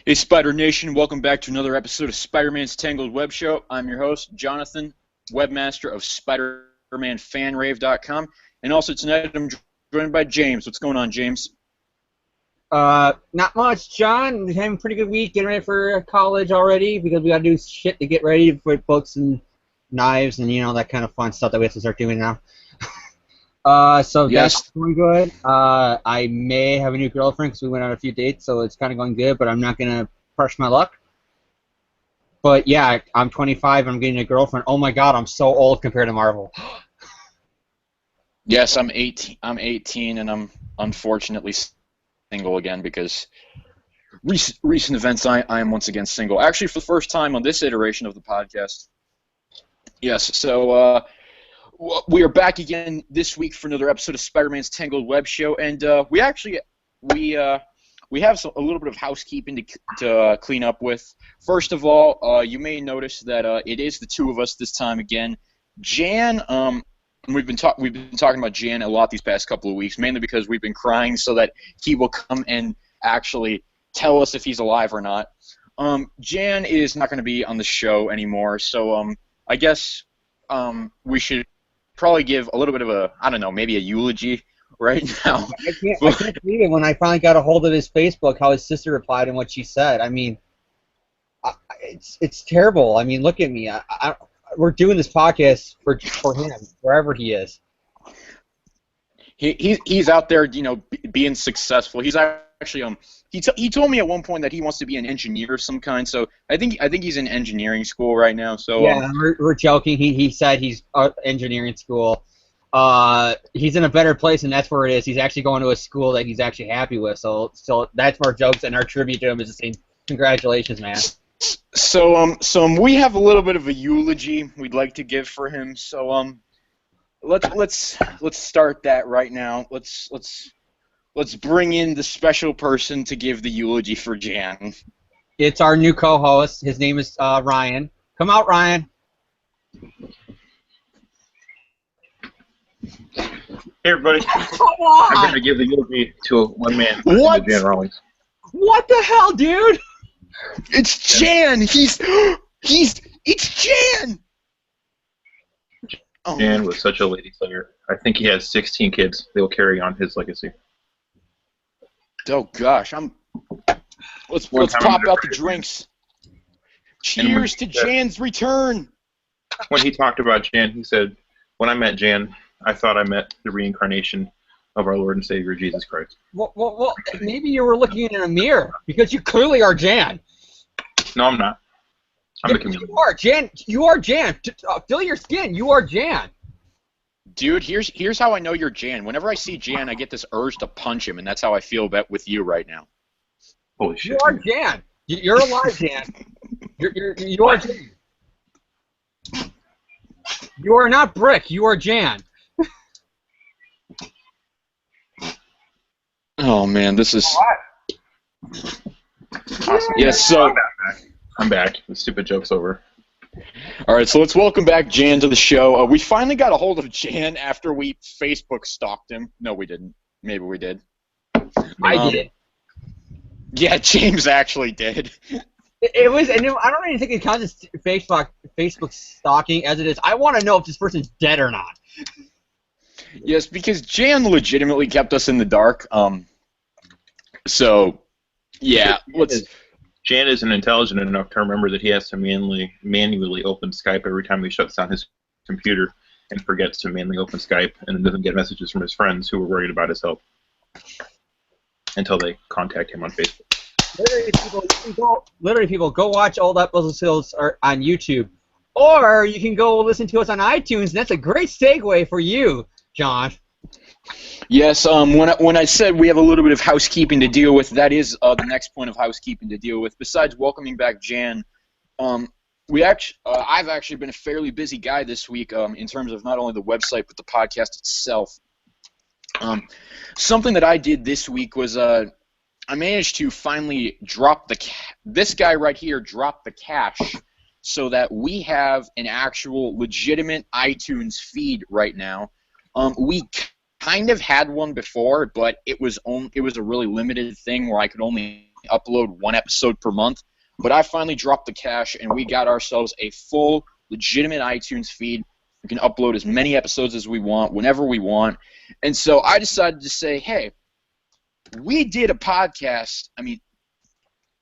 Hey, Spider Nation, welcome back to another episode of Spider-Man's Tangled WebShow. I'm your host, Jonathan, webmaster of SpiderManFanRave.com. And also tonight I'm joined by James. What's going on, James? Not much, John. Having a pretty good week, getting ready for college already because we gotta do shit to get ready for books and knives and, that kind of fun stuff that we have to start doing now. So Yes. that's going good. I may have a new girlfriend because we went on a few dates, so it's kind of going good, but I'm not going to crush my luck. But yeah, I'm 25, I'm getting a girlfriend. Oh my god, I'm so old compared to Marvel. Yes, I'm 18, and I'm unfortunately single again because recent events, I am once again single. Actually, for the first time on this iteration of the podcast. Yes, so we are back again this week for another episode of Spider-Man's Tangled Web Show, and we have a little bit of housekeeping to clean up with. First of all, you may notice that it is the two of us this time again. Jan, we've been talking about Jan a lot these past couple of weeks, mainly because we've been crying so that he will come and actually tell us if he's alive or not. Jan is not going to be on the show anymore, so I guess we should probably give a little bit of a, I don't know, maybe a eulogy right now. I can't believe it when I finally got a hold of his Facebook, how his sister replied and what she said. I mean, it's terrible. I mean, look at me. We're doing this podcast for him, wherever he is. He's out there, being successful. He's actually he told me at one point that he wants to be an engineer of some kind. So I think he's in engineering school right now. So yeah, we're joking. He said he's engineering school. He's in a better place, and that's where it is. He's actually going to a school that he's actually happy with. So that's our jokes, and our tribute to him is the same. Congratulations, man. So we have a little bit of a eulogy we'd like to give for him. So let's start that right now. Let's bring in the special person to give the eulogy for Jan. It's our new co-host. His name is Ryan. Come out, Ryan. Hey everybody. Come on. I'm going to give the eulogy to one man, What? Jan Rawlings. What the hell, dude? It's Jan. It's Jan. Oh. Jan was such a lady slayer. I think he has 16 kids. They will carry on his legacy. Oh gosh, let's pop out the drinks. Cheers to Jan's return. When he talked about Jan, he said, "When I met Jan, I thought I met the reincarnation of our Lord and Savior Jesus Christ." Well, maybe you were looking in a mirror because you clearly are Jan. No, I'm not. I'm the chameleon. You are Jan. You are Jan. Feel your skin. You are Jan. Dude, here's how I know you're Jan. Whenever I see Jan, I get this urge to punch him, and that's how I feel with you right now. Holy shit. You are Jan. You're alive, Jan. You are Jan. You are not Brick. You are Jan. Oh man, this is. Awesome. Yes, so I'm back. The stupid joke's over. all right, so let's welcome back Jan to the show. We finally got a hold of Jan after we Facebook stalked him. No, we didn't. Maybe we did. I did. Yeah, James actually did. It was, and I don't even think it counts as Facebook stalking as it is. I want to know if this person's dead or not. Yes, because Jan legitimately kept us in the dark. So, yeah, Jan isn't intelligent enough to remember that he has to manually open Skype every time he shuts down his computer and forgets to manually open Skype and doesn't get messages from his friends who are worried about his health until they contact him on Facebook. Literally, people, go watch old episodes on YouTube, or you can go listen to us on iTunes, and that's a great segue for you, John. Yes, when I said we have a little bit of housekeeping to deal with, that is the next point of housekeeping to deal with. Besides welcoming back Jan, I've actually been a fairly busy guy this week in terms of not only the website but the podcast itself. Something that I did this week was I managed to finally drop this guy right here dropped the cash so that we have an actual legitimate iTunes feed right now. We kind of had one before, but it was a really limited thing where I could only upload one episode per month. But I finally dropped the cash, and we got ourselves a full, legitimate iTunes feed. We can upload as many episodes as we want, whenever we want. And so I decided to say, hey, we did a podcast. I mean,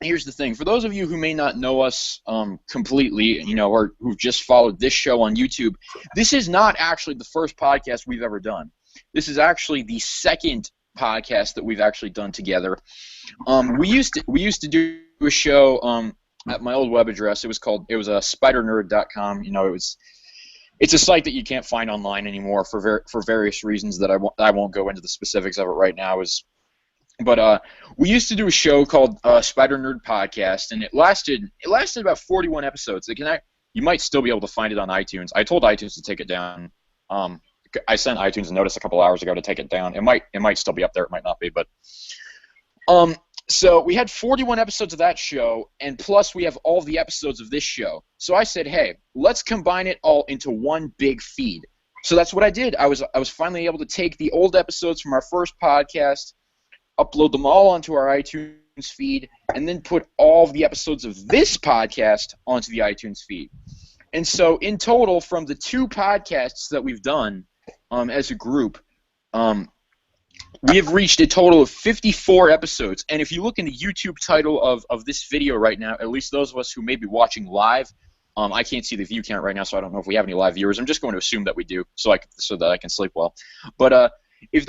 here's the thing. For those of you who may not know us completely, or who've just followed this show on YouTube, this is not actually the first podcast we've ever done. This is actually the second podcast that we've actually done together. We used to do a show at my old web address. It was spidernerd.com. It's a site that you can't find online anymore for various reasons that I won't go into the specifics of it right now. But we used to do a show called Spider Nerd Podcast, and it lasted about 41 episodes. You might still be able to find it on iTunes. I told iTunes to take it down. I sent iTunes a notice a couple hours ago to take it down. It might still be up there. It might not be, but so we had 41 episodes of that show, and plus we have all the episodes of this show. So I said, hey, let's combine it all into one big feed. So that's what I did. I was finally able to take the old episodes from our first podcast, upload them all onto our iTunes feed, and then put all of the episodes of this podcast onto the iTunes feed. And so in total, from the 2 podcasts that we've done as a group, we have reached a total of 54 episodes. And if you look in the YouTube title of this video right now, at least those of us who may be watching live, I can't see the view count right now, so I don't know if we have any live viewers. I'm just going to assume that we do, so that I can sleep well. But if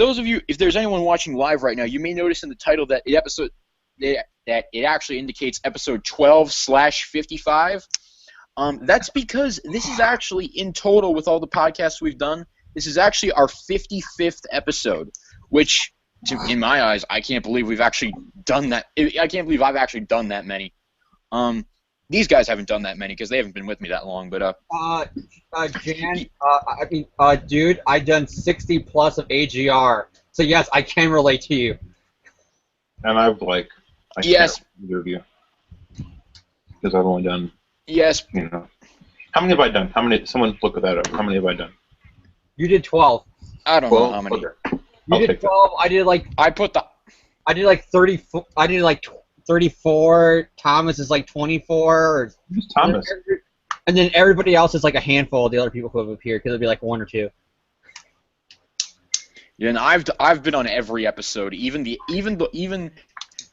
there's anyone watching live right now, you may notice in the title that it actually indicates episode 12/55. That's because this is actually, in total with all the podcasts we've done, this is actually our 55th episode, which, in my eyes, I can't believe we've actually done that. I can't believe I've actually done that many. These guys haven't done that many because they haven't been with me that long. But Jan, dude, I've done 60 plus of AGR, so yes, I can relate to you. And I yes, can't either of you because I've only done. Yes. How many have I done? Someone look that up. How many have I done? You did 12. I don't know how many. Okay. You did 12. I did like. I did like 30. I did like 34. Thomas is like 24. Who's Thomas? And then everybody else is like a handful of the other people who have appeared, because it'll be like 1 or 2. Yeah, and I've been on every episode, even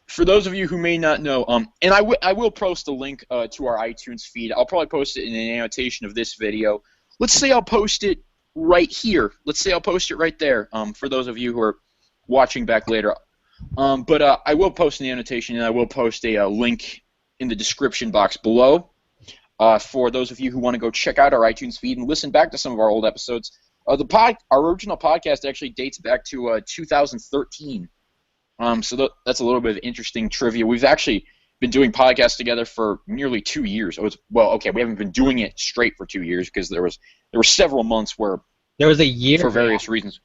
for those of you who may not know, and I will post a link to our iTunes feed. I'll probably post it in an annotation of this video. Let's say I'll post it right here. Let's say I'll post it right there. For those of you who are watching back later, but I will post in the annotation, and I will post a link in the description box below for those of you who want to go check out our iTunes feed and listen back to some of our old episodes. Our original podcast actually dates back to 2013. So that's a little bit of interesting trivia. We've actually been doing podcasts together for nearly 2 years. We haven't been doing it straight for 2 years because there were several months where there was a year for various reasons.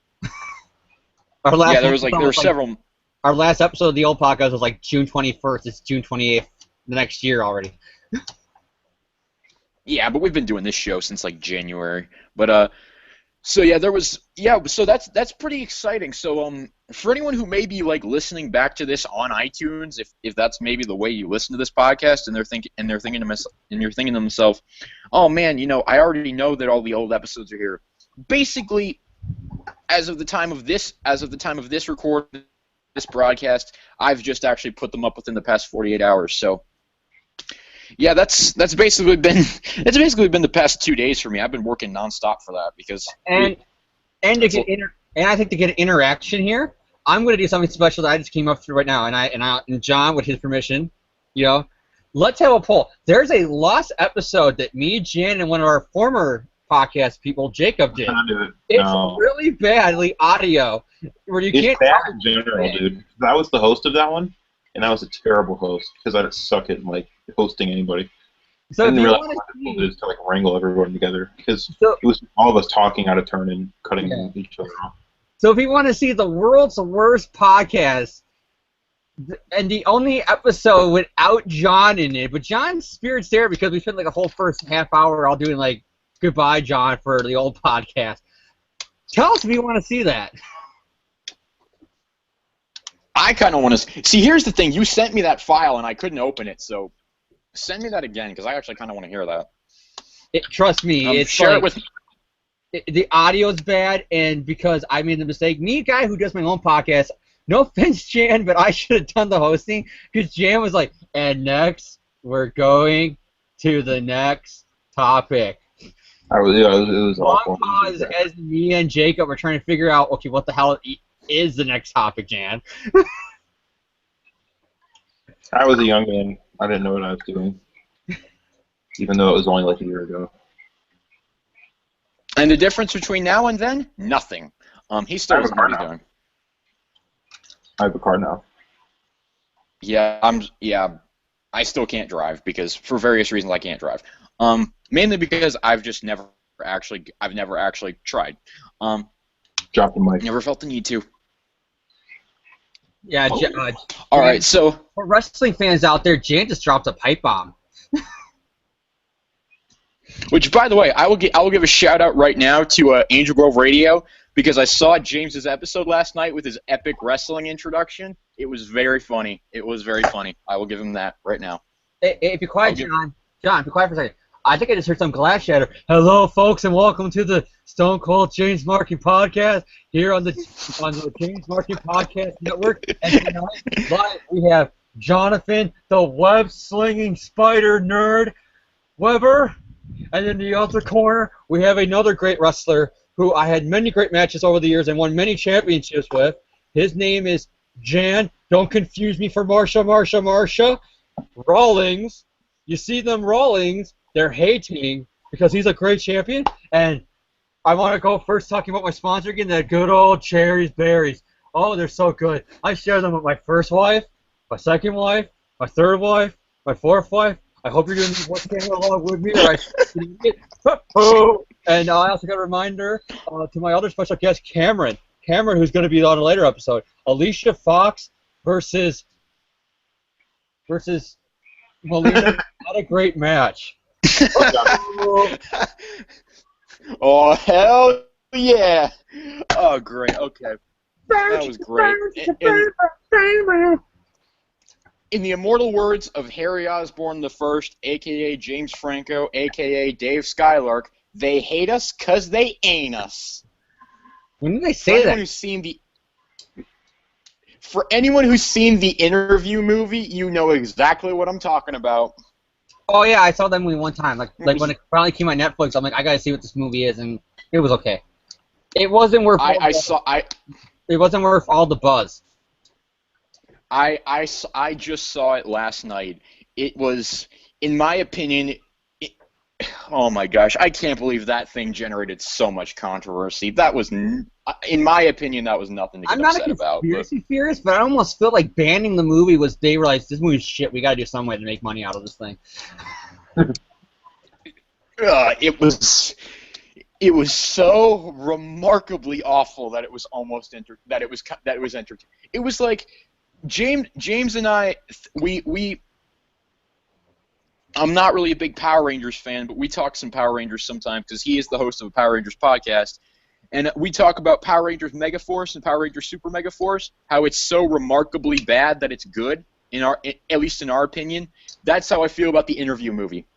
Our last there were several. Our last episode of the old podcast was like June 21st. It's June 28th the next year already. Yeah, but we've been doing this show since like January. But so that's pretty exciting. So for anyone who may be like listening back to this on iTunes, if that's maybe the way you listen to this podcast, and you're thinking to themselves, oh man, I already know that all the old episodes are here. Basically, as of the time of this recording, this broadcast, I've just actually put them up within the past 48 hours. So yeah, that's basically been the past 2 days for me. I've been working nonstop for that because I think to get interaction here, I'm going to do something special that I just came up with right now, and John, with his permission, let's have a poll. There's a lost episode that me, Jan, and one of our former podcast people, Jacob, did. It's really badly audio, where you can't. It's bad in general, dude. I was the host of that one, and I was a terrible host because I just suck at hosting anybody. So I if didn't you realize want how to it is to wrangle everyone together because it was all of us talking out of turn and cutting each other off. So if you want to see the world's worst podcast, and the only episode without John in it, but John's spirit's there because we spent like a whole first half hour all doing like goodbye, John, for the old podcast. Tell us if you want to see that. I kind of want to see. Here's the thing: you sent me that file, and I couldn't open it. So send me that again, because I actually kind of want to hear that. Trust me, it's share like, it with. The audio's bad, and because I made the mistake, me, a guy who does my own podcast. No offense, Jan, but I should have done the hosting because Jan was like, "And next, we're going to the next topic." It was awful. Pause as me and Jacob were trying to figure out, okay, what the hell is the next topic, Jan? I was a young man. I didn't know what I was doing, even though it was only like a year ago. And the difference between now and then? Nothing. He still doesn't know what he's doing. I have a car now. Yeah, I still can't drive because for various reasons I can't drive. Mainly because I've never actually tried. Drop the mic. Never felt the need to. Yeah. All right, so for wrestling fans out there, Jan just dropped a pipe bomb. Which, by the way, I will give a shout out right now to Angel Grove Radio because I saw James's episode last night with his epic wrestling introduction. It was very funny. It was very funny. I will give him that right now. Hey, if you're quiet, John, be quiet for a second. I think I just heard some glass shatter. Hello, folks, and welcome to the Stone Cold James Marking Podcast here on the James Marking Podcast Network. And tonight, live, we have Jonathan, the web-slinging spider nerd, Weber. And in the other corner, we have another great wrestler who I had many great matches over the years and won many championships with. His name is Jan. Don't confuse me for Marsha Rawlings. You see them Rawlings, they're hating because he's a great champion. And I want to go first talking about my sponsor again, that good old Cherry's Berries. Oh, they're so good. I share them with my first wife, my second wife, my third wife, my fourth wife. I hope you're doing this one camera along with me, or and I also got a reminder to my other special guest, Cameron, who's going to be on a later episode. Alicia Fox versus Melina. Not a great match. Oh, hell yeah! Oh, great. Okay, that was great. In the immortal words of Harry Osborne I, a.k.a. James Franco, a.k.a. Dave Skylark, they hate us 'cause they ain't us. When did they say that? For anyone who's seen the Interview movie, you know exactly what I'm talking about. Oh, yeah, I saw that movie one time. Like when it finally came on Netflix, I'm like, I gotta see what this movie is, and it was okay. It wasn't worth it wasn't worth all the buzz. I just saw it last night. It was, in my opinion, oh my gosh, I can't believe that thing generated so much controversy. That was, in my opinion, that was nothing to get upset about. I'm not a conspiracy theorist, but I almost feel like banning the movie was they realized this movie's shit. We gotta do some way to make money out of this thing. It was so remarkably awful that it was almost it was entertaining. It was like. James and I, I'm not really a big Power Rangers fan, but we talk some Power Rangers sometimes because he is the host of a Power Rangers podcast, and we talk about Power Rangers Megaforce and Power Rangers Super Megaforce, how it's so remarkably bad that it's good, at least in our opinion. That's how I feel about the Interview movie.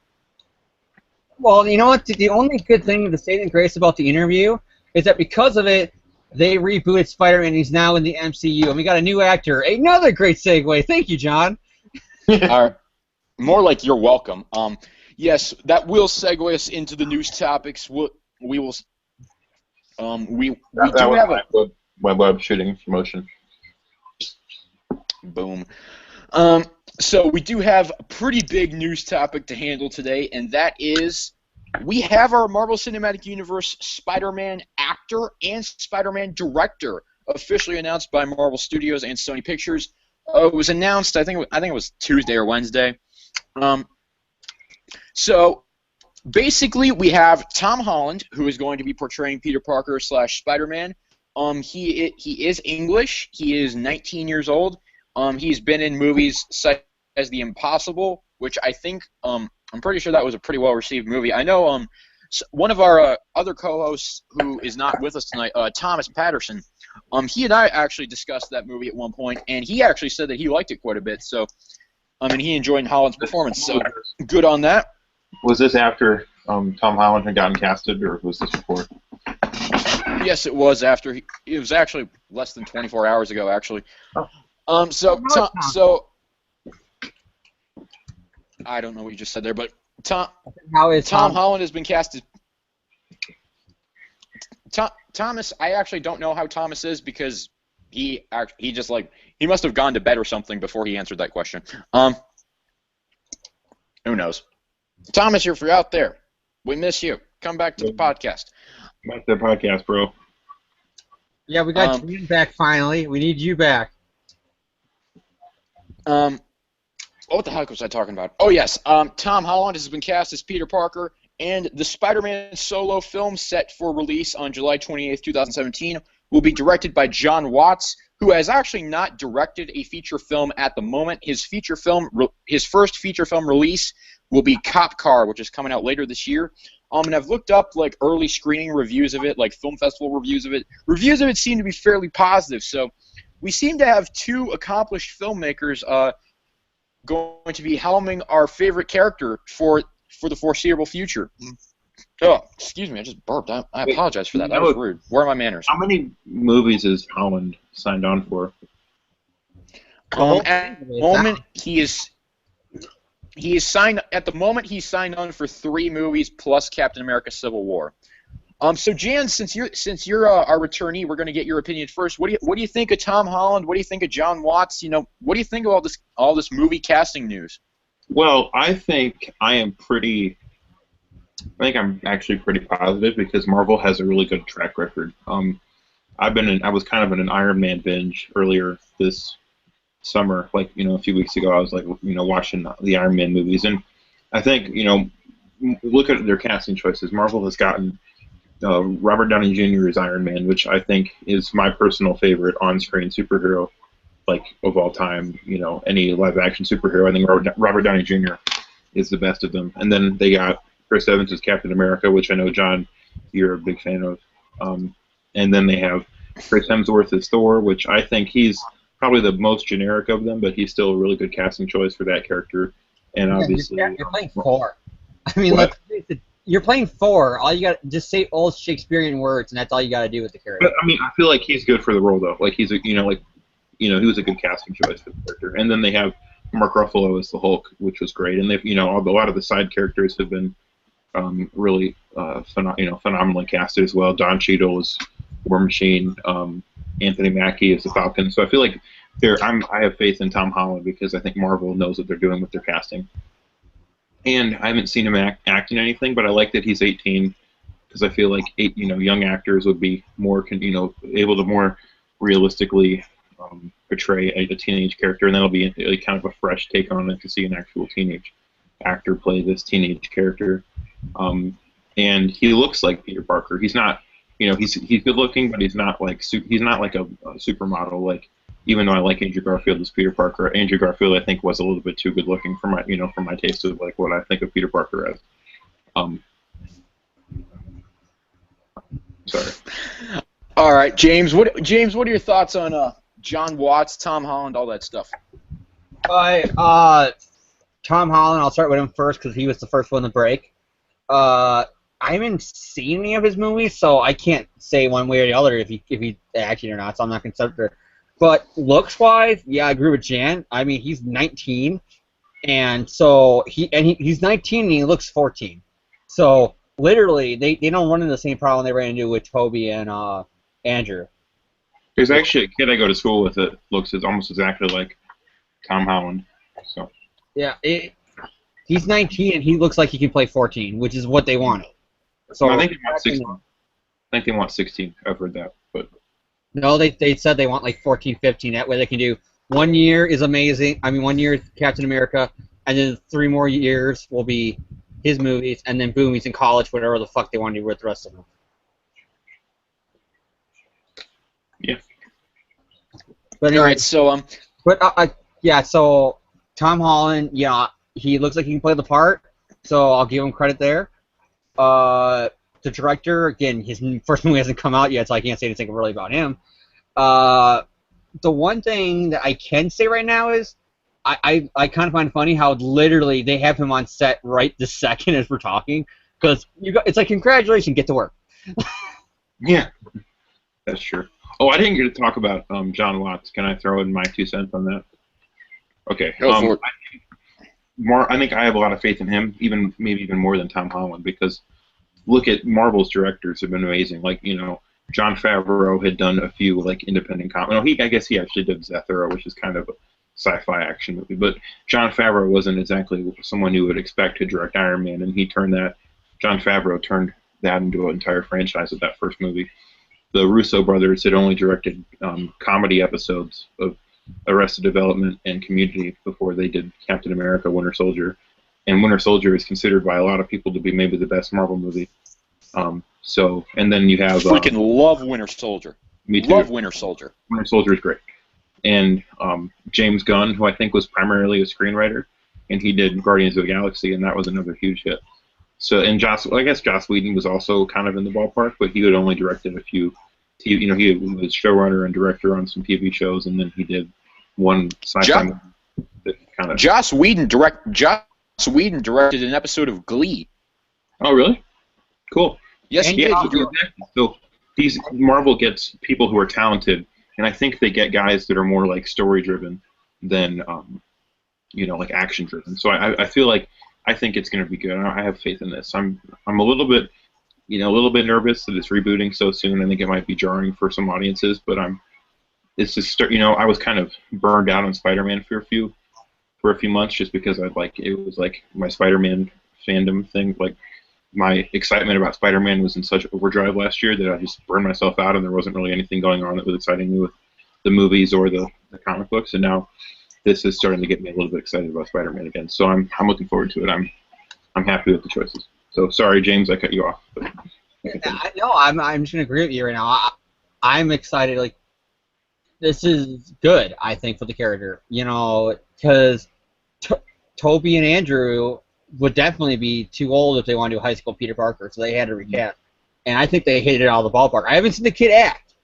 Well, you know what? The only good thing, the saving grace about the Interview is that because of it, they rebooted Spider-Man, and he's now in the MCU, and we got a new actor. Another great segue. Thank you, John. More like you're welcome. Yes, that will segue us into the news topics. We do have a web shooting promotion. Boom. So we do have a pretty big news topic to handle today, and that is we have our Marvel Cinematic Universe Spider-Man actor and Spider-Man director officially announced by Marvel Studios and Sony Pictures. It was announced, I think it was Tuesday or Wednesday. So basically, we have Tom Holland, who is going to be portraying Peter Parker / Spider-Man. He is English. He is 19 years old. He's been in movies such as The Impossible, which I think I'm pretty sure that was a pretty well-received movie. I know one of our other co-hosts who is not with us tonight, Thomas Patterson, he and I actually discussed that movie at one point, and he actually said that he liked it quite a bit. So, and he enjoyed Holland's performance. So, good on that. Was this after Tom Holland had gotten casted, or was this before? Yes, it was after. It was actually less than 24 hours ago, actually. Oh. So I don't know what you just said there, but Tom Holland has been cast as Thomas. I actually don't know how Thomas is because he just he must have gone to bed or something before he answered that question. Who knows? Thomas, if you're out there, we miss you. Come back to the podcast. Back to the podcast, bro. Yeah, we got you back finally. We need you back. What the heck was I talking about? Oh, yes. Tom Holland has been cast as Peter Parker, and the Spider-Man solo film set for release on July 28th, 2017 will be directed by John Watts, who has actually not directed a feature film at the moment. His first feature film release will be Cop Car, which is coming out later this year. And I've looked up early screening reviews of it, film festival reviews of it. Reviews of it seem to be fairly positive. So we seem to have two accomplished filmmakers going to be helming our favorite character for the foreseeable future. Oh, excuse me, I just burped. I apologize for that. That was rude. Where are my manners? How many movies is Holland signed on for? At the moment, he's signed. At the moment, he's signed on for 3 movies plus Captain America: Civil War. So Jan, since you're our returnee, we're going to get your opinion first. What do you think of Tom Holland? What do you think of John Watts? What do you think of all this movie casting news? Well, I think I'm actually pretty positive because Marvel has a really good track record. I was kind of in an Iron Man binge earlier this summer, a few weeks ago. I was watching the Iron Man movies, and I think look at their casting choices. Marvel has gotten Robert Downey Jr. as Iron Man, which I think is my personal favorite on-screen superhero, of all time. Any live-action superhero, I think Robert Downey Jr. is the best of them. And then they got Chris Evans as Captain America, which I know, John, you're a big fan of. And then they have Chris Hemsworth as Thor, which I think he's probably the most generic of them, but he's still a really good casting choice for that character. And obviously, you're playing Thor. I mean, let's face it. You're playing Thor. All you got just say old Shakespearean words, and that's all you got to do with the character. But, I mean, I feel like he's good for the role, though. He's he was a good casting choice for the character. And then they have Mark Ruffalo as the Hulk, which was great. And they've, a lot of the side characters have been really phenomenally casted as well. Don Cheadle is War Machine. Anthony Mackie is the Falcon. So I feel like I have faith in Tom Holland because I think Marvel knows what they're doing with their casting. And I haven't seen him act in anything, but I like that he's 18 because I feel like young actors would be more able to more realistically portray a teenage character, and that'll be kind of a fresh take on it to see an actual teenage actor play this teenage character. And he looks like Peter Parker. He's not, he's good looking, but he's not he's not like a supermodel. Even though I like Andrew Garfield as Peter Parker, Andrew Garfield I think was a little bit too good looking for my taste of what I think of Peter Parker as. Sorry. All right, James. What are your thoughts on John Watts, Tom Holland, all that stuff? Tom Holland. I'll start with him first because he was the first one to break. I haven't seen any of his movies, so I can't say one way or the other if he acted or not. So I'm not considered. But looks-wise, yeah, I agree with Jan. I mean, he's 19, and so he's 19 and he looks 14. So literally, they don't run into the same problem they ran into with Toby and Andrew. There's actually a kid I go to school with that looks almost exactly like Tom Holland. So yeah, he's 19 and he looks like he can play 14, which is what they wanted. So no, I think they want 16. I think they want 16. I've heard that, but. No, they said they want 14, 15. That way they can do 1 year is amazing. I mean, 1 year is Captain America, and then 3 more years will be his movies, and then boom, he's in college, whatever the fuck they want to do with the rest of them. Yeah. But anyway, all right, so so Tom Holland, yeah, he looks like he can play the part, so I'll give him credit there. The director, again, his first movie hasn't come out yet, so I can't say anything really about him. The one thing that I can say right now is I kind of find it funny how literally they have him on set right this second as we're talking, because it's like, congratulations, get to work. Yeah, that's true. Oh, I didn't get to talk about John Watts. Can I throw in my 2 cents on that? Okay. Go for it. I think I have a lot of faith in him, maybe even more than Tom Holland, because look at Marvel's directors have been amazing. Like, Jon Favreau had done a few like independent I guess he actually did Zathura, which is kind of a sci-fi action movie. But Jon Favreau wasn't exactly someone you would expect to direct Iron Man, and Jon Favreau turned that into an entire franchise with that first movie. The Russo brothers had only directed comedy episodes of Arrested Development and Community before they did Captain America: Winter Soldier, and Winter Soldier is considered by a lot of people to be maybe the best Marvel movie. And then you have freaking love Winter Soldier. Me too. Love Winter Soldier. Winter Soldier is great, and James Gunn, who I think was primarily a screenwriter, and he did Guardians of the Galaxy, and that was another huge hit. So, and I guess Joss Whedon was also kind of in the ballpark, but he had only directed a few. He was showrunner and director on some TV shows, and then he did one sci-fi movie that kind of. Joss Whedon directed an episode of Glee. Oh, really? Cool. Yes, he did. So Marvel gets people who are talented, and I think they get guys that are more like story-driven than like action-driven. So I feel like I think it's going to be good. I have faith in this. I'm a little bit nervous that it's rebooting so soon. I think it might be jarring for some audiences, but it's just I was kind of burned out on Spider-Man for a few months just because it was like my Spider-Man fandom thing. Like my excitement about Spider-Man was in such overdrive last year that I just burned myself out, and there wasn't really anything going on that was exciting me with the movies or the comic books. And now this is starting to get me a little bit excited about Spider-Man again. So I'm looking forward to it. I'm happy with the choices. So sorry, James, I cut you off. But I'm just gonna agree with you right now. I'm excited. Like, this is good, I think, for the character. Because Toby and Andrew would definitely be too old if they want to do high school Peter Parker, so they had to recast. And I think they hit it out of the ballpark. I haven't seen the kid act.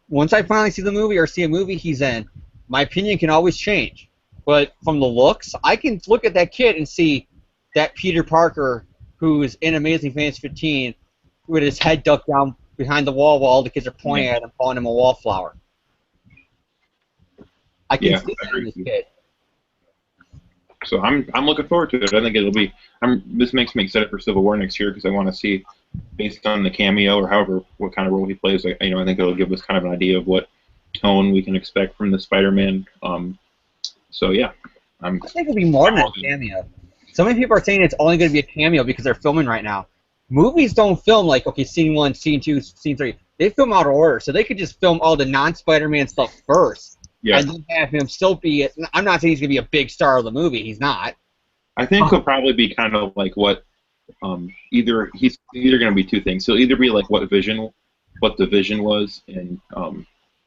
Once I finally see the movie or see a movie he's in, my opinion can always change. But from the looks, I can look at that kid and see that Peter Parker who's in Amazing Fantasy 15 with his head ducked down behind the wall while all the kids are pointing at him, calling him a wallflower. I can see that in this kid. So I'm looking forward to it. I think it'll be. This makes me excited for Civil War next year because I want to see, based on the cameo or what kind of role he plays. I think it'll give us kind of an idea of what tone we can expect from the Spider-Man. So yeah, I think it'll be more than a cameo. So many people are saying it's only going to be a cameo because they're filming right now. Movies don't film like, okay, scene 1, scene 2, scene 3. They film out of order, so they could just film all the non-Spider-Man stuff first. Yeah. And then have him still be. I'm not saying he's gonna be a big star of the movie. He's not. I think he'll probably be kind of like what. He's either gonna be two things. He'll either be like what the Vision was in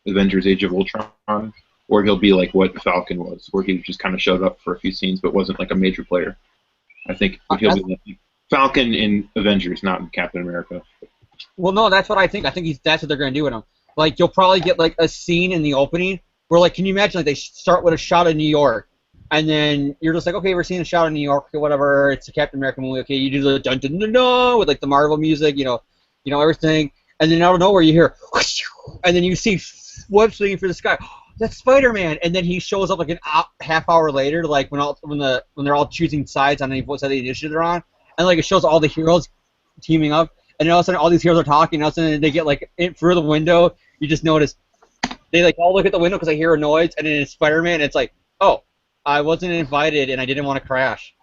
Avengers: Age of Ultron, or he'll be like what Falcon was, where he just kind of showed up for a few scenes but wasn't like a major player. I think he'll be like Falcon in Avengers, not in Captain America. Well, no, that's what I think. I think that's what they're gonna do with him. Like, you'll probably get like a scene in the opening. Where, like, can you imagine, like, they start with a shot of New York, and then you're just like, okay, we're seeing a shot of New York, or whatever, it's a Captain America movie, okay, you do the dun-dun-dun-dun with, like, the Marvel music, everything, and then out of nowhere you hear, whoosh, and then you see web swinging through the sky, that's Spider-Man, and then he shows up, like, a half hour later, like, when they're all choosing sides on what side of the initiative they're on, and, like, it shows all the heroes teaming up, and then all of a sudden all these heroes are talking, and all of a sudden they get, like, in through the window, you just notice, they like all look at the window because I hear a noise, and then it's Spider-Man, and it's like, oh, I wasn't invited, and I didn't want to crash.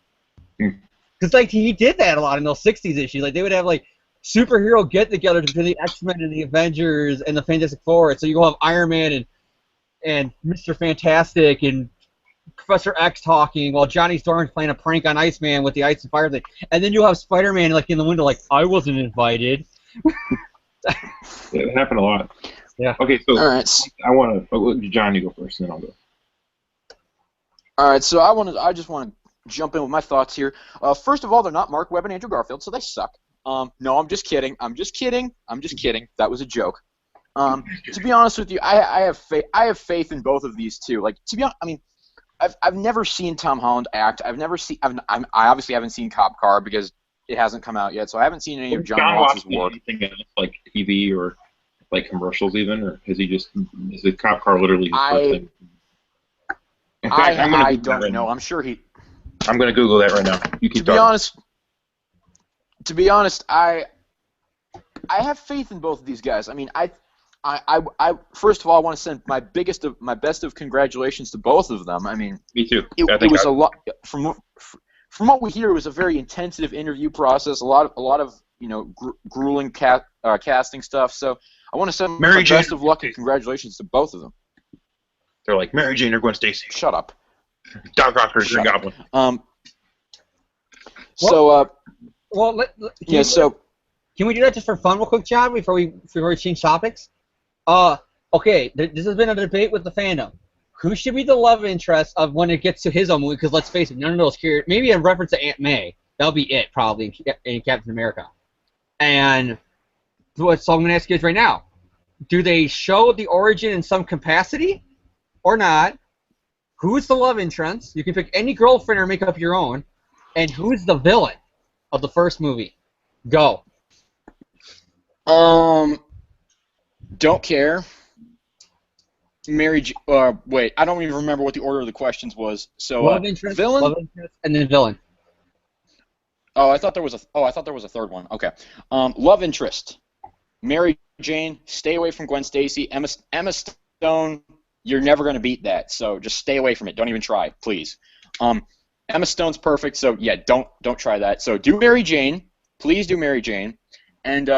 Because like he did that a lot in those '60s issues. Like they would have like superhero get-togethers between the X-Men and the Avengers and the Fantastic Four. So you go have Iron Man and Mr. Fantastic and Professor X talking while Johnny Storm's playing a prank on Iceman with the ice and fire thing, and then you'll have Spider-Man like in the window, like I wasn't invited. Yeah, it happened a lot. Yeah. Okay, so all right. I want to. John, you go first, and then I'll go. All right, so I just want to jump in with my thoughts here. First of all, they're not Mark Webb and Andrew Garfield, so they suck. No, I'm just kidding. I'm just kidding. That was a joke. To be honest with you, I have faith. I have faith in both of these two. Like, to be honest, I mean, I've never seen Tom Holland act. I obviously haven't seen Cop Car because it hasn't come out yet, so I haven't seen any of John Watts' work. Anything else, like TV or like commercials even, or is the Cop Car literally his first thing? In fact, I don't know. I'm sure he. I'm going to Google that right now. You keep talking. To be honest, I have faith in both of these guys. I mean, I first of all, I want to send my best of congratulations to both of them. I mean, me too. It was a lot from what we hear. It was a very intensive interview process. A lot of grueling casting stuff. So I want to send my best of luck and congratulations to both of them. They're like Mary Jane or Gwen Stacy. Shut up. Doc Ock or Green Goblin. Can we do that just for fun real quick, John, before we change topics? Okay, this has been a debate with the fandom. Who should be the love interest of when it gets to his own movie? Because let's face it, none of those characters. Maybe a reference to Aunt May. That'll be it, probably, in Captain America. And so I'm going to ask you guys right now. Do they show the origin in some capacity or not? Who's the love interest? You can pick any girlfriend or make up your own. And who's the villain of the first movie? Go. Don't care. Wait, I don't even remember what the order of the questions was. So love interest, and then villain. Oh, I thought there was a third one. Okay. Love interest. Mary Jane, stay away from Gwen Stacy. Emma Stone, you're never going to beat that. So just stay away from it. Don't even try, please. Emma Stone's perfect, so yeah, don't try that. So do Mary Jane. Please do Mary Jane. And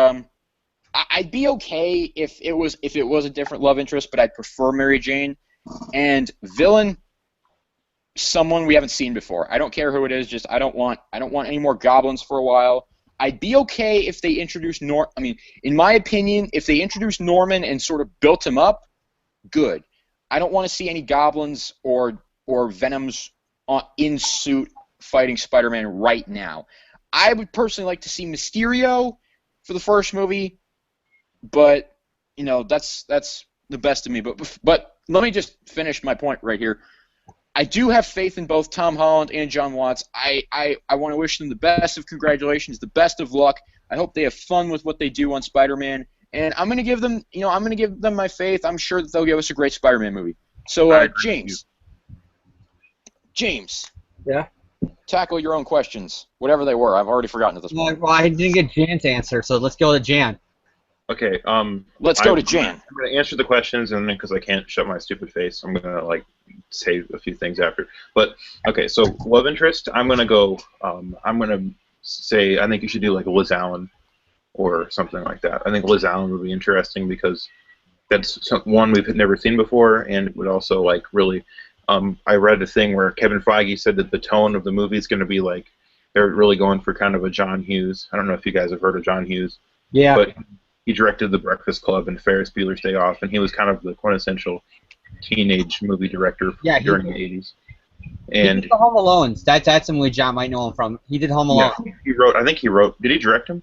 I'd be okay if it was a different love interest, but I'd prefer Mary Jane. And villain, someone we haven't seen before. I don't care who it is. Just I don't want any more goblins for a while. I'd be okay if they introduced in my opinion, if they introduced Norman and sort of built him up, good. I don't want to see any goblins or Venoms in suit fighting Spider-Man right now. I would personally like to see Mysterio for the first movie, but that's the best of me. But let me just finish my point right here. I do have faith in both Tom Holland and John Watts. I want to wish them the best of congratulations, the best of luck. I hope they have fun with what they do on Spider-Man, and I'm going to give them, my faith. I'm sure that they'll give us a great Spider-Man movie. So, James. Yeah. Tackle your own questions, whatever they were. I've already forgotten at this point. Well, I didn't get Jan's answer, so let's go to Jan. Okay. Let's go to Jan. I'm going to answer the questions, and then because I can't shut my stupid face, I'm going to say a few things after. But okay, so love interest. I'm going to go. I'm going to say I think you should do like Liz Allen or something like that. I think Liz Allen would be interesting because that's one we've never seen before, and it would also really. I read a thing where Kevin Feige said that the tone of the movie is going to be they're really going for kind of a John Hughes. I don't know if you guys have heard of John Hughes. Yeah. But he directed The Breakfast Club and Ferris Bueller's Day Off, and he was kind of the quintessential teenage movie director during the 80s. And he did the Home Alones. That's a movie John might know him from. He did Home Alone. Yeah, I think he wrote. Did he direct him?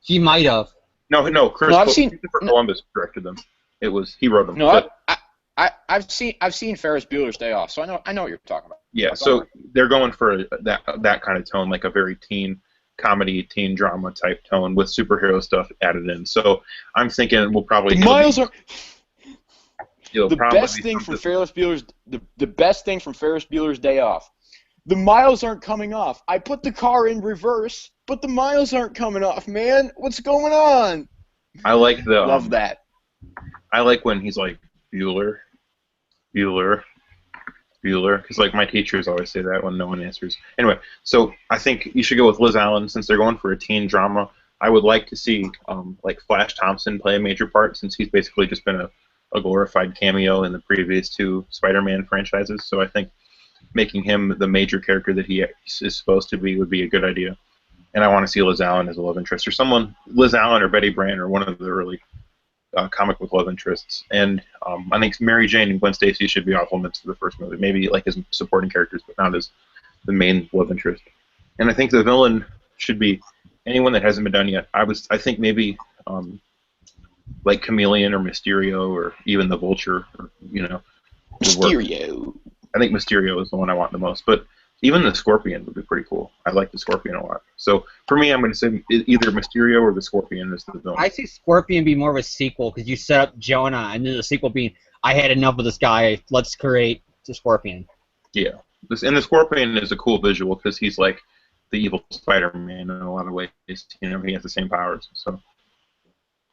He might have. No. Christopher Columbus directed them. He wrote them. No, I've seen Ferris Bueller's Day Off, so I know what you're talking about. Yeah, so they're going for that kind of tone, like a very teen comedy, teen drama type tone with superhero stuff added in. So I'm thinking we'll probably the best thing from Ferris Bueller's Day Off. The miles aren't coming off. I put the car in reverse, but the miles aren't coming off, man. What's going on? I like the love that. I like when he's like Bueller, because my teachers always say that when no one answers. Anyway, so I think you should go with Liz Allen since they're going for a teen drama. I would like to see Flash Thompson play a major part since he's basically just been a glorified cameo in the previous two Spider-Man franchises. So I think making him the major character that he is supposed to be would be a good idea. And I want to see Liz Allen as a love interest or someone, Liz Allen or Betty Brant or one of the early comic book love interests. And I think Mary Jane and Gwen Stacy should be off limits for the first movie, maybe as supporting characters, but not as the main love interest. And I think the villain should be anyone that hasn't been done yet. I think maybe like Chameleon or Mysterio or even the Vulture, or, would work. Mysterio. I think Mysterio is the one I want the most, but even the Scorpion would be pretty cool. I like the Scorpion a lot. So for me, I'm going to say either Mysterio or the Scorpion is the villain. I see Scorpion be more of a sequel because you set up Jonah, and then the sequel being, I had enough of this guy. Let's create the Scorpion. Yeah, and the Scorpion is a cool visual because he's like the evil Spider-Man in a lot of ways. He has the same powers. So,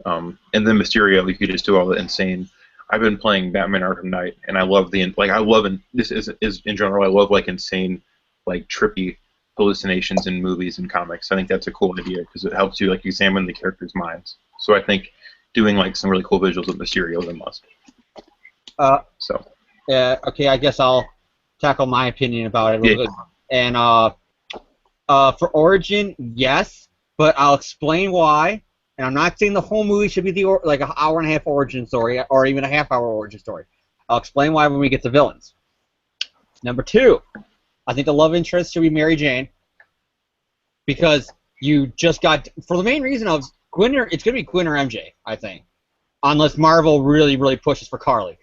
and then Mysterio, you could just do all the insane. I've been playing Batman Arkham Knight, and I love this is in general. I love like insane, like trippy hallucinations in movies and comics. I think that's a cool idea because it helps you like examine the characters' minds. So I think doing like some really cool visuals with Mysterio is a must. Okay, I guess I'll tackle my opinion about it a little bit. And for Origin, yes, but I'll explain why. And I'm not saying the whole movie should be like an hour and a half origin story or even a half-hour origin story. I'll explain why when we get to villains. Number 2, I think the love interest should be Mary Jane because you just got, for the main reason of Gwen, it's going to be Gwen or MJ, I think, unless Marvel really, really pushes for Carly.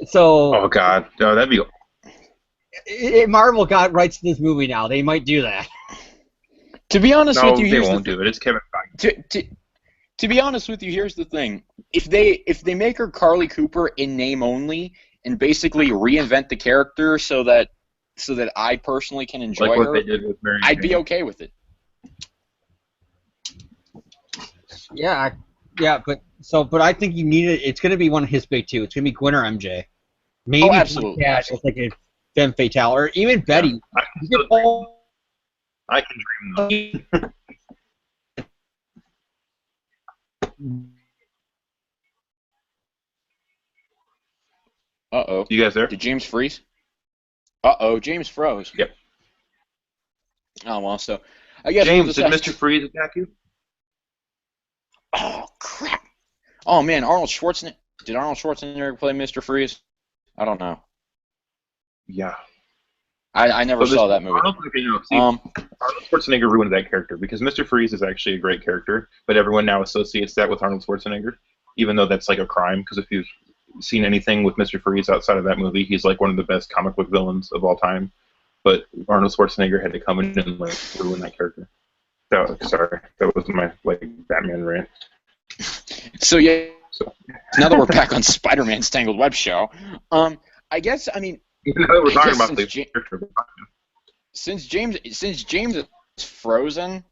So. Oh God, no, that'd be. Marvel got rights to this movie now. They might do that. To be honest with you, they won't do it. It's Kevin Feige. To be honest with you, here's the thing: if they make her Carly Cooper in name only and basically reinvent the character so that I personally can enjoy like what her, they did with Mary I'd Jane. be okay with it. Yeah, but I think you need it. It's going to be one of his big two. It's going to be Gwen or MJ. Maybe absolutely. It's like a femme fatale, or even Betty. Yeah, I can dream though. Uh-oh. You guys there? Did James freeze? Uh-oh, James froze. Yep. Oh, well, so I guess James, did Mr. Freeze attack you? Oh, crap. Oh, man, did Arnold Schwarzenegger play Mr. Freeze? I don't know. Yeah. I never saw that movie. Arnold Schwarzenegger ruined that character because Mr. Freeze is actually a great character, but everyone now associates that with Arnold Schwarzenegger, even though that's like a crime, because if you've seen anything with Mr. Freeze outside of that movie, he's like one of the best comic book villains of all time. But Arnold Schwarzenegger had to come in and like ruin that character. Sorry, that was my Batman rant. So yeah, now that we're back on Spider-Man's Tangled WebShow, I guess we're talking about the character. Since James is frozen,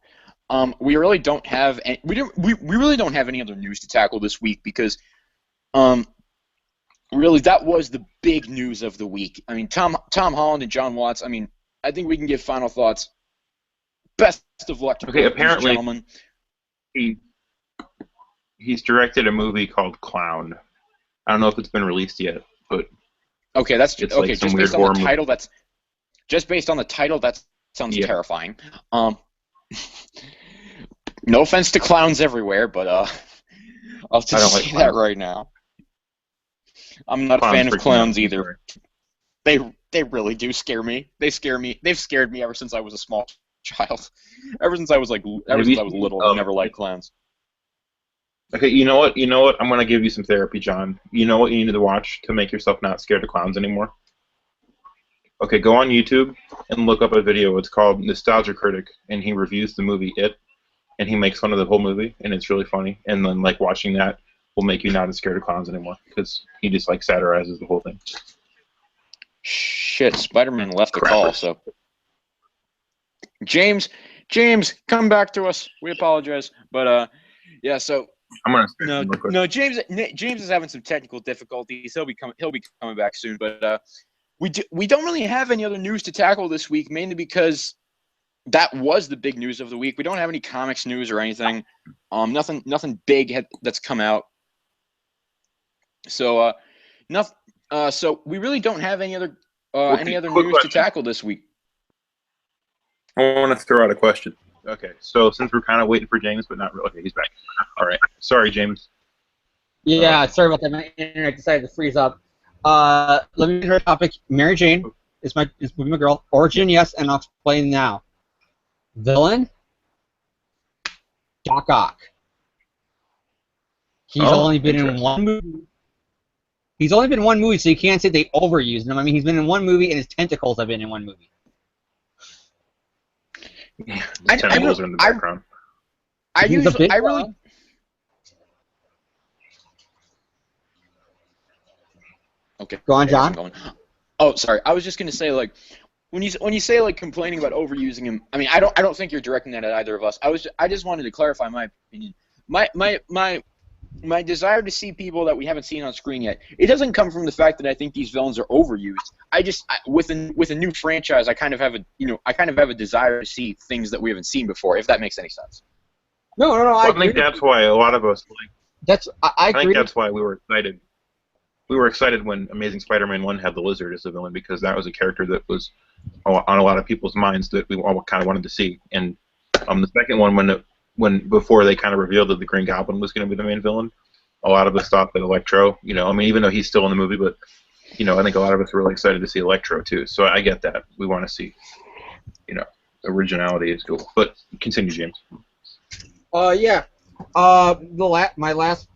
we really don't have we really don't have any other news to tackle this week because really that was the big news of the week. I mean, Tom Holland and John Watts. I mean, I think we can give final thoughts. Best of luck to both apparently, these gentlemen. He's directed a movie called Clown. I don't know if it's been released yet, but okay, that's it's okay. Like some just weird based on the horror title, that's just based on the title. That sounds terrifying. No offense to clowns everywhere, but I'll just say that right now. I'm not a fan of clowns either. They really do scare me. They scare me. They've scared me ever since I was a small child. Ever since I was little, I never liked clowns. Okay, you know what? I'm gonna give you some therapy, John. You know what you need to watch to make yourself not scared of clowns anymore? Okay, go on YouTube and look up a video. It's called Nostalgia Critic, and he reviews the movie It, and he makes fun of the whole movie, and it's really funny. And then watching that will make you not as scared of clowns anymore because he just satirizes the whole thing. Shit, Spider-Man left the call, so James, come back to us. We apologize, but yeah. So I'm gonna James is having some technical difficulties. He'll be coming back soon, but we don't really have any other news to tackle this week, mainly because that was the big news of the week. We don't have any comics news or anything. Nothing big that's come out. So nothing. So we really don't have any other news to tackle this week. I want to throw out a question. Okay, so since we're kind of waiting for James, but not really. Okay, he's back. All right. Sorry, James. Yeah, sorry about that. My internet decided to freeze up. Let me get her topic. Mary Jane is my girl. Origin, yes, and I'll explain now. Villain? Doc Ock. He's only been in one movie. He's only been in one movie, so you can't say they overused him. I mean, he's been in one movie, and his tentacles have been in one movie. Yeah, the tentacles are in the background. I really. Okay. Go on, John. Oh, sorry. I was just gonna say, like, when you say like complaining about overusing him, I mean, I don't think you're directing that at either of us. I just wanted to clarify my opinion. My desire to see people that we haven't seen on screen yet, it doesn't come from the fact that I think these villains are overused. With a new franchise, I kind of have a desire to see things that we haven't seen before, if that makes any sense. No. I think that's why a lot of us I agree. think that's why we were excited. We were excited when Amazing Spider-Man 1 had the Lizard as a villain, because that was a character that was on a lot of people's minds that we all kind of wanted to see. And the second one, before they kind of revealed that the Green Goblin was going to be the main villain, a lot of us thought that Electro, I mean, even though he's still in the movie, but, I think a lot of us were really excited to see Electro, too. So I get that. We want to see, originality is cool. But continue, James. Yeah. My last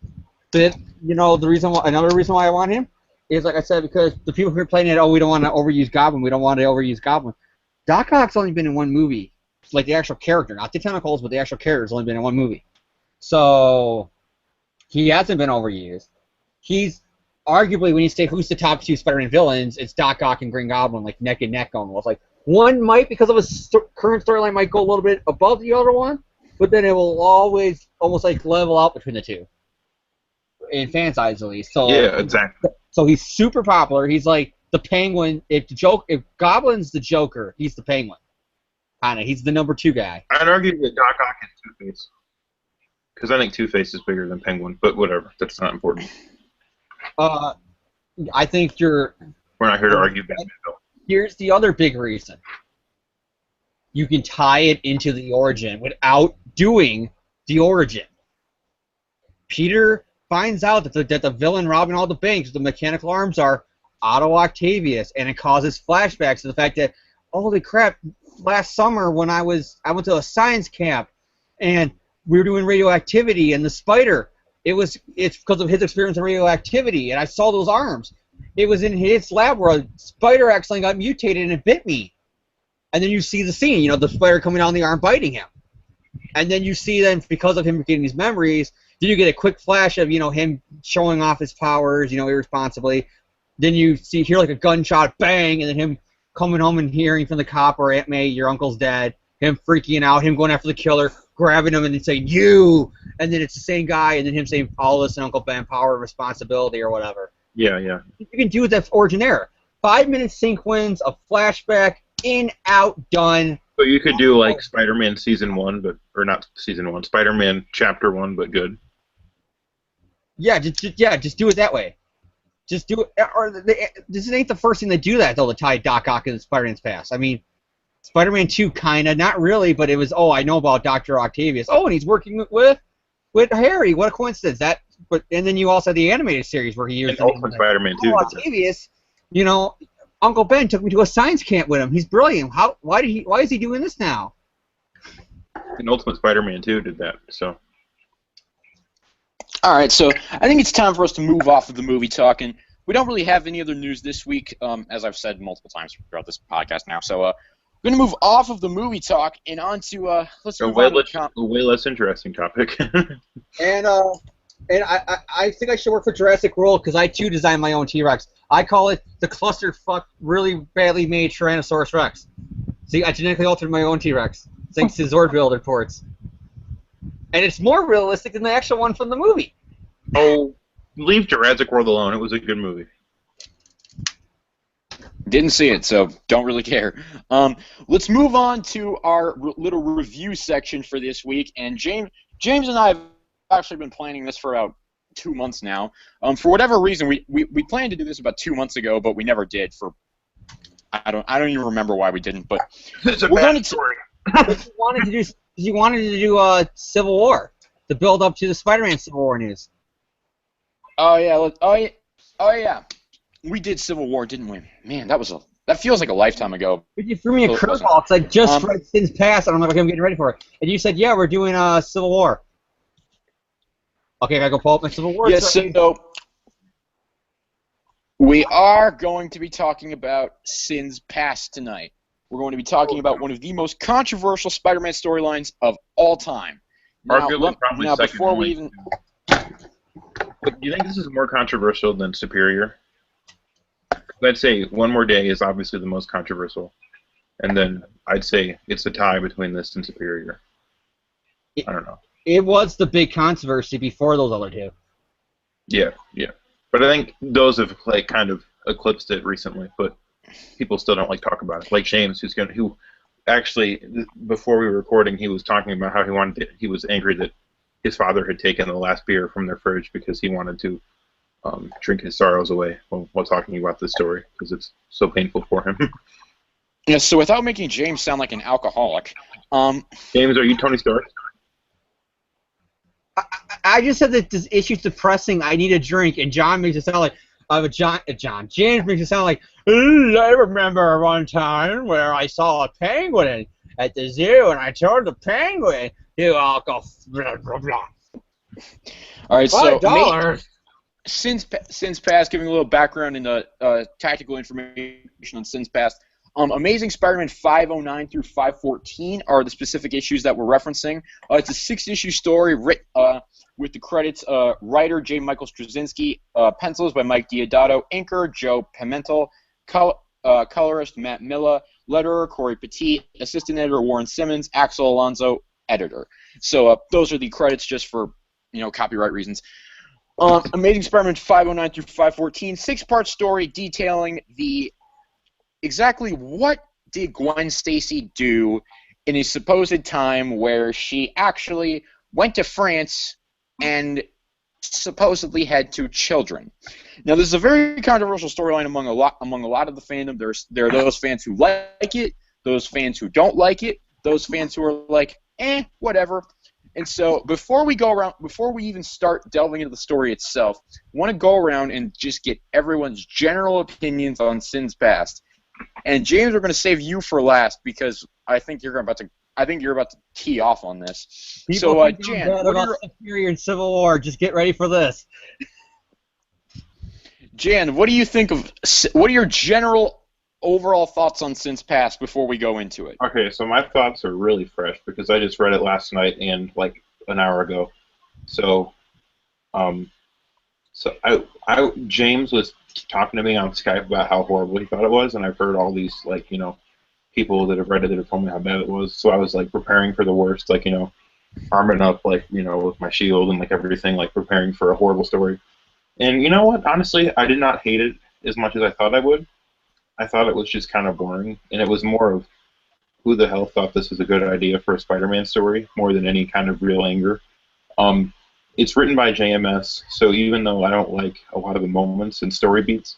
bit, another reason why I want him is, like I said, because the people who are playing it, we don't want to overuse Goblin. Doc Ock's only been in one movie. Like the actual character, not the tentacles, but the actual character's only been in one movie. So he hasn't been overused. He's arguably, when you say who's the top two Spider-Man villains, it's Doc Ock and Green Goblin, like neck and neck almost. Like one might, because of his current storyline, might go a little bit above the other one, but then it will always almost like level out between the two, in fans' eyes at least. So yeah, exactly. So he's super popular. He's like the Penguin. If Goblin's the Joker, he's the Penguin. Kinda, he's the number 2 guy. I'd argue that Doc Ock is Two-Face, because I think Two-Face is bigger than Penguin, but whatever, that's not important. I think we're not here to argue Batman, though. Here's the other big reason. You can tie it into the origin without doing the origin. Peter finds out that the villain robbing all the banks with the mechanical arms are Otto Octavius, and it causes flashbacks to the fact that, holy crap, last summer when I went to a science camp and we were doing radioactivity, and the spider, it's because of his experience in radioactivity, and I saw those arms. It was in his lab where a spider accidentally got mutated and it bit me. And then you see the scene, the spider coming down the arm biting him. And then you see then, because of him getting these memories, then you get a quick flash of, him showing off his powers, irresponsibly. Then you hear like a gunshot bang, and then him coming home and hearing from the cop or Aunt May, your uncle's dead, him freaking out, him going after the killer, grabbing him and then saying, you! And then it's the same guy, and then him saying, all this and Uncle Ben, power and responsibility, or whatever. Yeah. You can do that origin error. 5-minute sequence, a flashback, in, out, done. So you could do like Spider-Man Season 1, or not Season 1, Spider-Man Chapter 1, but good. Yeah, just do it that way. Just do it. This ain't the first thing they do that, though, to tie Doc Ock into Spider-Man's past. I mean, Spider-Man 2 kind of, not really, but it was, I know about Dr. Octavius. Oh, and he's working with Harry. What a coincidence. And then you also had the animated series where he used Ultimate Spider-Man 2. Octavius, Uncle Ben took me to a science camp with him. He's brilliant. Why is he doing this now? And Ultimate Spider-Man 2 did that, so. All right, so I think it's time for us to move off of the movie talk, and we don't really have any other news this week, as I've said multiple times throughout this podcast now. So we're going to move off of the movie talk and on to let's move on to a way less interesting topic. And I think I should work for Jurassic World, because I too designed my own T-Rex. I call it the clusterfuck, really badly made Tyrannosaurus Rex. See, I genetically altered my own T-Rex thanks to Zord Build reports. And it's more realistic than the actual one from the movie. Oh, leave Jurassic World alone. It was a good movie. Didn't see it, so don't really care. Let's move on to our little review section for this week. And James and I have actually been planning this for about 2 months now. For whatever reason, we planned to do this about 2 months ago, but we never did. I don't even remember why we didn't. But it's a bad story. You wanted to do Civil War, the build up to the Spider-Man Civil War news. Oh yeah. We did Civil War, didn't we? Man, that feels like a lifetime ago. You threw me a Well, it wasn't. curveball because I just Um, read Sins Past, and I'm like, okay, I'm getting ready for it. And you said, yeah, we're doing Civil War. Okay, I gotta go pull up my Civil War. Yes, so we are going to be talking about Sins Past tonight. We're going to be talking about one of the most controversial Spider-Man storylines of all time. Arguably, probably second before only. we even... But do you think this is more controversial than Superior? I'd say One More Day is obviously the most controversial, and then I'd say it's a tie between this and Superior. I don't know. It was the big controversy before those other two. Yeah. But I think those have like kind of eclipsed it recently, but people still don't like talk about it. Like James, who actually before we were recording, he was talking about how he was angry that his father had taken the last beer from their fridge because he wanted to drink his sorrows away while talking about this story because it's so painful for him. Yeah, so without making James sound like an alcoholic, James, are you Tony Stark? I just said that this issue's depressing. I need a drink, and John makes it sound like James makes it sound like I remember one time where I saw a penguin at the zoo, and I told the penguin to go blah blah blah. All right, so $5. Sins Past, giving a little background and tactical information on Sins Past. Amazing Spider-Man 509 through 514 are the specific issues that we're referencing. It's a 6-issue story with the credits writer J. Michael Straczynski, pencils by Mike Deodato, inker Joe Pimentel, colorist Matt Milla, letterer Corey Petit, assistant editor Warren Simmons, Axel Alonso, editor. So those are the credits just for copyright reasons. Amazing Spider-Man 509 through 514, 6-part story detailing exactly what did Gwen Stacy do in a supposed time where she actually went to France and supposedly had 2 children. Now, this is a very controversial storyline among a lot of the fandom. There are those fans who like it, those fans who don't like it, those fans who are like, whatever. And so before we even start delving into the story itself, I want to go around and just get everyone's general opinions on Sins Past. And James, we're going to save you for last because I think you're about to tee off on this. People so, think Jan, bad about Superior and Civil War. Just get ready for this. Jan, what do you think of? What are your general overall thoughts on Sins Past before we go into it? Okay, so my thoughts are really fresh because I just read it last night and like an hour ago. So, James was talking to me on Skype about how horrible he thought it was, and I've heard all these people that have read it that have told me how bad it was. So I was like preparing for the worst, arming up with my shield and like everything, like preparing for a horrible story. And you know what? Honestly, I did not hate it as much as I thought I would. I thought it was just kind of boring, and it was more of who the hell thought this was a good idea for a Spider-Man story more than any kind of real anger. It's written by JMS, so even though I don't like a lot of the moments and story beats,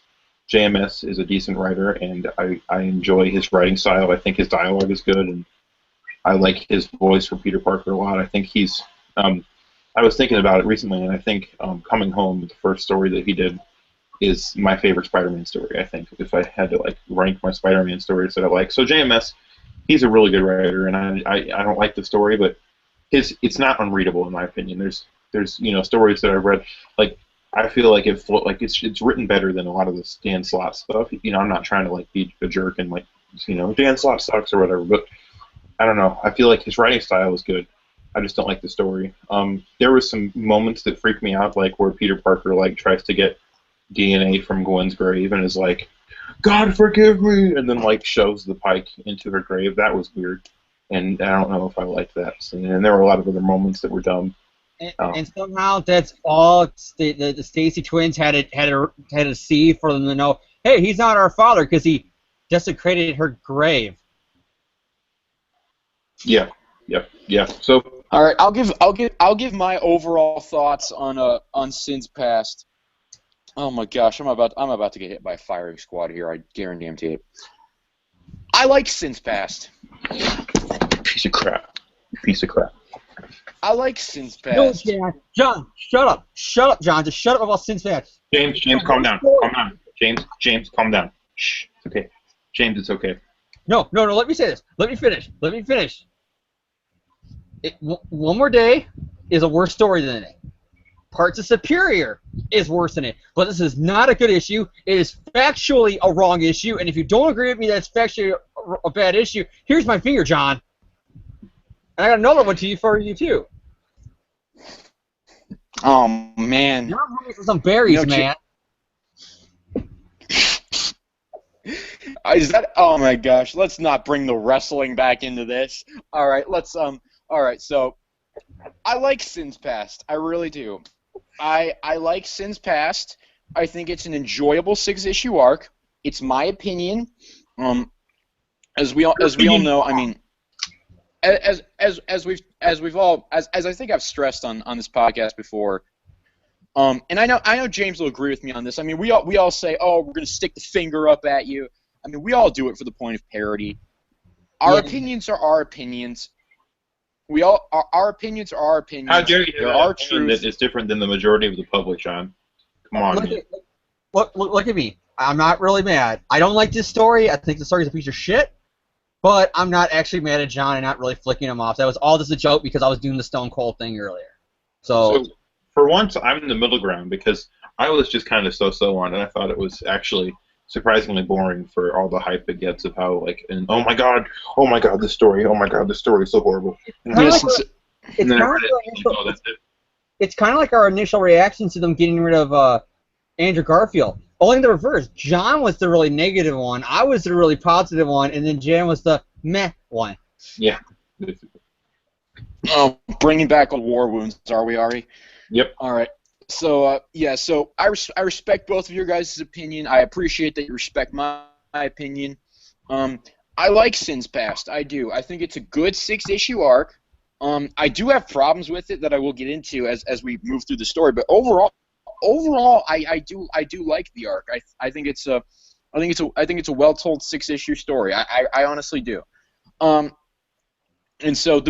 JMS is a decent writer, and I enjoy his writing style. I think his dialogue is good, and I like his voice for Peter Parker a lot. I think he's I was thinking about it recently, and I think Coming Home, the first story that he did, is my favorite Spider-Man story, I think, if I had to rank my Spider-Man stories that I like. So JMS, he's a really good writer, and I don't like the story, but it's not unreadable in my opinion. There's stories that I've read, I feel like it's written better than a lot of the Dan Slott stuff. I'm not trying to be a jerk and Dan Slott sucks or whatever, but I don't know. I feel like his writing style is good. I just don't like the story. There were some moments that freaked me out, where Peter Parker tries to get DNA from Gwen's grave and is like, "God forgive me," and then shoves the pike into her grave. That was weird, and I don't know if I liked that scene. And there were a lot of other moments that were dumb. And somehow that's all the Stacy twins had to see for them to know, hey, he's not our father because he desecrated her grave. Yeah. So all right, I'll give my overall thoughts on Sins Past. Oh my gosh, I'm about to get hit by a firing squad here. I guarantee it. I like Sins Past. Piece of crap. I like Sins Past. No, John, shut up, John. Just shut up about Sins Past. James, calm down. James, calm down. Shh, it's okay. James, it's okay. No, let me say this. Let me finish. One More Day is a worse story than it. Parts of Superior is worse than it. But this is not a good issue. It is factually a wrong issue, and if you don't agree with me that's factually a bad issue, here's my finger, John. And I got another one for you, too. Oh, man. You're hungry for some berries, man. Is that? Oh my gosh! Let's not bring the wrestling back into this. All right, let's All right, so I like Sins Past. I really do. I like Sins Past. I think it's an enjoyable 6-issue arc. It's my opinion. As we all know, I mean, as I think I've stressed on this podcast before. And I know James will agree with me on this. I mean, we all say, oh, we're going to stick the finger up at you. I mean, we all do it for the point of parody. Our opinions are our opinions. Our opinions are our opinions. How dare you? There are truths. That is different than the majority of the public, John. Come on. Look at me. I'm not really mad. I don't like this story. I think the story is a piece of shit. But I'm not actually mad at John and not really flicking him off. That was all just a joke because I was doing the Stone Cold thing earlier. So for once, I'm in the middle ground because I was just kind of so-so on it. I thought it was actually surprisingly boring for all the hype it gets of how, like, and oh my god, this story is so horrible. It's kind of like our initial reaction to them getting rid of Andrew Garfield. Only the reverse. John was the really negative one. I was the really positive one, and then Jan was the meh one. Yeah. Bringing back old war wounds, are we, Ari? Yep. All right. So, so I respect both of your guys' opinion. I appreciate that you respect my opinion. I like Sins Past. I do. I think it's a good 6-issue arc. I do have problems with it that I will get into as we move through the story, but overall, I do like the arc. I think it's a well told 6-issue story. I honestly do. And so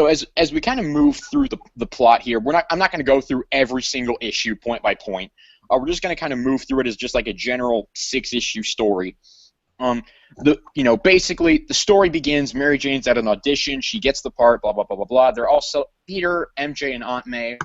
as we kind of move through the plot here, I'm not going to go through every single issue point by point. We're just going to kind of move through it as just like a general 6-issue story. Basically the story begins. Mary Jane's at an audition. She gets the part. Blah blah blah blah blah. They're also Peter, MJ, and Aunt May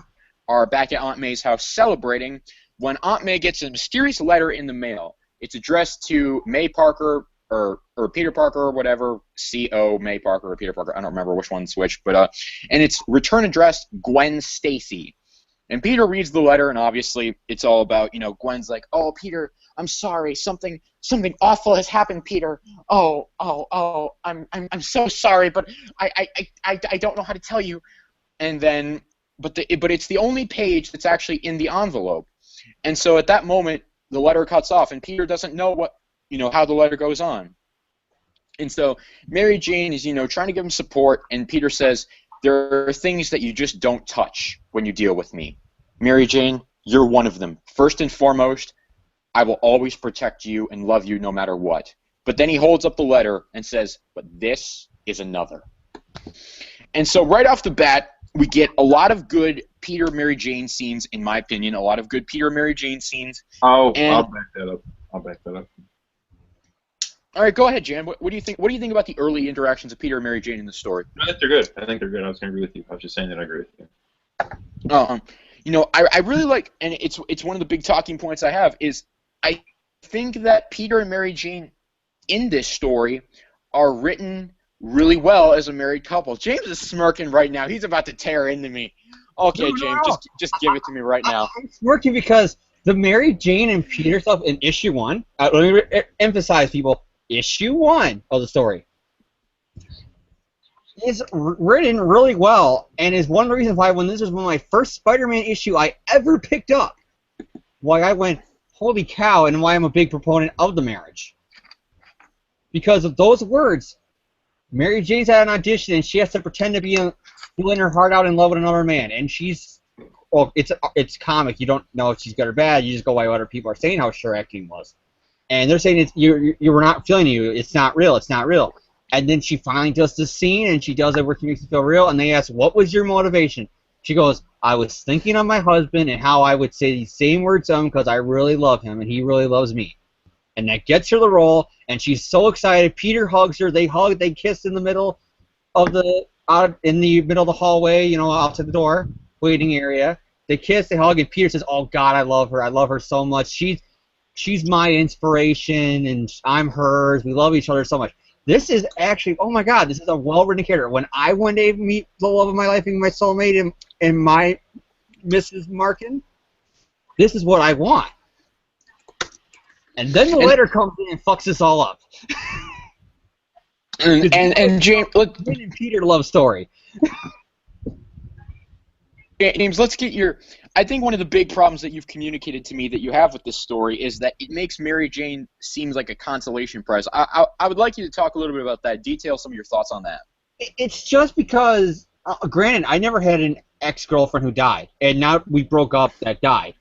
are back at Aunt May's house celebrating when Aunt May gets a mysterious letter in the mail. It's addressed to May Parker or Peter Parker or whatever, C.O. May Parker or Peter Parker. I don't remember which one's which, but and it's return addressed Gwen Stacy. And Peter reads the letter, and obviously it's all about, Gwen's like, oh, Peter, I'm sorry, something awful has happened, Peter. Oh, I'm so sorry, but I don't know how to tell you. And then, but it's the only page that's actually in the envelope. And so at that moment, the letter cuts off, and Peter doesn't know how the letter goes on. And so Mary Jane is, trying to give him support, and Peter says, there are things that you just don't touch when you deal with me. Mary Jane, you're one of them. First and foremost, I will always protect you and love you no matter what. But then he holds up the letter and says, but this is another. And so right off the bat, we get a lot of good Peter Mary Jane scenes, in my opinion, a lot of good Peter Mary Jane scenes. I'll back that up. All right, go ahead, Jan. What do you think? What do you think about the early interactions of Peter and Mary Jane in the story? I think they're good. I think they're good. I was going to agree with you. I was just saying that I agree with you. I really like, and it's one of the big talking points I have, is I think that Peter and Mary Jane in this story are written really well as a married couple. James is smirking right now. He's about to tear into me. Okay, James, just give it to me right now. I'm smirking because the Mary Jane and Peter stuff in issue 1, let me emphasize, people, issue 1 of the story is written really well, and is one of the reasons why when this was one of my first Spider-Man issue I ever picked up, why I went, holy cow, and why I'm a big proponent of the marriage. Because of those words, Mary Jane's at an audition, and she has to pretend to be feeling her heart out in love with another man, and she's, well, it's comic, you don't know if she's good or bad, you just go by what other people are saying how her acting was. And they're saying you were not feeling you, it's not real. And then she finally does this scene, and she does everything to make it feel real, and they ask, what was your motivation? She goes, I was thinking of my husband and how I would say these same words to him because I really love him and he really loves me. And that gets her the role, and she's so excited. Peter hugs her. They hug. They kiss in the middle of the hallway, outside the door, waiting area. They kiss. They hug, and Peter says, "Oh God, I love her. I love her so much. She's my inspiration, and I'm hers. We love each other so much." This is actually, oh my God, this is a well-written character. When I one day meet the love of my life and my soulmate and my Mrs. Markin, this is what I want. And then the letter comes in and fucks us all up. and James, Gwen and Peter love story. James, let's get your. I think one of the big problems that you've communicated to me that you have with this story is that it makes Mary Jane seem like a consolation prize. I would like you to talk a little bit about that. Detail some of your thoughts on that. It's just because, granted, I never had an ex-girlfriend who died, and now we broke up that died.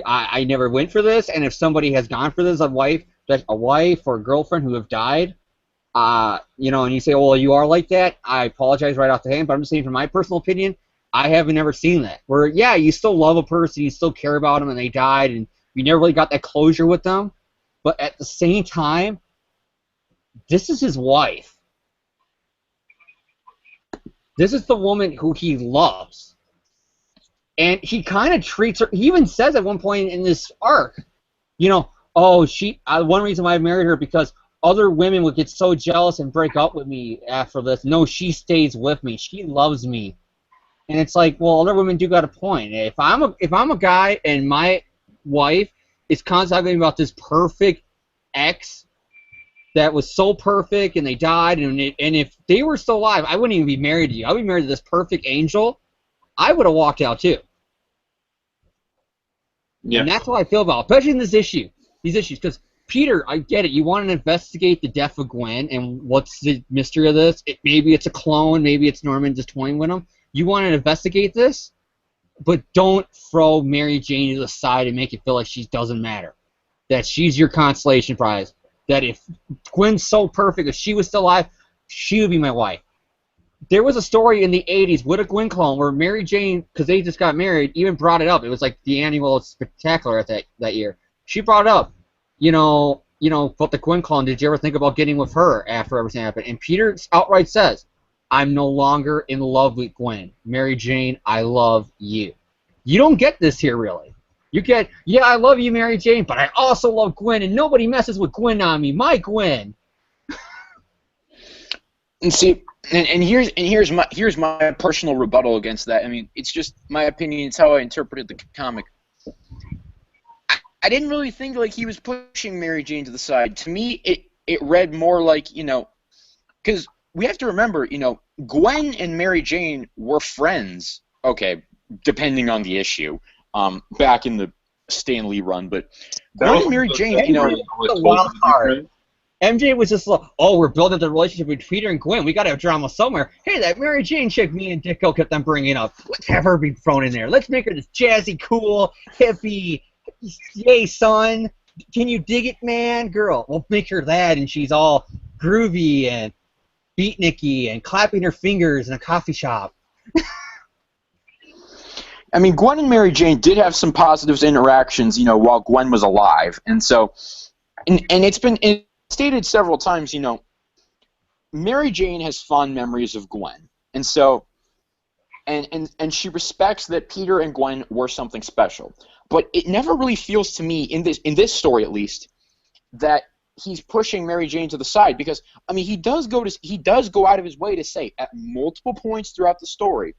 I never went for this, and if somebody has gone for this, a wife or a girlfriend who have died, and you say, well, you are like that, I apologize right off the hand, but I'm just saying from my personal opinion, I haven't ever seen that. Where, yeah, you still love a person, you still care about them, and they died, and you never really got that closure with them, but at the same time, this is his wife. This is the woman who he loves. And he kind of treats her. He even says at one point in this arc, one reason why I married her because other women would get so jealous and break up with me after this. No, she stays with me. She loves me. And it's like, well, other women do got a point. If I'm a guy and my wife is constantly talking about this perfect ex that was so perfect and they died, and if they were still alive, I wouldn't even be married to you. I would be married to this perfect angel. I would have walked out too. Yeah. And that's how I feel about it, especially in these issues, because Peter, I get it. You want to investigate the death of Gwen and what's the mystery of this. Maybe it's a clone. Maybe it's Norman just toying with him. You want to investigate this, but don't throw Mary Jane to the side and make it feel like she doesn't matter. That she's your consolation prize. That if Gwen's so perfect, if she was still alive, she would be my wife. There was a story in the 80s with a Gwen clone where Mary Jane, because they just got married, even brought it up. It was like the annual spectacular at that year. She brought it up, but the Gwen clone, did you ever think about getting with her after everything happened? And Peter outright says, I'm no longer in love with Gwen. Mary Jane, I love you. You don't get this here, really. You get, yeah, I love you, Mary Jane, but I also love Gwen, and nobody messes with Gwen on me. My Gwen. And see, and here's my personal rebuttal against that. I mean, it's just my opinion. It's how I interpreted the comic. I didn't really think like he was pushing Mary Jane to the side. To me, it read more like, because we have to remember, Gwen and Mary Jane were friends. Okay, depending on the issue, back in the Stan Lee run, but Gwen and Mary Jane, the wild card. MJ was just like, oh, we're building the relationship with Peter and Gwen. We got to have drama somewhere. Hey, that Mary Jane chick me and Dicko kept on bringing up. Let's have her be thrown in there. Let's make her this jazzy, cool, hippie. Yay, son. Can you dig it, man? Girl. We'll make her that, and she's all groovy and beatniky and clapping her fingers in a coffee shop. I mean, Gwen and Mary Jane did have some positive interactions, while Gwen was alive. And so, and it's been stated several times, Mary Jane has fond memories of Gwen. And so, and she respects that Peter and Gwen were something special. But it never really feels to me, in this story at least, that he's pushing Mary Jane to the side, because I mean he does go out of his way to say at multiple points throughout the story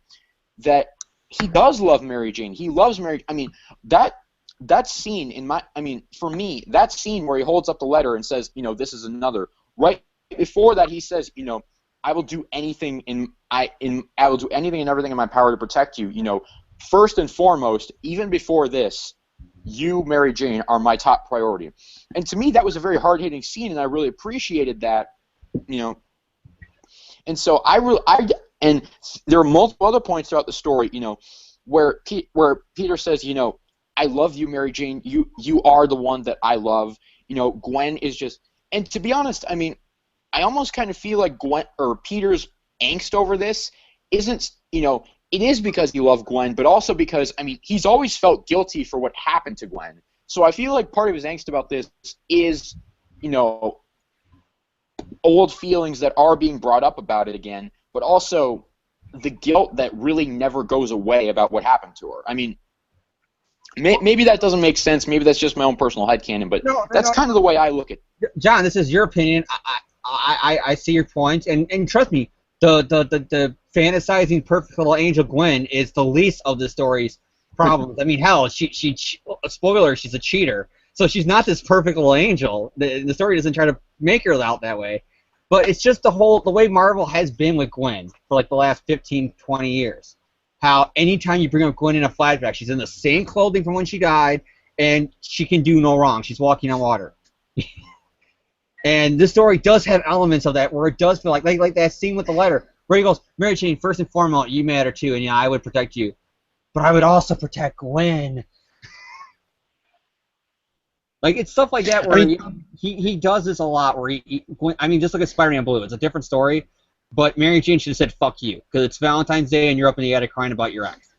that he does love Mary Jane. He loves Mary. I mean that scene for me, that scene where he holds up the letter and says, this is another. Right before that, he says, I will do anything I will do anything and everything in my power to protect you. First and foremost, even before this, you, Mary Jane, are my top priority. And to me, that was a very hard-hitting scene, and I really appreciated that, And so and there are multiple other points throughout the story, where Peter says, I love you, Mary Jane. You are the one that I love. Gwen is just, and to be honest, I mean, I almost kind of feel like Gwen or Peter's angst over this isn't, it is because he loved Gwen, but also because, I mean, he's always felt guilty for what happened to Gwen. So I feel like part of his angst about this is, you know, old feelings that are being brought up about it again, but also the guilt that really never goes away about what happened to her. I mean, maybe that doesn't make sense. Maybe that's just my own personal headcanon, but that's kind of the way I look at it. John, this is your opinion. I see your point, and trust me, the fantasizing perfect little angel Gwen is the least of the story's problems. I mean, hell, she spoiler, she's a cheater, so she's not this perfect little angel. The story doesn't try to make her out that way, but it's just the way Marvel has been with Gwen for like the last 15, 20 years. How anytime you bring up Gwen in a flashback, she's in the same clothing from when she died, and she can do no wrong. She's walking on water. And this story does have elements of that, where it does feel like that scene with the letter, where he goes, Mary Jane, first and foremost, you matter too, and yeah, I would protect you. But I would also protect Gwen. Like, it's stuff like that where he does this a lot, where I mean, just look at Spider-Man Blue. It's a different story, but Mary Jane should have said, fuck you, because it's Valentine's Day and you're up in the attic crying about your ex.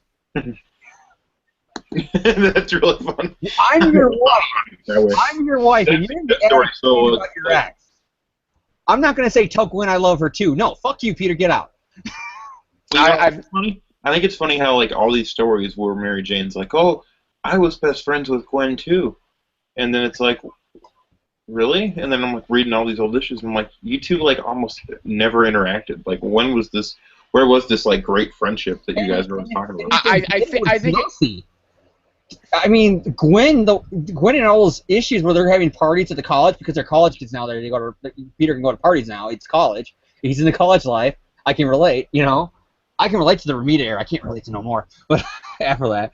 That's really fun. I'm your wife. I'm your wife, and you're in the attic crying about your ex. I'm not going to say, tell Gwen I love her too. No, fuck you, Peter, get out. I think it's funny how, like, all these stories where Mary Jane's like, oh, I was best friends with Gwen too. And then it's like, really? And then I'm like reading all these old issues, and I'm like, you two like almost never interacted. Like, when was this? Where was this like great friendship that you guys were talking about? I think. I mean, Gwen and all those issues where they're having parties at the college because they're college kids now. Peter can go to parties now. It's college. He's in the college life. I can relate. You know, I can relate to the Ramita era. I can't relate to no more. But after that,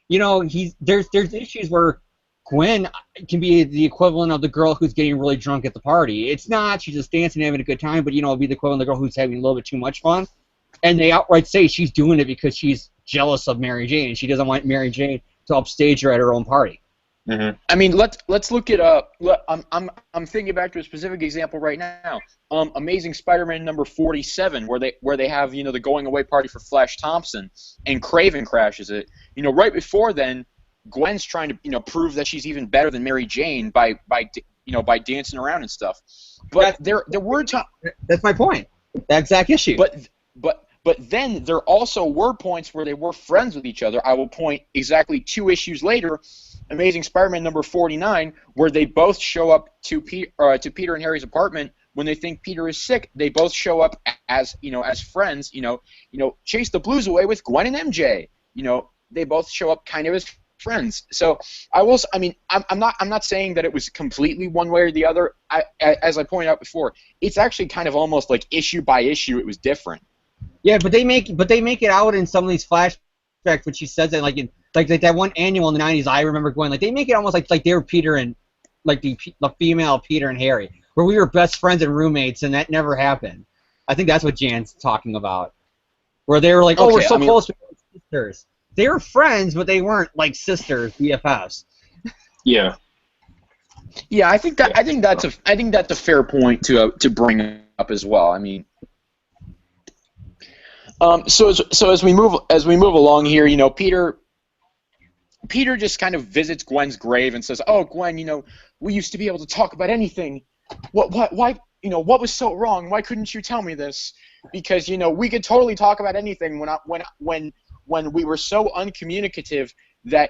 you know, there's issues where Gwen can be the equivalent of the girl who's getting really drunk at the party. It's not. She's just dancing and having a good time, but, you know, it'll be the equivalent of the girl who's having a little bit too much fun. And they outright say she's doing it because she's jealous of Mary Jane, and she doesn't want Mary Jane to upstage her at her own party. Mm-hmm. I mean, let's look at I'm thinking back to a specific example right now. Amazing Spider-Man number 47, where they have, you know, the going away party for Flash Thompson, and Kraven crashes it. You know, right before then, Gwen's trying to, you know, prove that she's even better than Mary Jane by dancing around and stuff. But there were times. That's my point. That exact issue. But then there also were points where they were friends with each other. I will point exactly 2 issues later, Amazing Spider-Man number 49, where they both show up to Peter and Harry's apartment when they think Peter is sick. They both show up as, you know, as friends. You know, chase the blues away with Gwen and MJ. You know, they both show up kind of as friends. So I'm not saying that it was completely one way or the other. As I pointed out before, it's actually kind of almost like issue by issue it was different. Yeah, but they make it out in some of these flashbacks when she says that, like in like that one annual in the 90s. I remember going, like, they make it almost like they were Peter and like the female Peter and Harry, where we were best friends and roommates, and that never happened. I think that's what Jan's talking about, where they were like, oh, we're so close, we're sisters. They were friends, but they weren't like sisters, BFFs. Yeah. Yeah, I think that's a fair point to bring up as well. I mean. So as we move along here, you know, Peter just kind of visits Gwen's grave and says, "Oh, Gwen, you know, we used to be able to talk about anything. Why, you know, what was so wrong? Why couldn't you tell me this? Because, you know, we could totally talk about anything when we were so uncommunicative that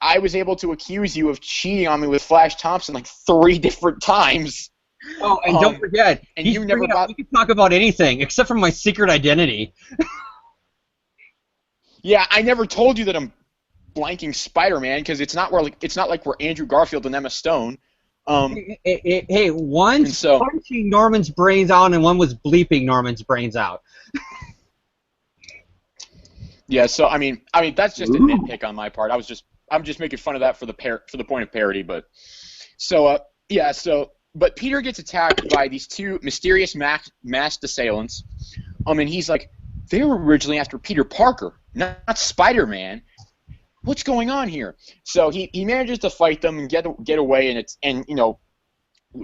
I was able to accuse you of cheating on me with Flash Thompson like 3 different times." Oh, and don't forget, and you never we can talk about anything except for my secret identity. Yeah, I never told you that I'm blanking Spider-Man because it's not like we're Andrew Garfield and Emma Stone. Hey, one's punching Norman's brains out, and one was bleeping Norman's brains out. Yeah, so I mean that's just a nitpick on my part. I'm just making fun of that for the point of parody, but But Peter gets attacked by these 2 mysterious masked assailants, and he's like, they were originally after Peter Parker, not Spider-Man. What's going on here? So he manages to fight them and get away and you know,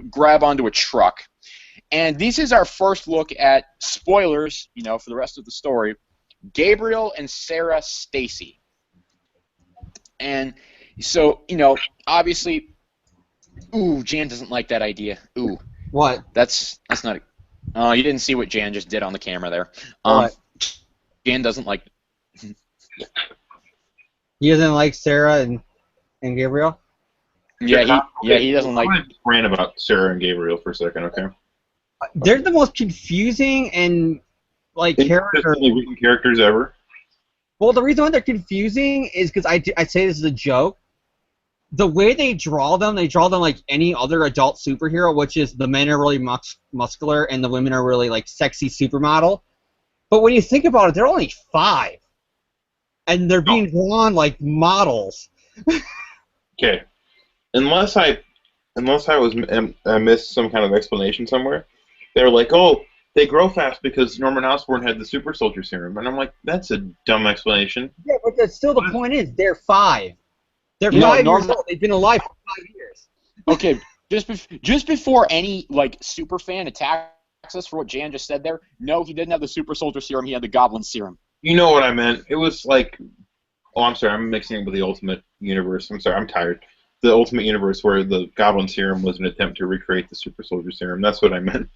grab onto a truck, And this is our first look at spoilers, for the rest of the story. Gabriel and Sarah Stacy. And so, obviously, Jan doesn't like that idea. Ooh. What? That's not. Oh, you didn't see what Jan just did on the camera there. What? Jan doesn't like. He doesn't like Sarah and Gabriel? Yeah, he doesn't like. I want to rant about Sarah and Gabriel for a second, okay? They're the most confusing and written characters ever. Well, the reason why they're confusing is because I say this is a joke. The way they draw them like any other adult superhero, which is the men are really muscular and the women are really like sexy supermodel. But when you think about it, they're only 5, and they're being drawn like models. Okay, unless I missed some kind of explanation somewhere. They're like, oh, they grow fast because Norman Osborn had the super soldier serum, and I'm like, that's a dumb explanation. Yeah, but that's still the point is they're 5. They're 5 years old. They've been alive for 5 years. Okay, just before any super fan attacks us for what Jan just said there, no, he didn't have the super soldier serum. He had the Goblin serum. You know what I meant. It was like, oh, I'm sorry, I'm mixing it with the Ultimate Universe. I'm sorry, I'm tired. The Ultimate Universe where the Goblin serum was an attempt to recreate the super soldier serum. That's what I meant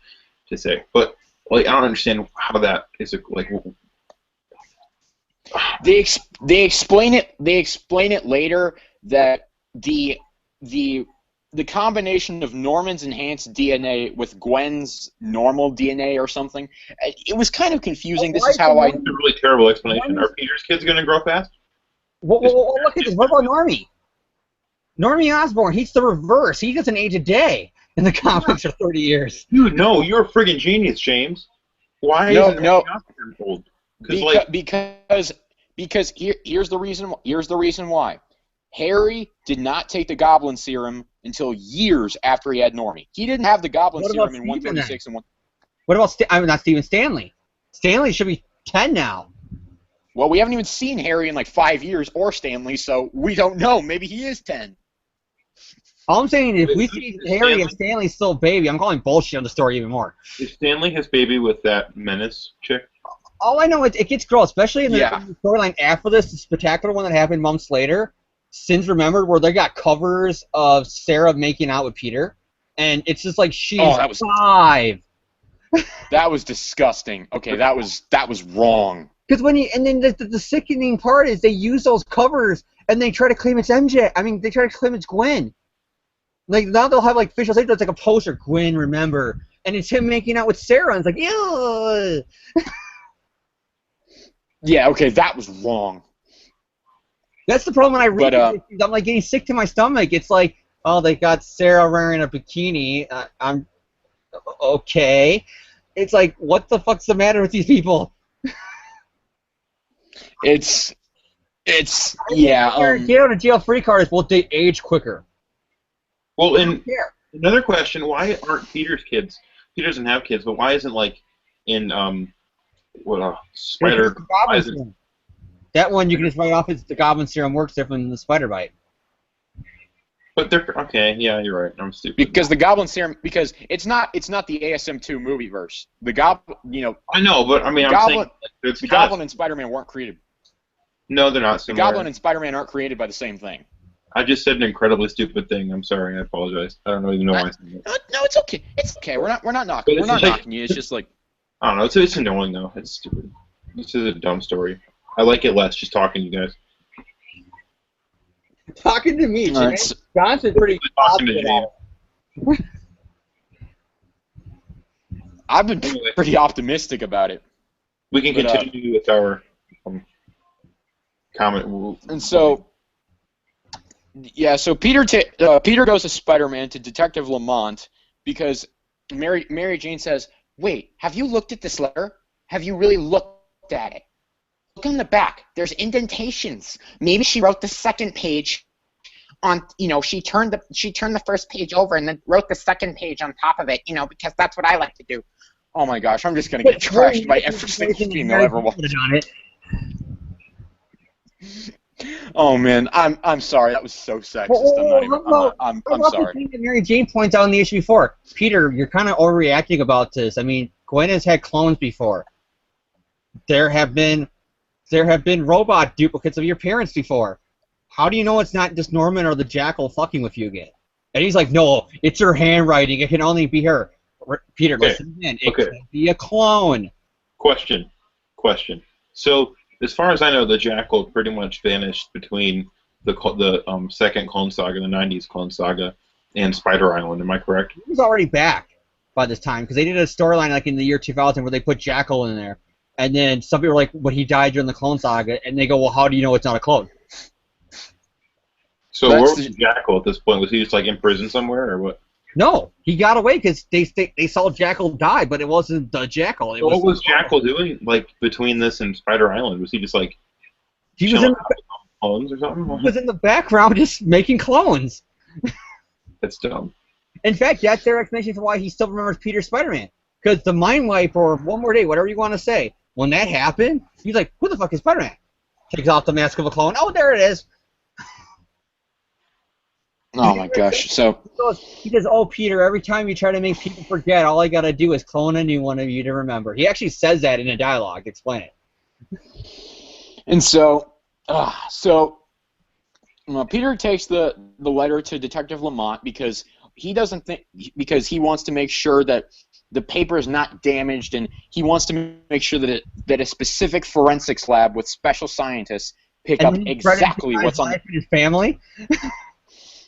to say. But I don't understand how that is They explain it. They explain it later that the combination of Norman's enhanced DNA with Gwen's normal DNA or something. It was kind of confusing. This is how It's a really terrible explanation. Are Peter's kids going to grow fast? Well, look at this. What about Normie? Normie Osborn, he's the reverse. He doesn't age a day in the comics for 30 years. Dude, no, you're a friggin' genius, James. Why isn't Normie Osborn old? Because here's the reason why. Harry did not take the Goblin serum until years after he had Normie. He didn't have the Goblin serum in 136 and 1. What about not Stephen Stanley? Stanley should be 10 now. Well, we haven't even seen Harry in 5 years or Stanley, so we don't know. Maybe he is 10. All I'm saying is if we see Harry and Stanley's still a baby, I'm calling bullshit on the story even more. Is Stanley his baby with that Menace chick? All I know is it gets growth, especially in the storyline after this, the spectacular one that happened months later, Sins Remembered, where they got covers of Sarah making out with Peter, and it's just like she's 5. That was disgusting. Okay, that was wrong. Because then the sickening part is they use those covers and they try to claim it's MJ. I mean, they try to claim it's Gwen. Like now they'll have visual safety. It's like a poster, Gwen, remember, and it's him making out with Sarah. And it's like, ew. Yeah, okay, that was wrong. That's the problem when I read it. I'm getting sick to my stomach. It's like, oh, they got Sarah wearing a bikini. I'm okay. It's like, what the fuck's the matter with these people? Get out of jail free cards. Well, they age quicker. Well, and another question: why aren't Peter's kids? Peter doesn't have kids, but why isn't in Spider? That one you can just write off as the Goblin serum works different than the Spider Bite. But they're okay. Yeah, you're right. I'm stupid. Because the Goblin serum, because it's not the ASM2 movie verse. The Goblin, I know, but I mean, the Goblin and Spider-Man weren't created. No, they're not similar. The Goblin and Spider-Man aren't created by the same thing. I just said an incredibly stupid thing. I'm sorry. I apologize. I don't even know why I said that. No, it's okay. It's okay. We're not knocking. We're not knocking you. It's just I don't know. It's annoying though. It's stupid. This is a dumb story. I like it less just talking to you guys. Talking to me, James. Johnson's pretty positive about it. I've been pretty optimistic about it. We can continue with our comment. And so, so Peter goes to Spider-Man to Detective Lamont because Mary Jane says, "Wait, have you looked at this letter? Have you really looked at it? Look on the back. There's indentations. Maybe she wrote the second page on, she turned the first page over and then wrote the second page on top of it, because that's what I like to do." Oh my gosh, I'm just gonna get trashed by every single female ever watched. Oh man, I'm sorry. That was so sexist. I'm not even. I'm How about the sorry. thing that Mary Jane points out in the issue before? Peter, you're kind of overreacting about this. I mean, Gwen has had clones before. There have been robot duplicates of your parents before. How do you know it's not just Norman or the Jackal fucking with you again? And he's like, no, it's her handwriting. It can only be her. Peter, Okay. listen again. It could be a clone. Question. So, as far as I know, the Jackal pretty much vanished between the second Clone Saga, the 90s Clone Saga, and Spider Island. Am I correct? He was already back by this time because they did a storyline like in the year 2000 where they put Jackal in there. And then some people were like, but he died during the Clone Saga. And they go, well, how do you know it's not a clone? So where was Jackal at this point? Was he just like in prison somewhere or what? No, he got away because they saw Jackal die, but it wasn't the Jackal. What was Jackal doing like between this and Spider Island? Was he just like he was in clones or something? He was in the background just making clones. That's dumb. In fact, that's their explanation for why he still remembers Peter Spider-Man. Because the Mind Wipe or One More Day, whatever you want to say, when that happened, he's like, who the fuck is Spider-Man? Takes off the mask of a clone. Oh, there it is. Oh my gosh. So he says, oh, Peter, every time you try to make people forget, all I got to do is clone a new one of you to remember. He actually says that in a dialogue. Explain it. And so Peter takes the letter to Detective Lamont because he wants to make sure that the paper is not damaged, and he wants to make sure that a specific forensics lab with special scientists pick up exactly what's on his family.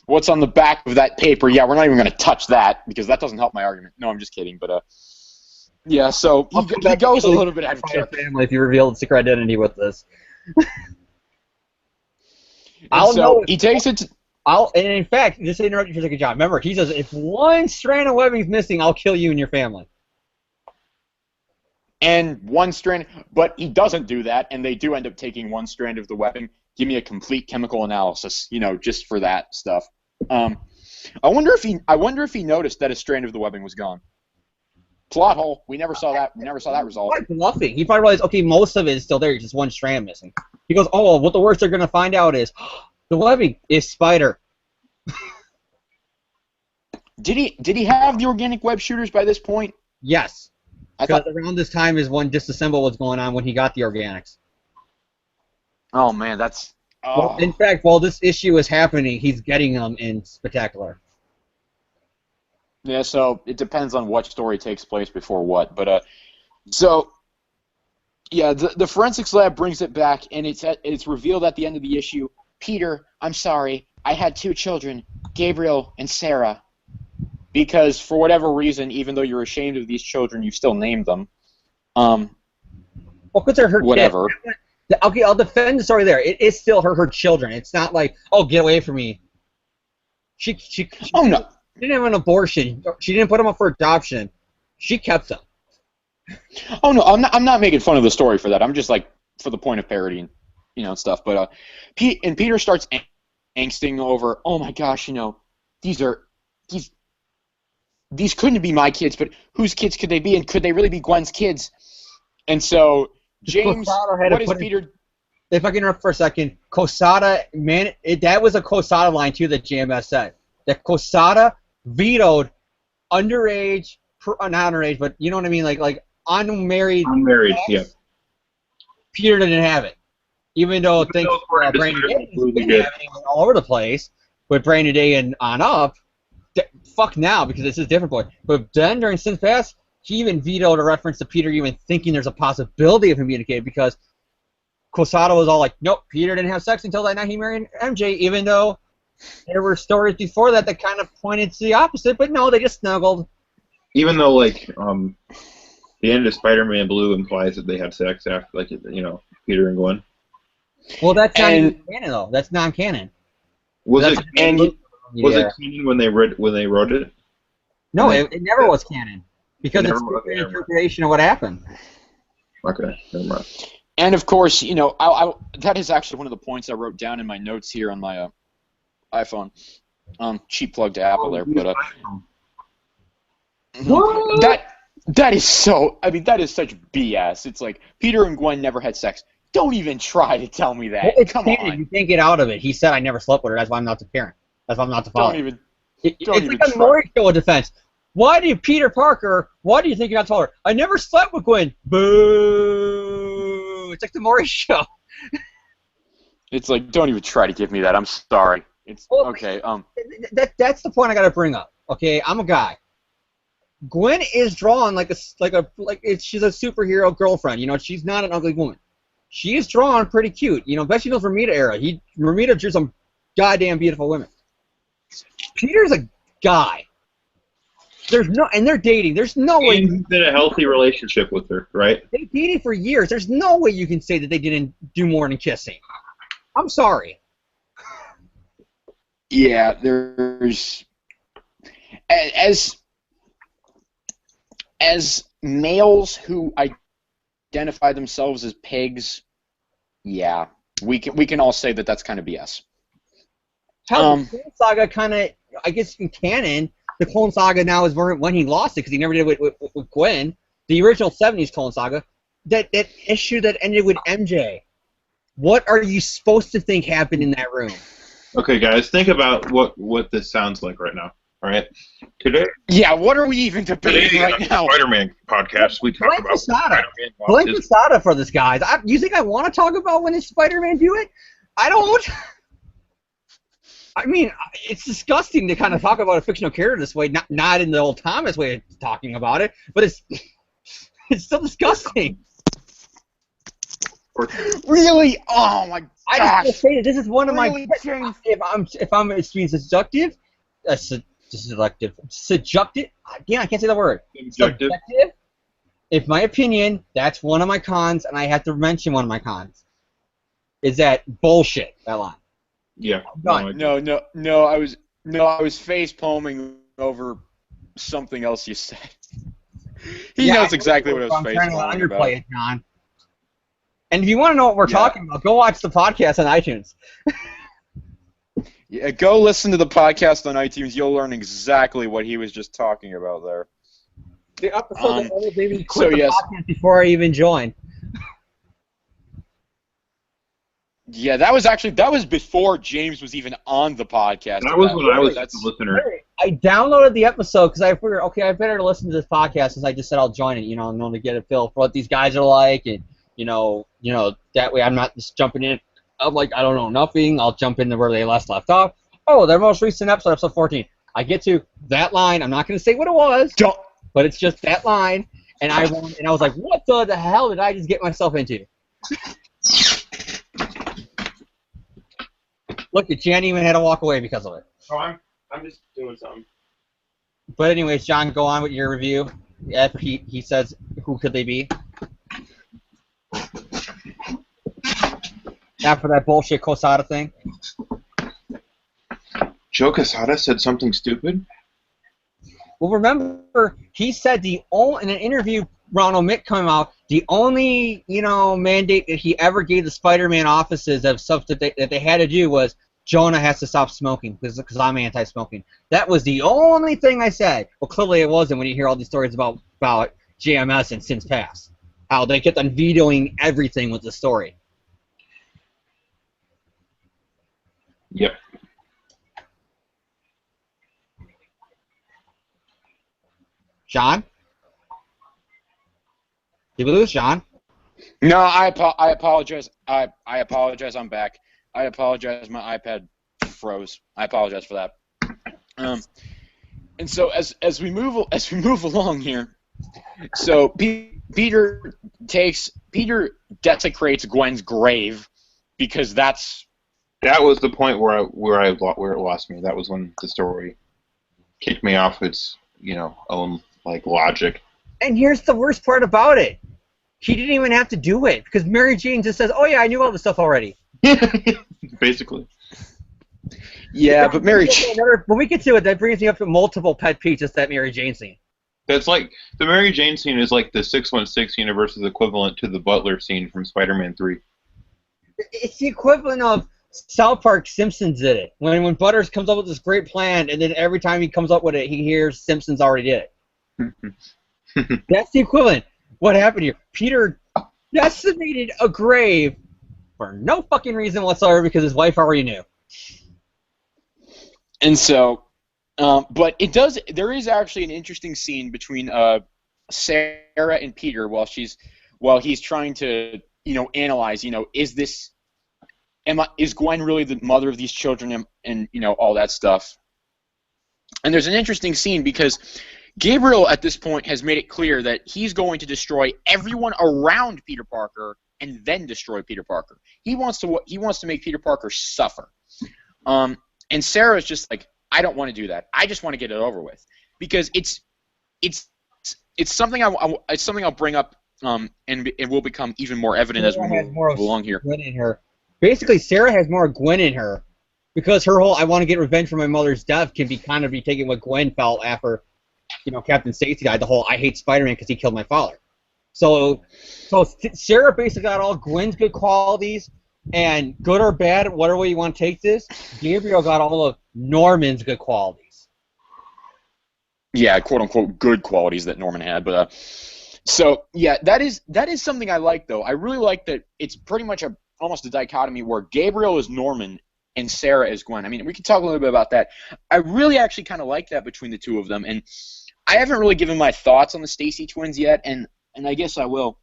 What's on the back of that paper. Yeah, we're not even going to touch that because that doesn't help my argument. No, I'm just kidding. But yeah. So he goes a little bit out of character. Family, if you reveal the secret identity with this. He takes it. And in fact, just to interrupt you for a second, John. Remember, he says, if one strand of webbing is missing, I'll kill you and your family. And one strand, but he doesn't do that, and they do end up taking one strand of the webbing. Give me a complete chemical analysis, just for that stuff. I wonder if he noticed that a strand of the webbing was gone. Plot hole. We never saw that. We never saw that result. He's bluffing. He probably realized, okay, most of it is still there. Just one strand missing. He goes, oh, what the worst they're gonna find out is the webbing is Spider. Did he have the organic web shooters by this point? Yes. Because around this time is when disassemble was going on when he got the organics. Oh man, that's. Oh. Well, in fact, while this issue is happening, he's getting them in Spectacular. Yeah, so it depends on what story takes place before what, but so yeah, the forensics lab brings it back, and it's revealed at the end of the issue. Peter, I'm sorry, I had 2 children, Gabriel and Sarah, because for whatever reason, even though you're ashamed of these children, you still named them. Well, because they're her whatever. Kids. Okay, I'll defend the story there. It is still her children. It's not like, oh, get away from me. She oh no. She didn't have an abortion. She didn't put them up for adoption. She kept them. Oh no, I'm not making fun of the story for that. I'm just like for the point of parody and stuff. But Peter starts angsting over, oh my gosh, these couldn't be my kids, but whose kids could they be, and could they really be Gwen's kids? And so James, what is Peter? If I can interrupt for a second, Quesada, man, that was a Quesada line too that JMS said. That Quesada vetoed underage, not underage, but you know what I mean, like unmarried. Unmarried, yeah. Peter didn't have it, even though things Brandon Day didn't have it all over the place. But Brandon Day and on up, fuck now because this is a different boy. But then during Sin's Past, he even vetoed a reference to Peter even thinking there's a possibility of him being a kid because Quesada was all like, nope, Peter didn't have sex until that night he married MJ, even though there were stories before that kind of pointed to the opposite, but no, they just snuggled. Even though, the end of Spider-Man Blue implies that they had sex after, Peter and Gwen. Well, that's not even canon, though. That's non-canon. Was it canon when they wrote it? No, it never was canon. Because it's an interpretation of what happened. Okay, never mind. And of course, that is actually one of the points I wrote down in my notes here on my iPhone. Cheap plug to Apple there, but that is so. I mean, that is such BS. It's like Peter and Gwen never had sex. Don't even try to tell me that. Well, it's Come canon. on. You can't get out of it. He said I never slept with her. That's why I'm not the parent. That's why I'm not the father. Don't even. It's even like a try. Maury show of defense. Why do you think you're not told her? I never slept with Gwen. Boo! It's like the Maury show. It's like, don't even try to give me that. I'm sorry. It's okay. That's the point I gotta bring up. Okay, I'm a guy. Gwen is drawn she's a superhero girlfriend. You know, she's not an ugly woman. She is drawn pretty cute. You know, bet she knows Romita era. Romita drew some goddamn beautiful women. Peter's a guy. And they're dating. There's no way. He's in a healthy relationship with her, right? They dated for years. There's no way you can say that they didn't do more than kissing. I'm sorry. Yeah, there's as males who identify themselves as pigs. Yeah, we can all say that that's kind of BS. Hell, the Clone Saga kind of, I guess in canon, the Clone Saga now is when he lost it because he never did it with Gwen. The original 70s Clone Saga, that issue that ended with MJ. What are you supposed to think happened in that room? Okay, guys, think about what this sounds like right now. All right, today. Yeah, what are we even debating right now? Spider-Man podcast. We talk about Spider-Man. Blank Casada for this, guys. You think I want to talk about when did Spider-Man do it? I don't. I mean, it's disgusting to kind of talk about a fictional character this way, not in the old Thomas way of talking about it, but it's still disgusting. Really? Oh my gosh! I just want to say that this is one of really, my. James? If I'm being seductive, seductive. Yeah, I can't say the word. Subjective. If my opinion, that's one of my cons, and I have to mention one of my cons. Is that bullshit? That line. Yeah. No. I was face palming over something else you said. He knows exactly what I was face palming about. I'm trying to underplay it, John. And if you want to know what we're talking about, go watch the podcast on iTunes. Yeah, go listen to the podcast on iTunes. You'll learn exactly what he was just talking about there. The episode that almost made me quit the podcast before I even joined. Yeah, that was before James was even on the podcast. That was when I was a listener. I downloaded the episode because I figured, okay, I better listen to this podcast since I just said I'll join it, to get a feel for what these guys are like, and that way I'm not just jumping in. I'm like, I don't know nothing. I'll jump into where they left off. Oh, their most recent episode 14. I get to that line. I'm not going to say what it was, but it's just that line, and I was like, what the hell did I just get myself into? Look, Jan even had to walk away because of it. Oh, I'm just doing something. But anyways, John, go on with your review. He says, who could they be? After that bullshit Quesada thing. Joe Quesada said something stupid? Well, remember, he said in an interview, Ronald Mick came out, the only, mandate that he ever gave the Spider-Man offices of stuff that they had to do was Jonah has to stop smoking because I'm anti-smoking. That was the only thing I said. Well, clearly it wasn't when you hear all these stories about JMS and Since Past. How they kept on vetoing everything with the story. Yep. John? Did we lose John? No, I apologize. I apologize. I'm back. I apologize. My iPad froze. I apologize for that. And so as we move along here, so Peter desecrates Gwen's grave because that was the point where it lost me. That was when the story kicked me off its own logic. And here's the worst part about it. He didn't even have to do it because Mary Jane just says, "Oh yeah, I knew all this stuff already." Basically. Yeah, but Mary Jane. When we get to it, that brings me up to multiple pet peeves. Just that Mary Jane scene. That's like the Mary Jane scene is like the 616 universe's equivalent to the Butler scene from Spider-Man 3. It's the equivalent of South Park Simpsons did it. When Butters comes up with this great plan, and then every time he comes up with it, he hears Simpsons already did it. That's the equivalent. What happened here? Peter decimated a grave for no fucking reason whatsoever because his wife already knew. And so, but there is actually an interesting scene between Sarah and Peter while he's trying to, analyze, is Gwen really the mother of these children and all that stuff. And there's an interesting scene because Gabriel at this point has made it clear that he's going to destroy everyone around Peter Parker and then destroy Peter Parker. He wants to make Peter Parker suffer. And Sarah's just like, I don't want to do that. I just want to get it over with because it's something I'll bring up and it will become even more evident as we move along here. Gwen in her. Basically, Sarah has more Gwen in her because her whole "I want to get revenge for my mother's death" can be taken what Gwen felt after, Captain Stacy died. The whole "I hate Spider-Man because he killed my father." So Sarah basically got all Gwen's good qualities, and good or bad, whatever way you want to take this, Gabriel got all of Norman's good qualities. Yeah, quote unquote good qualities that Norman had, but so yeah, that is something I like though. I really like that it's pretty much almost a dichotomy where Gabriel is Norman and Sarah is Gwen. I mean, we can talk a little bit about that. I really actually kind of like that between the two of them, and I haven't really given my thoughts on the Stacy twins yet, and I guess I will.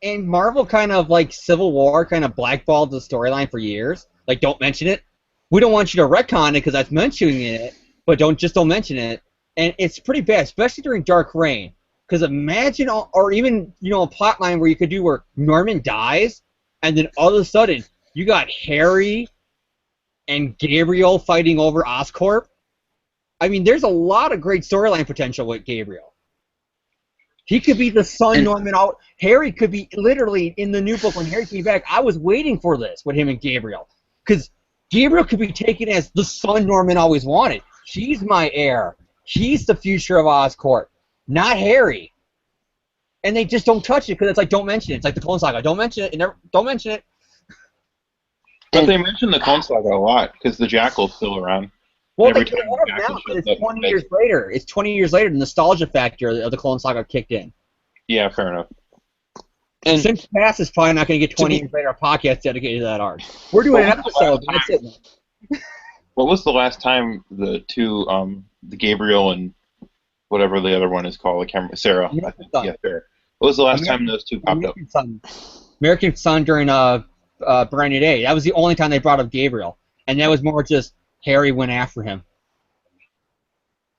And Marvel kind of like Civil War kind of blackballed the storyline for years. Like, don't mention it. We don't want you to retcon it because that's mentioning it, but don't mention it. And it's pretty bad, especially during Dark Reign. Because imagine, or even a plot line where you could do where Norman dies, and then all of a sudden you got Harry and Gabriel fighting over Oscorp. I mean, there's a lot of great storyline potential with Gabriel. He could be the son Norman. Harry could be literally in the new book when Harry came back. I was waiting for this with him and Gabriel, because Gabriel could be taken as the son Norman always wanted. He's my heir. He's the future of Oscorp. Not Harry. And they just don't touch it because it's like, don't mention it. It's like the Clone Saga. Don't mention it. Don't mention it. But they mention the Clone Saga a lot because the Jackal's still around. Well, they don't now because it's 20 years later. It's 20 years later. The nostalgia factor of the Clone Saga kicked in. Yeah, fair enough. And Since Past is probably not going to get 20 years later a podcast dedicated to that arc. We're doing an episode. That's it. What was the last time the two, the Gabriel and whatever the other one is called, Sarah? I think, yeah, Sarah. What was the last time those two popped up? American Son during Brand New Day. That was the only time they brought up Gabriel. And that was more just Harry went after him.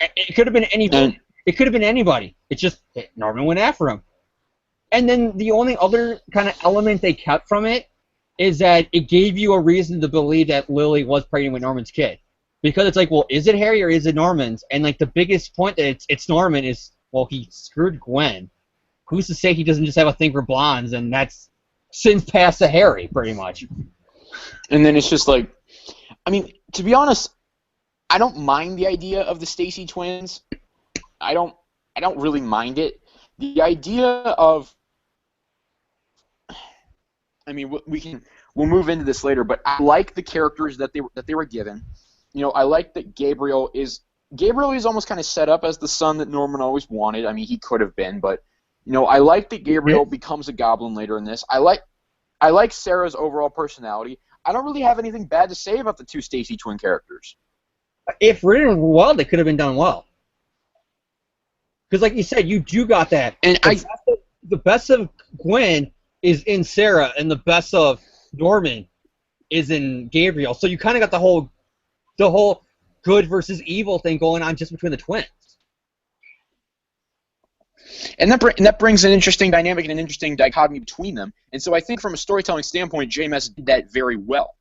It could have been anybody. It could have been anybody. It's just Norman went after him. And then the only other kind of element they kept from it is that it gave you a reason to believe that Lily was pregnant with Norman's kid. Because it's like, well, is it Harry or is it Norman's? And like the biggest point that it's Norman is, well, he screwed Gwen. Who's to say he doesn't just have a thing for blondes? And that's since past to Harry, pretty much. And then it's just like, I mean, to be honest, I don't mind the idea of the Stacy twins. I don't really mind it. The idea of, I mean, we'll move into this later, but I like the characters that they were given. I like that Gabriel is almost kind of set up as the son that Norman always wanted. I mean, he could have been, but I like that Gabriel becomes a goblin later in this. I like Sarah's overall personality. I don't really have anything bad to say about the two Stacy twin characters. If written well, they could have been done well. Because, like you said, you do got that. And the best of Gwen is in Sarah, and the best of Norman is in Gabriel. So you kind of got the whole good versus evil thing going on just between the twins. And that brings an interesting dynamic and an interesting dichotomy between them. And so I think from a storytelling standpoint, JMS did that very well.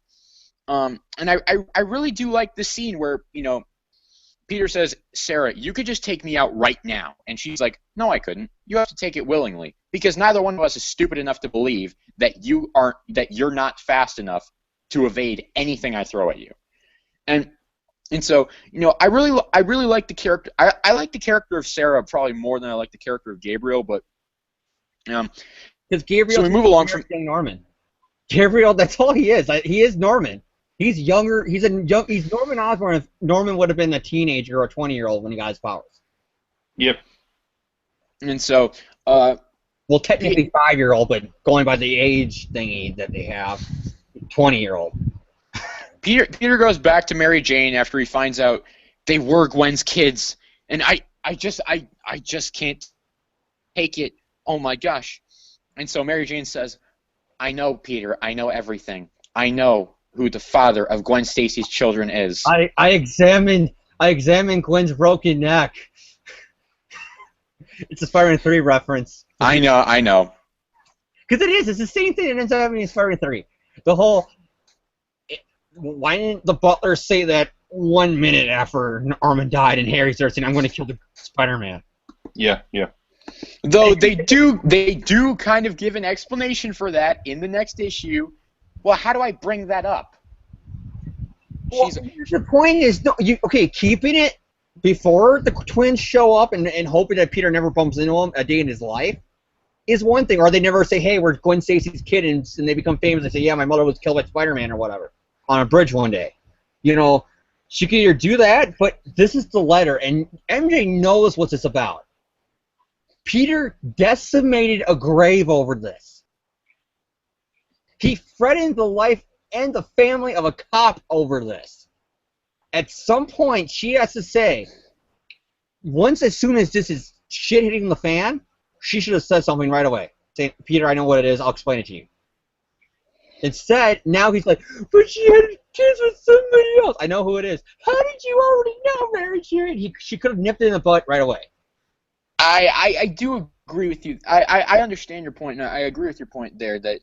And I really do like the scene where, Peter says, Sarah, you could just take me out right now. And she's like, no, I couldn't. You have to take it willingly. Because neither one of us is stupid enough to believe that you're not fast enough to evade anything I throw at you. And so, I really like the character. I like the character of Sarah probably more than I like the character of Gabriel, but because Gabriel. So we move along from Norman. Gabriel, that's all he is. He is Norman. He's younger. He's Norman Osborn if Norman would have been a teenager or a 20-year-old when he got his powers. Yep. And so, Well, technically 5-year-old, but going by the age thingy that they have, 20-year-old. Peter goes back to Mary Jane after he finds out they were Gwen's kids, and I just can't take it. Oh my gosh. And so Mary Jane says, I know, Peter, I know everything. I know who the father of Gwen Stacy's children is. I examined Gwen's broken neck. It's a Spider-Man 3 reference. I know. Because it's the same thing that ends up happening in Spider-Man 3. The whole... Why didn't the butler say that 1 minute after Norman died and Harry starts saying, I'm going to kill the Spider-Man? Yeah. Though they do kind of give an explanation for that in the next issue. Well, how do I bring that up? Well, the point is, keeping it before the twins show up and hoping that Peter never bumps into him a day in his life is one thing. Or they never say, hey, we're Gwen Stacy's kid, and they become famous. They say, yeah, my mother was killed by Spider-Man or whatever on a bridge one day. She could either do that, but this is the letter, and MJ knows what it's about. Peter decimated a grave over this. He threatened the life and the family of a cop over this. At some point, she has to say, as soon as this is shit hitting the fan, she should have said something right away. Saying, Peter, I know what it is, I'll explain it to you. Instead, now he's like, but she had kids with somebody else. I know who it is. How did you already know, Mary Jane? She could have nipped it in the butt right away. I do agree with you. I understand your point, and I agree with your point there that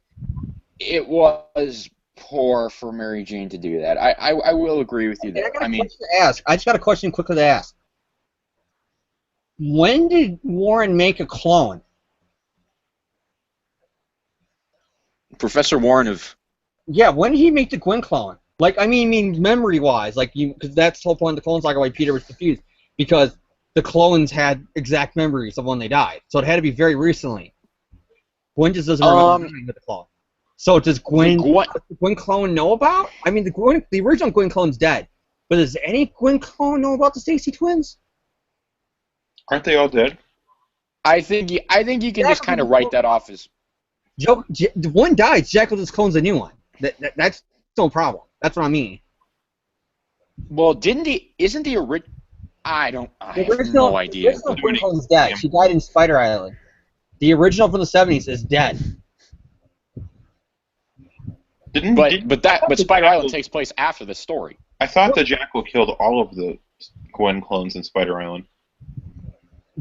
it was poor for Mary Jane to do that. I will agree with you there. I just got a question quickly to ask. When did Warren make a clone? Professor Warren of... Yeah, when did he make the Gwen clone? Memory-wise, because that's the whole point of the clones, why Peter was confused. Because the clones had exact memories of when they died. So it had to be very recently. Gwen just doesn't remember the clone. So does Gwen clone know about? The original Gwen clone's dead. But does any Gwen clone know about the Stacy twins? Aren't they all dead? I think you can just kind of write that off as... One died. Jekyll just clones a new one. That's no problem. That's what I mean. Well, isn't the original... I have no idea. The original Gwen clone's dead. She died in Spider Island. The original from the 70s is dead. But Spider Island takes place after the story. I thought that Jackal killed all of the Gwen clones in Spider Island.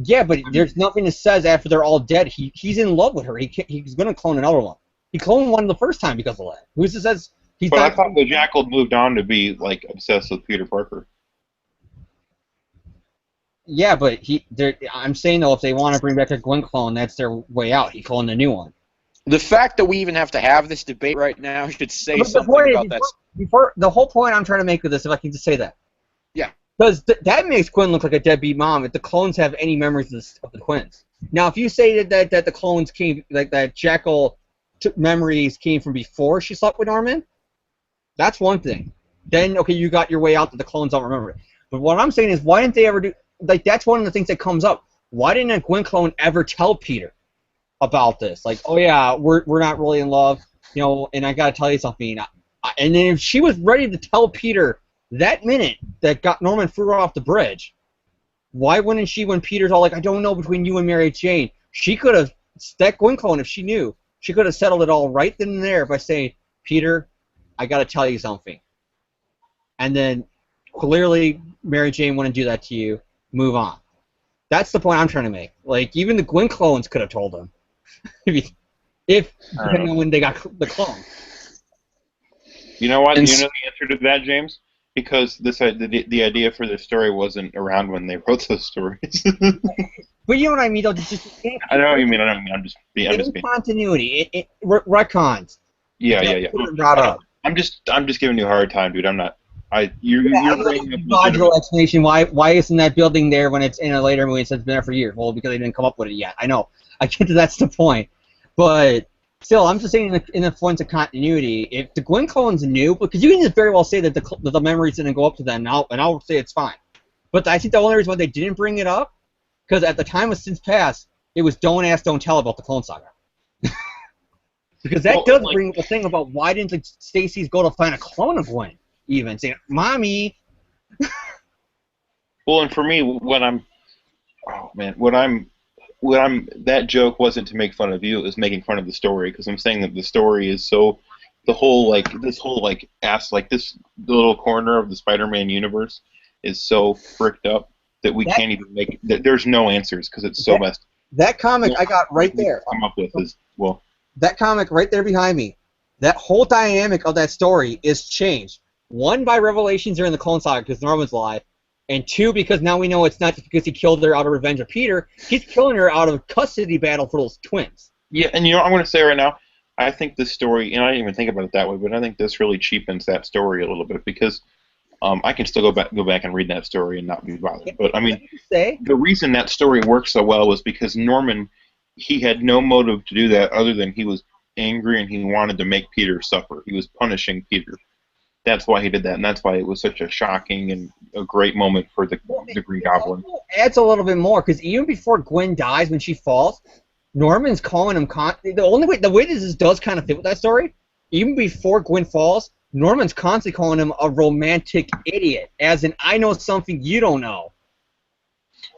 Yeah, but there's nothing that says after they're all dead he's in love with her. He's going to clone another one. He cloned one the first time because of that. Who says he's But not... I thought the Jackal moved on to be obsessed with Peter Parker. Yeah, but I'm saying though, if they want to bring back a Gwen clone, that's their way out. He cloned a new one. The fact that we even have to have this debate right now should say something about that. The whole point I'm trying to make with this, if I can just say that. Yeah. Because that makes Gwen look like a deadbeat mom if the clones have any memories of the twins. Now, if you say that the clones came, that Jekyll memories came from before she slept with Norman, that's one thing. Then, okay, you got your way out that the clones don't remember it. But what I'm saying is, why didn't they ever do... that's one of the things that comes up. Why didn't a Gwen clone ever tell Peter about this? Oh yeah, we're not really in love, and I gotta tell you something. And then if she was ready to tell Peter that minute that got Norman threw her off the bridge, why wouldn't she, when Peter's all I don't know between you and Mary Jane, she could have, that Gwen clone, if she knew, she could have settled it all right then and there by saying, Peter, I gotta tell you something. And then clearly Mary Jane wouldn't do that to you. Move on. That's the point I'm trying to make. Even the Gwen clones could have told him. Depending on when they got the clone. You know what? You know the answer to that, James? Because the idea for this story wasn't around when they wrote those stories. But you know what I mean, though? I know what you mean. I'm just being continuity. Retcons. Yeah. Brought up. I'm just giving you a hard time, dude. I'm not. You're bringing up logical explanation. Why isn't that building there when it's in a later movie? It's been there for years. Well, because they didn't come up with it yet. I know. I get that that's the point. But still, I'm just saying in the points of continuity, if the Gwen clones knew, because you can just very well say that the memories didn't go up to them, and I'll say it's fine. But I think the only reason why they didn't bring it up, because at the time was since passed, It was don't ask, don't tell about the Clone Saga. Because that does bring up a thing about why didn't the Stacy's go to find a clone of Gwen, even saying, "Mommy." Well, and for me, that joke wasn't to make fun of you; it was making fun of the story. Because I'm saying that the story is so, the little corner of the Spider-Man universe is so fricked up that we can't even make. There's no answers because it's so messed. That comic I got right there. Come up with is well. That comic right there behind me, that whole dynamic of that story is changed. One, by revelations during the Clone Saga because Norman's alive, and two, because now we know it's not just because he killed her out of revenge of Peter, he's killing her out of a custody battle for those twins. Yeah, and you know what I'm going to say right now? I think this story, and I didn't even think about it that way, but I think this really cheapens that story a little bit because I can still go back and read that story and not be bothered. But I mean, the reason that story worked so well was because Norman, he had no motive to do that other than he was angry and he wanted to make Peter suffer. He was punishing Peter. That's why he did that, and that's why it was such a shocking and a great moment for the Green Goblin. It adds a little bit more because even before Gwen dies, when she falls, Norman's calling him. The way this does kind of fit with that story, even before Gwen falls, Norman's constantly calling him a romantic idiot, as in I know something you don't know.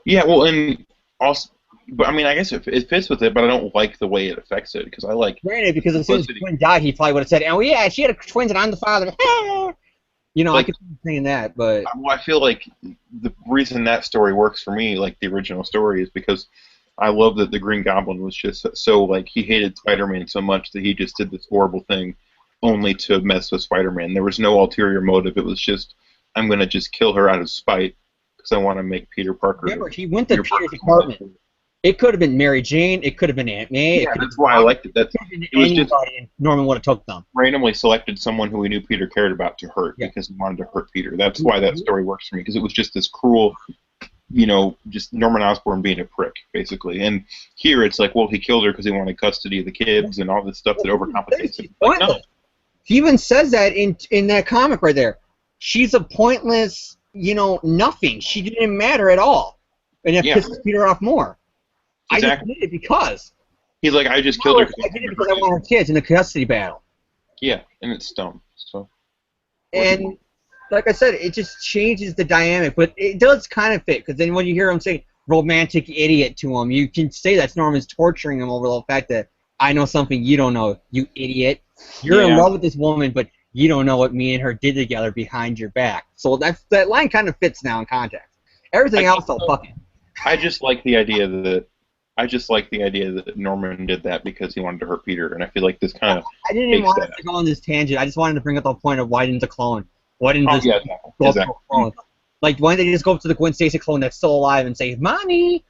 Yeah, well, and also. But I mean, I guess it fits with it, but I don't like the way it affects it because I like. Granted, because as soon as Gwen died, he probably would have said, "Oh yeah, she had twins, and I'm the father." You know, I could be saying that, but. Well, I feel like the reason that story works for me, like the original story, is because I love that the Green Goblin was just so like he hated Spider-Man so much that he just did this horrible thing, only to mess with Spider-Man. There was no ulterior motive. It was just I'm gonna just kill her out of spite because I want to make Peter Parker. Remember, he went to Peter's apartment. It could have been Mary Jane. It could have been Aunt May. Yeah, that's why I liked it. It was just Norman would have took them. Randomly selected someone who he knew Peter cared about to hurt because he wanted to hurt Peter. That's why that story works for me because it was just this cruel, just Norman Osborn being a prick basically. And here it's like, well, he killed her because he wanted custody of the kids and all this stuff that overcomplicates it. Like, no. He even says that in that comic right there. She's a pointless, nothing. She didn't matter at all, and it pisses Peter off more. Exactly. I just did it because. He's like, I just killed her. I did it because I want her kids in a custody battle. Yeah, and it's dumb. So. And like I said, it just changes the dynamic, but it does kind of fit because then when you hear him say "romantic idiot" to him, you can say that Norman's torturing him over the fact that I know something you don't know, you idiot. You're in love with this woman, but you don't know what me and her did together behind your back. So that line kind of fits now in context. Everything else, I'll fuck it. I just like the idea that Norman did that because he wanted to hurt Peter, and I feel like this kind of. I didn't even want to go on this tangent. I just wanted to bring up the point of why didn't the clone? Why didn't this go up to a clone? Like, why didn't they just go up to the Gwen Stacy clone that's still alive and say, "Mommy"?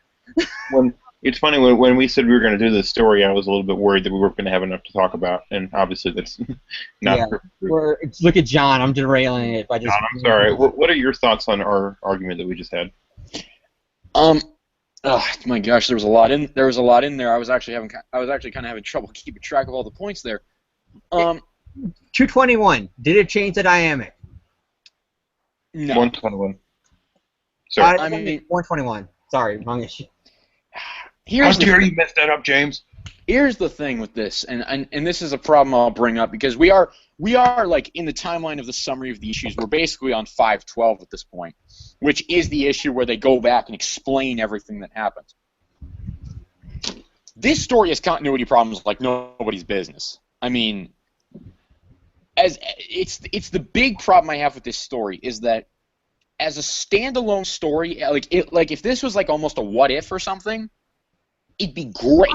It's funny when we said we were going to do this story, I was a little bit worried that we weren't going to have enough to talk about, and obviously that's not. Look at John. I'm derailing it by just. John, I'm sorry. What are your thoughts on our argument that we just had? Oh my gosh, there was a lot in there. I was actually kind of having trouble keeping track of all the points there. 221. Did it change the dynamic? No. 121. Sorry. I mean 121. Sorry, wrong issue. How dare you mess that up, James? Here's the thing with this, and this is a problem I'll bring up because we are like in the timeline of the summary of the issues. We're basically on 512 at this point, which is the issue where they go back and explain everything that happened. This story has continuity problems like nobody's business. I mean, it's the big problem I have with this story is that as a standalone story, like if this was like almost a what if or something, it'd be great.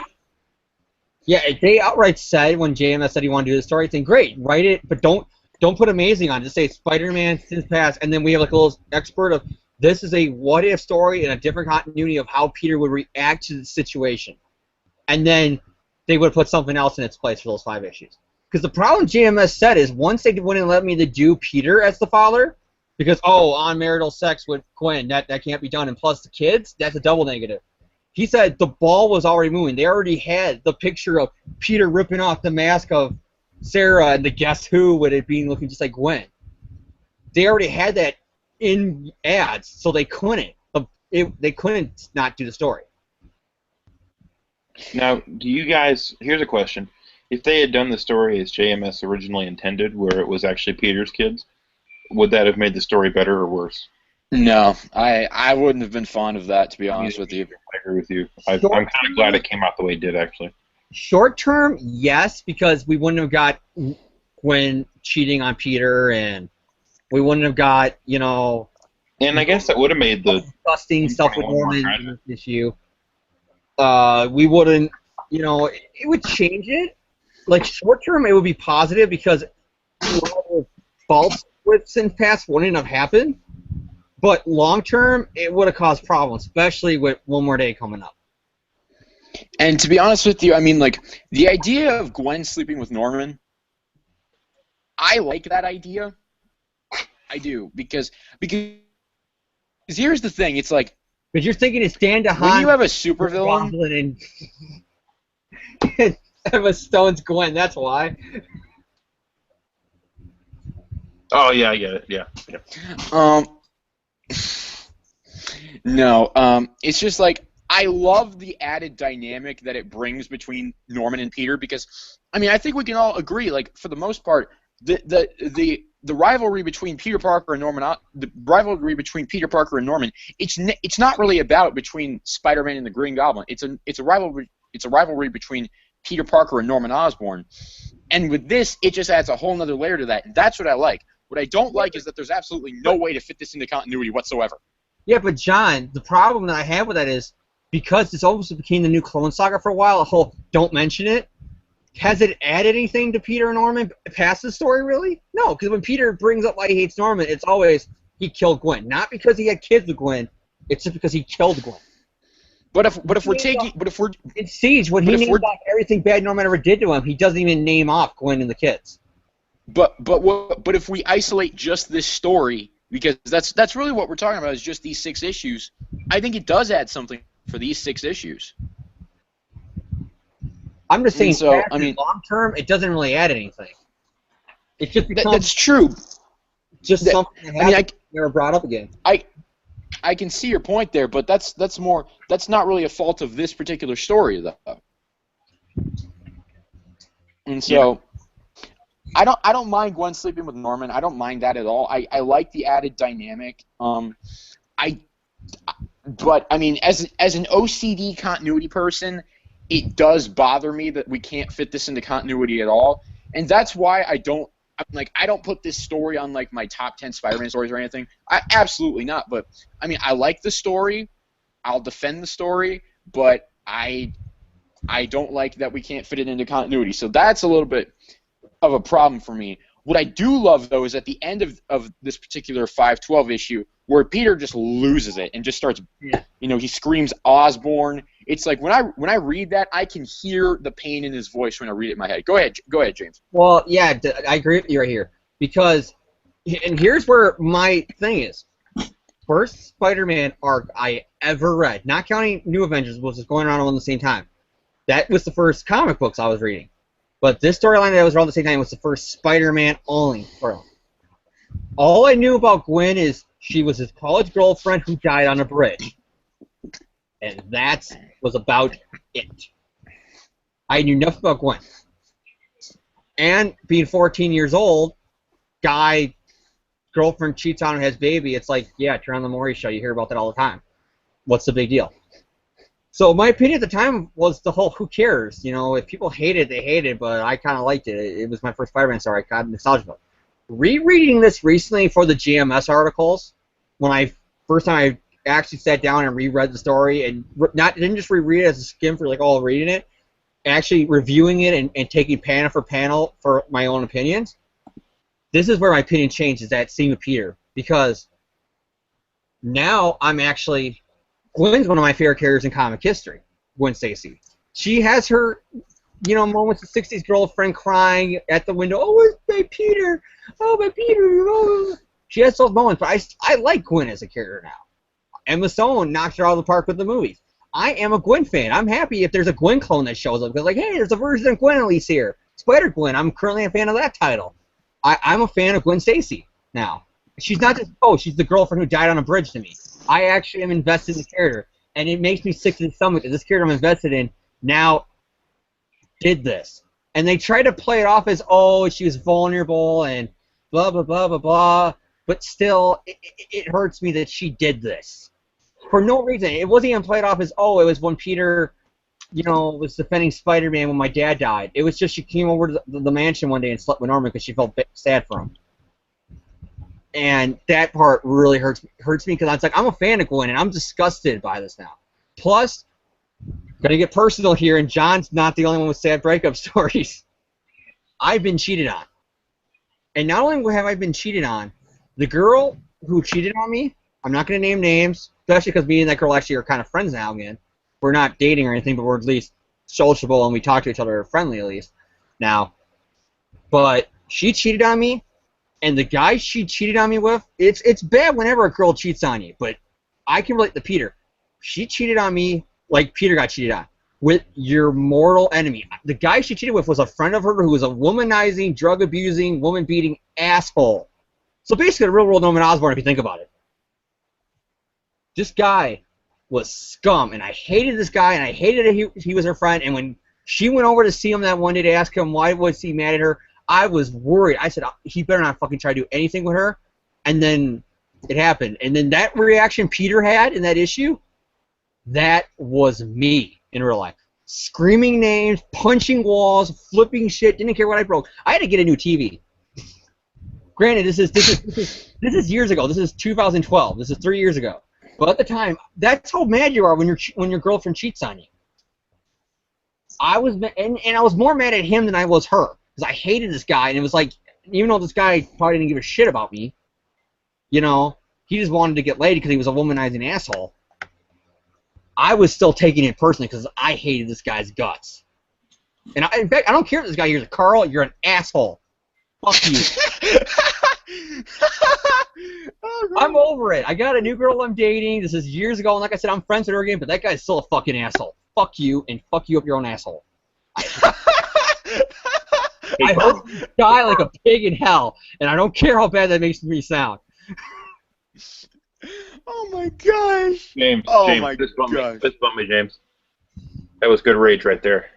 Yeah, they outright said when JMS said he wanted to do the story, then great, write it, but don't put amazing on it. Just say Spider-Man since past, and then we have like a little expert of this is a what-if story and a different continuity of how Peter would react to the situation. And then they would put something else in its place for those 5 issues. Because the problem JMS said is once they wouldn't let me to do Peter as the father, because, unmarital sex with Gwen, that can't be done, and plus the kids, that's a double negative. He said the ball was already moving. They already had the picture of Peter ripping off the mask of Sarah and the Guess Who with it being looking just like Gwen. They already had that in ads, so they couldn't. They couldn't not do the story. Now, do you guys? Here's a question: if they had done the story as JMS originally intended, where it was actually Peter's kids, would that have made the story better or worse? No, I wouldn't have been fond of that, to be honest with you. I agree with you. I'm Short kind of glad term, it came out the way it did, actually. short term, yes, because we wouldn't have got Gwen cheating on Peter, and we wouldn't have got, And I guess that would have made the disgusting stuff with one more Norman tragic. in this issue. We wouldn't, it would change it. Like, short term, it would be positive because a lot of faults with Sin's past wouldn't have happened. But long term, it would have caused problems, especially with One More Day coming up. And to be honest with you, I mean, like, the idea of Gwen sleeping with Norman, I like that idea. I do, because here's the thing, it's like, Because you're thinking it's Dan DeHaan. when you have a supervillain, and Emma Stone's Gwen, that's why. Oh yeah, I get it. Yeah. No, it's just like, I love the added dynamic that it brings between Norman and Peter, because, I mean, I think we can all agree, like, for the most part, the rivalry between Peter Parker and Norman, it's not really about between Spider-Man and the Green Goblin. It's a rivalry between Peter Parker and Norman Osborn. And with this, it just adds a whole nother layer to that. And that's what I like. What I don't like is that there's absolutely no way to fit this into continuity whatsoever. Yeah, but John, the problem that I have with that is because this almost became the new Clone Saga for a while, the whole don't mention it. Has it added anything to Peter and Norman past the story, really? No, because when Peter brings up why he hates Norman, it's always he killed Gwen. Not because he had kids with Gwen, it's just because he killed Gwen. But if we're in Siege, when he names off everything bad Norman ever did to him, he doesn't even name off Gwen and the kids. But if we isolate just this story, because that's really what we're talking about is just these 6 issues, I think it does add something for these 6 issues. I'm just saying, so, I mean, long term, it doesn't really add anything. It just becomes that's true. Just something that never brought up again. I can see your point there, but that's not really a fault of this particular story, though. And so, I don't mind Gwen sleeping with Norman. I don't mind that at all. I like the added dynamic. But I mean, as an OCD continuity person, it does bother me that we can't fit this into continuity at all, and that's why I don't put this story on like my top 10 Spider-Man stories or anything. Absolutely not. But I mean, I like the story. I'll defend the story, but I don't like that we can't fit it into continuity. So that's a little bit of a problem for me. What I do love, though, is at the end of this particular 512 issue, where Peter just loses it and just starts, he screams Osborn. It's like when I read that, I can hear the pain in his voice when I read it in my head. Go ahead, James. Well, yeah, I agree with you right here. Because, and here's where my thing is. First Spider-Man arc I ever read, not counting New Avengers, was just going around all at the same time. That was the first comic books I was reading. But this storyline that was around the same time was the first Spider-Man only storyline. All I knew about Gwen is she was his college girlfriend who died on a bridge. And that was about it. I knew nothing about Gwen. And being 14 years old, guy, girlfriend cheats on her, has baby, it's like, yeah, turn on the Maury show, you hear about that all the time. What's the big deal? So my opinion at the time was the whole, who cares? If people hate it, they hate it, but I kind of liked it. It was my first Spider-Man story. I got nostalgic about it. Rereading this recently for the GMS articles, when first time I actually sat down and reread the story, and didn't just reread it as a skim for reading it, actually reviewing it and taking panel for panel for my own opinions, this is where my opinion changes, that scene with Peter. Because now I'm actually... Gwen's one of my favorite characters in comic history, Gwen Stacy. She has her, moments of 60s girlfriend crying at the window, oh, it's my Peter, oh, my Peter, oh. She has those moments, but I like Gwen as a character now. Emma Stone knocked her out of the park with the movies. I am a Gwen fan. I'm happy if there's a Gwen clone that shows up, because, hey, there's a version of Gwen at least here. Spider-Gwen, I'm currently a fan of that title. I'm a fan of Gwen Stacy now. She's not just, she's the girlfriend who died on a bridge to me. I actually am invested in the character, and it makes me sick to the stomach that this character I'm invested in now did this. And they try to play it off as, oh, she was vulnerable and blah, blah, blah, blah, blah. But still, it hurts me that she did this. For no reason. It wasn't even played off as, oh, it was when Peter, was defending Spider-Man when my dad died. It was just she came over to the mansion one day and slept with Norman because she felt sad for him. And that part really hurts me because I was like, I'm a fan of Gwen, and I'm disgusted by this now. Plus, gonna get personal here, and John's not the only one with sad breakup stories. I've been cheated on. And not only have I been cheated on, the girl who cheated on me, I'm not going to name names, especially because me and that girl actually are kind of friends now again. We're not dating or anything, but we're at least sociable and we talk to each other friendly at least now. But she cheated on me, and the guy she cheated on me with, it's bad whenever a girl cheats on you, but I can relate to Peter. She cheated on me like Peter got cheated on, with your mortal enemy. The guy she cheated with was a friend of hers who was a womanizing, drug-abusing, woman-beating asshole. So basically, a real-world Norman Osborn, if you think about it. This guy was scum, and I hated this guy, and I hated that he was her friend, and when she went over to see him that one day to ask him why was he mad at her, I was worried. I said, he better not fucking try to do anything with her, and then it happened. And then that reaction Peter had in that issue, that was me in real life. Screaming names, punching walls, flipping shit, didn't care what I broke. I had to get a new TV. Granted, this is years ago. This is 2012. This is 3 years ago. But at the time, that's how mad you are when your girlfriend cheats on you. I was more mad at him than I was her because I hated this guy, and it was like, even though this guy probably didn't give a shit about me, he just wanted to get laid because he was a womanizing asshole. I was still taking it personally because I hated this guy's guts. And in fact, I don't care if this guy hears, Carl, you're an asshole. Fuck you. I'm over it. I got a new girl I'm dating. This is years ago, and like I said, I'm friends with her again, but that guy's still a fucking asshole. Fuck you, and fuck you up your own asshole. I hope you die like a pig in hell, and I don't care how bad that makes me sound. Oh my gosh. James, My fist bump me, gosh. James. That was good rage right there.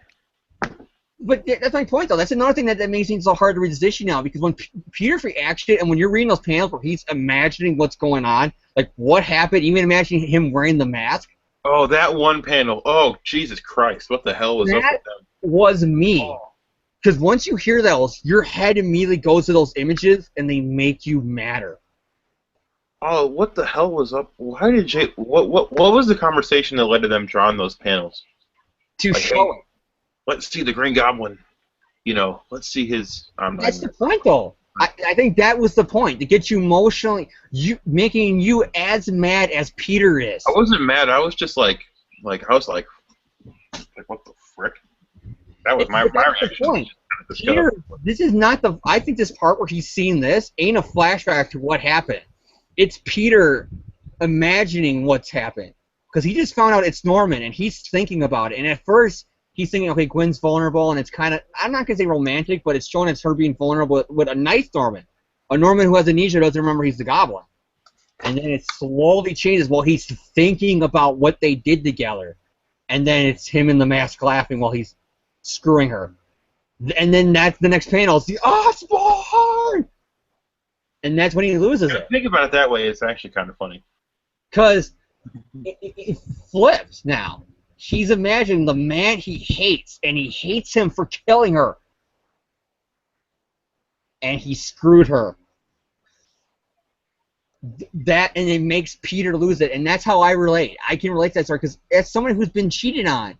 But that's my point, though. That's another thing that makes it so hard to read this issue now, because when Peter's reaction, and when you're reading those panels where he's imagining what's going on, like what happened, even imagining him wearing the mask. Oh, that one panel. Oh, Jesus Christ. What the hell was up with them? That was me. Because once you hear those, your head immediately goes to those images, and they make you madder. Oh, what the hell was up? Why did Jay... What was the conversation that led to them drawing those panels? To show it. Let's see the Green Goblin. Let's see his... That's the point, though. I think that was the point, to get you emotionally... making you as mad as Peter is. I wasn't mad. I was just like what the frick? That was my reaction. Point. Peter, this is not the... I think this part where he's seeing this ain't a flashback to what happened. It's Peter imagining what's happened. Because he just found out it's Norman, and he's thinking about it. And at first, he's thinking, okay, Gwen's vulnerable, and it's kind of, I'm not going to say romantic, but it's showing it's her being vulnerable with a nice Norman. A Norman who has amnesia doesn't remember he's the Goblin. And then it slowly changes while he's thinking about what they did together. And then it's him in the mask laughing while he's screwing her. And then that's the next panel. It's the Osborn! And that's when he loses it. Think about it that way, it's actually kind of funny. Because it flips now. He's imagining the man he hates, and he hates him for killing her. And he screwed her. And it makes Peter lose it, and that's how I relate. I can relate to that story, because as someone who's been cheated on,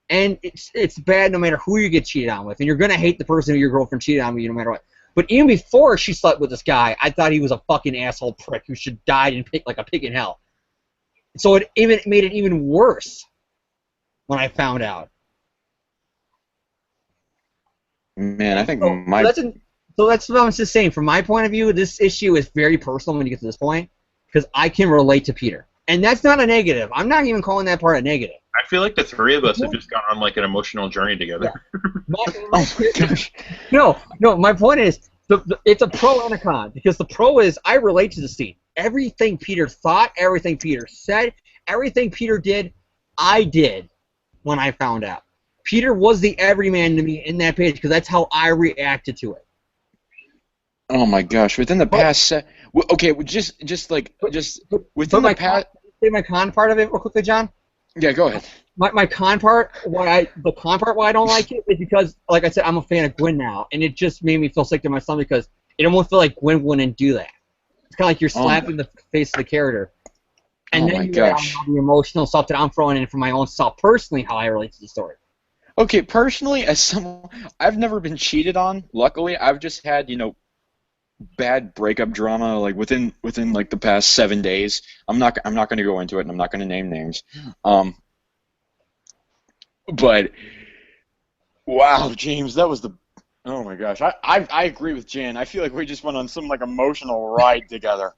and it's bad no matter who you get cheated on with, and you're going to hate the person who your girlfriend cheated on with you no matter what. But even before she slept with this guy, I thought he was a fucking asshole prick who should die and pick like a pig in hell. So it even made it even worse when I found out. Man, I think So that's what I was just saying. From my point of view, this issue is very personal when you get to this point, because I can relate to Peter. And that's not a negative. I'm not even calling that part a negative. I feel like the three of us have just gone on like an emotional journey together. Yeah. No, my point is, it's a pro and a con, because the pro is I relate to the scene. Everything Peter thought, everything Peter said, everything Peter did, I did when I found out. Peter was the everyman to me in that page because that's how I reacted to it. Oh my gosh! Within the past, okay, just within the past. Say my con part of it real quickly, John. Yeah, go ahead. My con part, why I don't like it is because, like I said, I'm a fan of Gwen now, and it just made me feel sick to my stomach because it almost felt like Gwen wouldn't do that. It's kind of like you're slapping the face of the character. And then you have all the emotional stuff that I'm throwing in for my own self, personally, how I relate to the story. Okay, personally, as someone, I've never been cheated on. Luckily, I've just had, bad breakup drama like within like the past 7 days. I'm not going to go into it, and I'm not going to name names. But wow, James, that was oh my gosh. I agree with Jan. I feel like we just went on some like emotional ride together.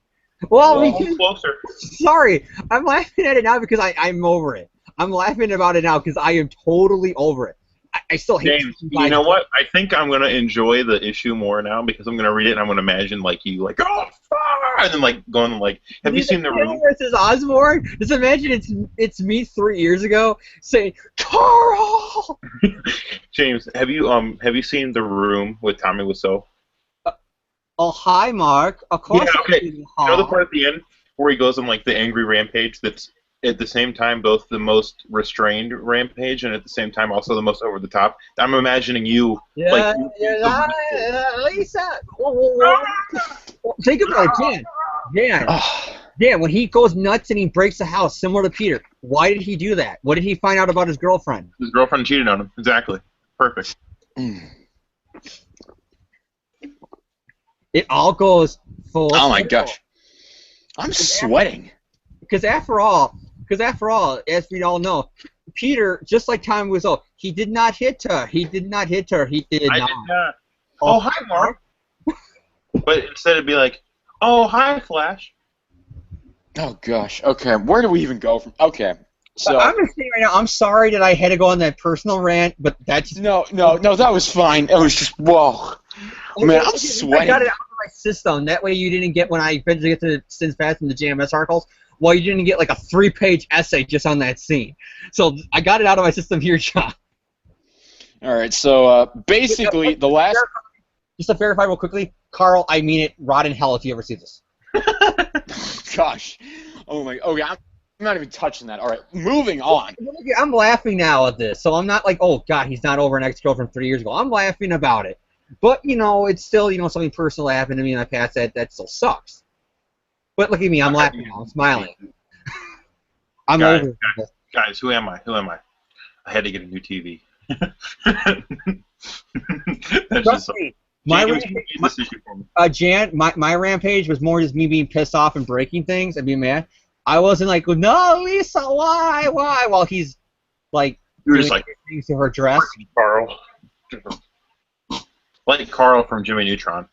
Well, closer. Sorry, I'm laughing at it now because I'm over it. I'm laughing about it now because I am totally over it. I still hate James, you know what? I think I'm going to enjoy the issue more now because I'm going to read it and I'm going to imagine like you like, oh, fuck! And then like going like, have you seen The Room? Versus Osborn? Just imagine it's me 3 years ago saying, Carl! James, have you seen The Room with Tommy Wiseau? Oh, hi, Mark. Of course. Yeah, okay. You know the part at the end where he goes on like the angry rampage that's at the same time both the most restrained rampage and at the same time also the most over the top? I'm imagining you like Lisa. Think about it, Dan, when he goes nuts and he breaks the house, similar to Peter, why did he do that? What did he find out about his girlfriend? His girlfriend cheated on him. Exactly. Perfect. It all goes full. Oh my gosh. I'm sweating. Because after all, as we all know, Peter, just like Tommy Wiseau, he did not hit her. He did not. I did not. Oh, hi, Mark. But instead it'd be like, oh, hi, Flash. Oh gosh. Okay, where do we even go from? Okay, so I'm gonna say right now, I'm sorry that I had to go on that personal rant, but that's no, that was fine. It was just whoa, man, I'm sweating. I got it out of my system. That way, you didn't get when I eventually get to Sins Past and the JMS articles. Well, you didn't get like a 3-page essay just on that scene. So I got it out of my system here, John. All right, so basically the last. Just to verify real quickly, Carl, I mean it. Rot in hell if you ever see this. Gosh, oh my. Okay, I'm not even touching that. All right, moving on. I'm laughing now at this, so I'm not like, oh God, he's not over an ex-girlfriend 3 years ago. I'm laughing about it, but it's still something personal happened to me in my past that still sucks. But look at me, I'm laughing now. I'm smiling. I'm over it. Guys, who am I? I had to get a new TV. That's just me. My rampage was more just me being pissed off and breaking things and being mad. I wasn't like, no, Lisa, why? While he's like you're just like things to her dress. Carl. Like Carl from Jimmy Neutron.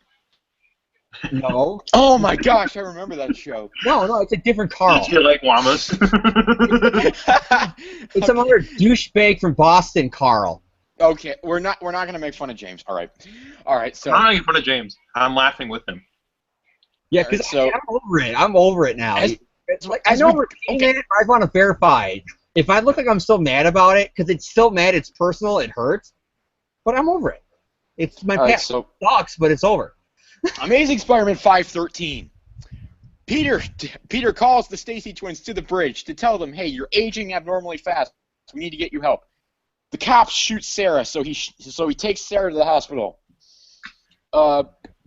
No. Oh my gosh, I remember that show. No, it's a different Carl. You like llamas? It's some other douchebag from Boston, Carl. Okay, we're not gonna make fun of James. All right. So I'm not making fun of James. I'm laughing with him. Yeah, because I'm over it. I'm over it now. I know we're it, I want to verify it. If I look like I'm still mad about it, because it's still mad, it's personal, it hurts, but I'm over it. It's my past sucks, but it's over. Amazing Spider-Man 513. Peter calls the Stacy twins to the bridge to tell them, hey, you're aging abnormally fast. We need to get you help. The cops shoot Sarah, so he takes Sarah to the hospital.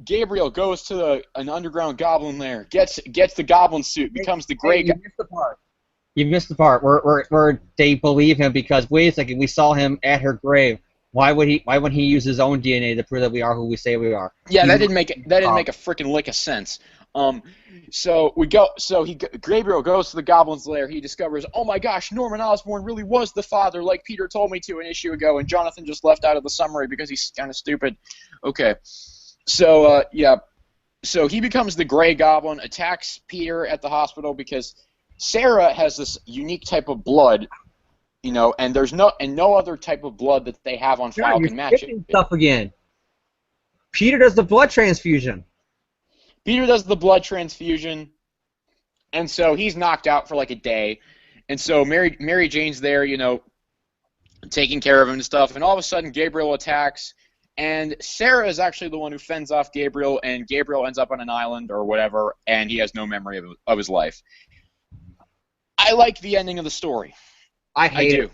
Gabriel goes to an underground goblin lair, gets the goblin suit, becomes the gray. You missed the part. You missed the part where they believe him because wait a second, we saw him at her grave. Why would he use his own DNA to prove that we are who we say we are? Yeah, that didn't make a freaking lick of sense. Gabriel goes to the goblin's lair. He discovers, oh my gosh, Norman Osborn really was the father, like Peter told me to an issue ago, and Jonathan just left out of the summary because he's kind of stupid. Okay, so he becomes the Gray Goblin, attacks Peter at the hospital because Sarah has this unique type of blood. And there's no other type of blood that they have on file can match it. Stuff again. Peter does the blood transfusion. And so he's knocked out for like a day, and so Mary Jane's there, taking care of him and stuff, and all of a sudden Gabriel attacks, and Sarah is actually the one who fends off Gabriel, and Gabriel ends up on an island or whatever, and he has no memory of his life. I like the ending of the story. I hate it.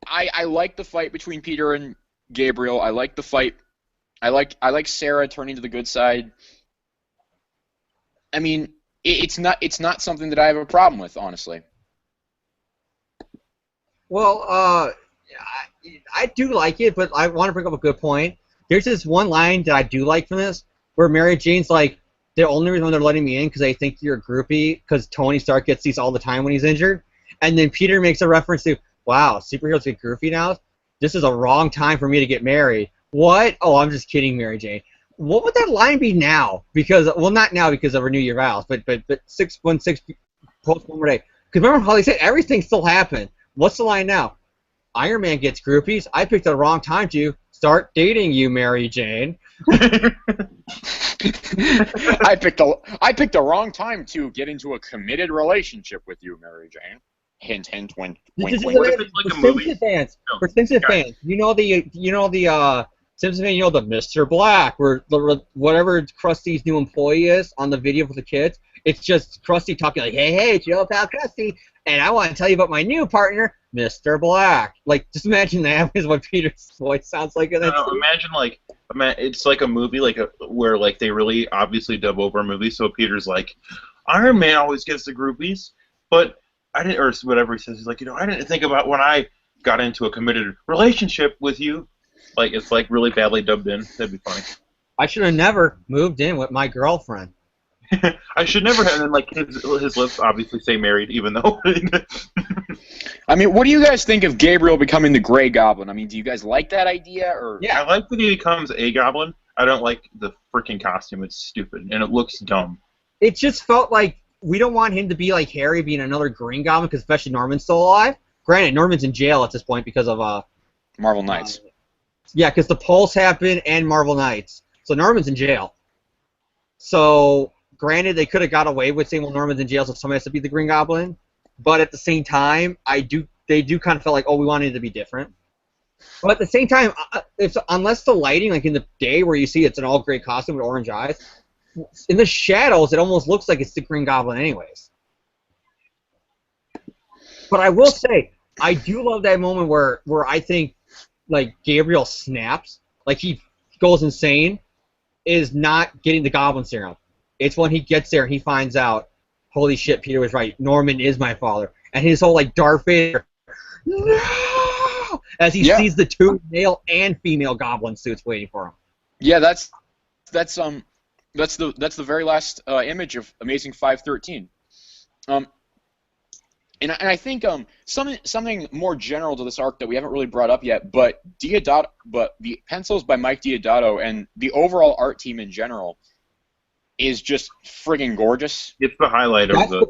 I like the fight between Peter and Gabriel. I like the fight. I like Sarah turning to the good side. I mean, it's not something that I have a problem with, honestly. Well, I do like it, but I want to bring up a good point. There's this one line that I do like from this, where Mary Jane's like, the only reason they're letting me in because they think you're a groupie, because Tony Stark gets these all the time when he's injured. And then Peter makes a reference to, wow, superheroes get groupie now? This is a wrong time for me to get married. What? Oh, I'm just kidding, Mary Jane. What would that line be now? Because, well, not now because of Renew Your Vows, but 616 post one more day. Because remember how they said everything still happened. What's the line now? Iron Man gets groupies. I picked the wrong time to start dating you, Mary Jane. I picked the wrong time to get into a committed relationship with you, Mary Jane. Hint, hint, wink, wink, wink. What if it's like a movie? For Simpson fans, you know the Simpson fan, you know the Mr. Black, where whatever Krusty's new employee is on the video for the kids, it's just Krusty talking like, hey, it's your pal Krusty, and I want to tell you about my new partner, Mr. Black. Like, just imagine that is what Peter's voice sounds like. Imagine it's like a movie where like they really obviously dub over a movie. So Peter's like, Iron Man always gets the groupies, but I didn't, or whatever he says. He's like, I didn't think about when I got into a committed relationship with you. Like, it's like really badly dubbed in. That'd be funny. I should have never moved in with my girlfriend. I should never have. And then, like, his lips obviously say married, even though. I mean, what do you guys think of Gabriel becoming the Grey Goblin? I mean, do you guys like that idea? Or yeah, I like that he becomes a goblin. I don't like the freaking costume. It's stupid, and it looks dumb. It just felt like we don't want him to be like Harry, being another Green Goblin, because especially Norman's still alive. Granted, Norman's in jail at this point because of Marvel Knights. Yeah, because the Pulse happened and Marvel Knights. So Norman's in jail. So, granted, they could have got away with saying, well, Norman's in jail, so somebody has to be the Green Goblin. But at the same time, they do kind of feel like, oh, we wanted it to be different. But at the same time, unless the lighting, like in the day where you see it's an all-gray costume with orange eyes, in the shadows, it almost looks like it's the Green Goblin anyways. But I will say, I do love that moment where I think, like, Gabriel snaps, like he goes insane, is not getting the Goblin Serum. It's when he gets there and he finds out, holy shit, Peter was right, Norman is my father. And his whole, like, Darth Vader, no! As he sees the two male and female Goblin suits waiting for him. Yeah, that's the very last image of Amazing 513. And I think something more general to this arc that we haven't really brought up yet, but the pencils by Mike Diodato and the overall art team in general is just friggin' gorgeous. It's the highlight of the.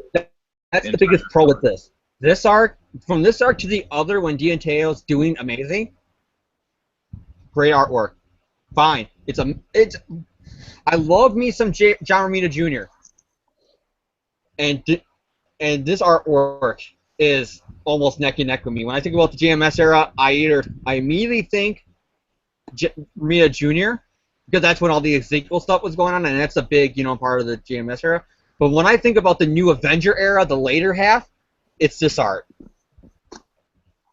That's the biggest pro with this. This arc, from this arc to the other, when Diodato's doing amazing, great artwork. Fine, I love me some John Romita Jr. And this artwork is almost neck and neck with me. When I think about the JMS era, I immediately think Romita Jr. because that's when all the Ezekiel stuff was going on, and that's a big, part of the JMS era. But when I think about the new Avenger era, the later half, it's this art.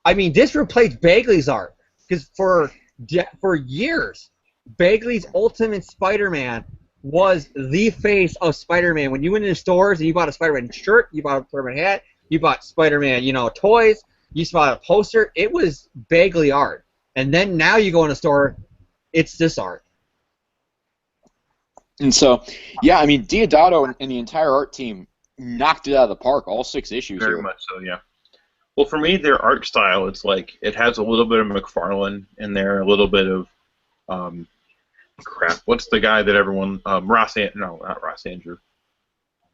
I mean, this replaced Bagley's art because for years, Bagley's Ultimate Spider-Man was the face of Spider-Man. When you went into stores and you bought a Spider-Man shirt, you bought a Spider-Man hat, you bought Spider-Man, toys, you bought a poster, it was Bagley art. And then now you go in a store, it's this art. And so, yeah, I mean, Diodato and the entire art team knocked it out of the park, all 6 issues. Very much so, yeah. Well, for me, their art style, it's like, it has a little bit of McFarlane in there, a little bit of, crap, what's the guy that everyone, not Ross Andrew.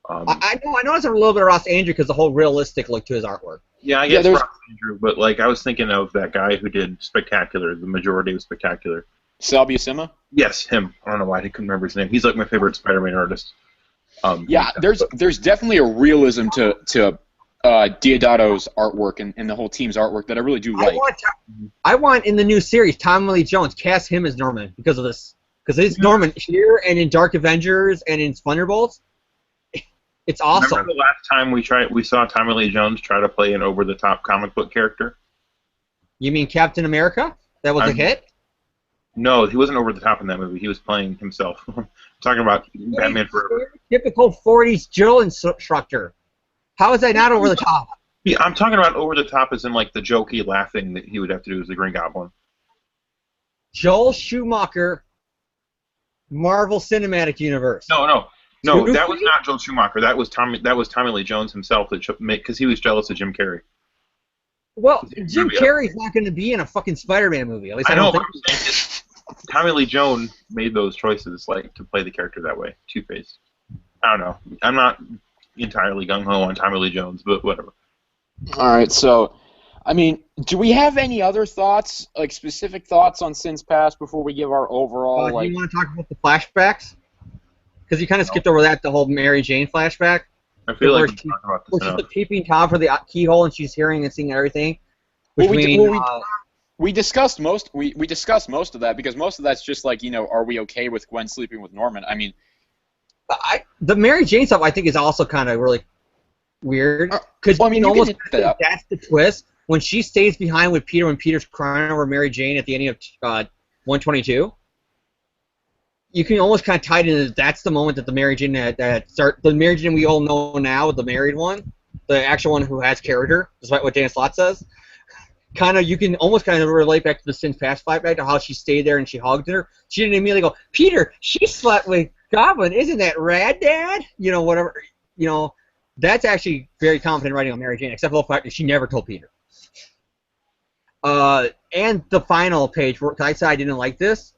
I know it's a little bit of Ross Andrew because the whole realistic look to his artwork. Yeah, I guess Ross Andrew, but, like, I was thinking of that guy who did Spectacular, the majority of Spectacular. Sal Buscema? Yes, him. I don't know why I couldn't remember his name. He's like my favorite Spider-Man artist. Yeah, there's definitely a realism to Deodato's artwork and the whole team's artwork that I really do like. I want in the new series Tommy Lee Jones cast him as Norman because of this. Because it's Norman here and in Dark Avengers and in Thunderbolts. It's awesome. Remember the last time we saw Tommy Lee Jones try to play an over-the-top comic book character? You mean Captain America? That was a hit? No, he wasn't over the top in that movie. He was playing himself. I'm talking about Batman Forever. Typical 40s drill instructor. How is that not over the top? Yeah, I'm talking about over the top as in like the jokey laughing that he would have to do as the Green Goblin. Joel Schumacher, Marvel Cinematic Universe. No, that was not Joel Schumacher. That was Tommy Lee Jones himself because he was jealous of Jim Carrey. Well, Jim Carrey's not going to be in a fucking Spider-Man movie. At least I don't think. Tommy Lee Jones made those choices, like to play the character that way, Two-Faced. I don't know. I'm not entirely gung-ho on Tommy Lee Jones, but whatever. All right, so, I mean, do we have any other thoughts, like specific thoughts on Sins Past before we give our overall, do you want to talk about the flashbacks? Because you kind of skipped over that, the whole Mary Jane flashback. I feel like we're talking about this she's the peeping Tom for the keyhole and she's hearing and seeing everything. We discussed most. We discussed most of that because most of that's just like, are we okay with Gwen sleeping with Norman? I mean, the Mary Jane stuff I think is also kind of really weird because that's the twist when she stays behind with Peter when Peter's crying over Mary Jane at the ending of 122. You can almost kind of tie it into that's the moment that the Mary Jane the Mary Jane we all know now, the married one, the actual one who has character, despite what Dan Slott says. You can almost kind of relate back to the Sins Past flashback to how she stayed there and she hugged her. She didn't immediately go, Peter, she slept with Goblin, isn't that rad, Dad? Whatever. That's actually very confident writing on Mary Jane, except for the fact that she never told Peter. And the final page, because I said I didn't like this.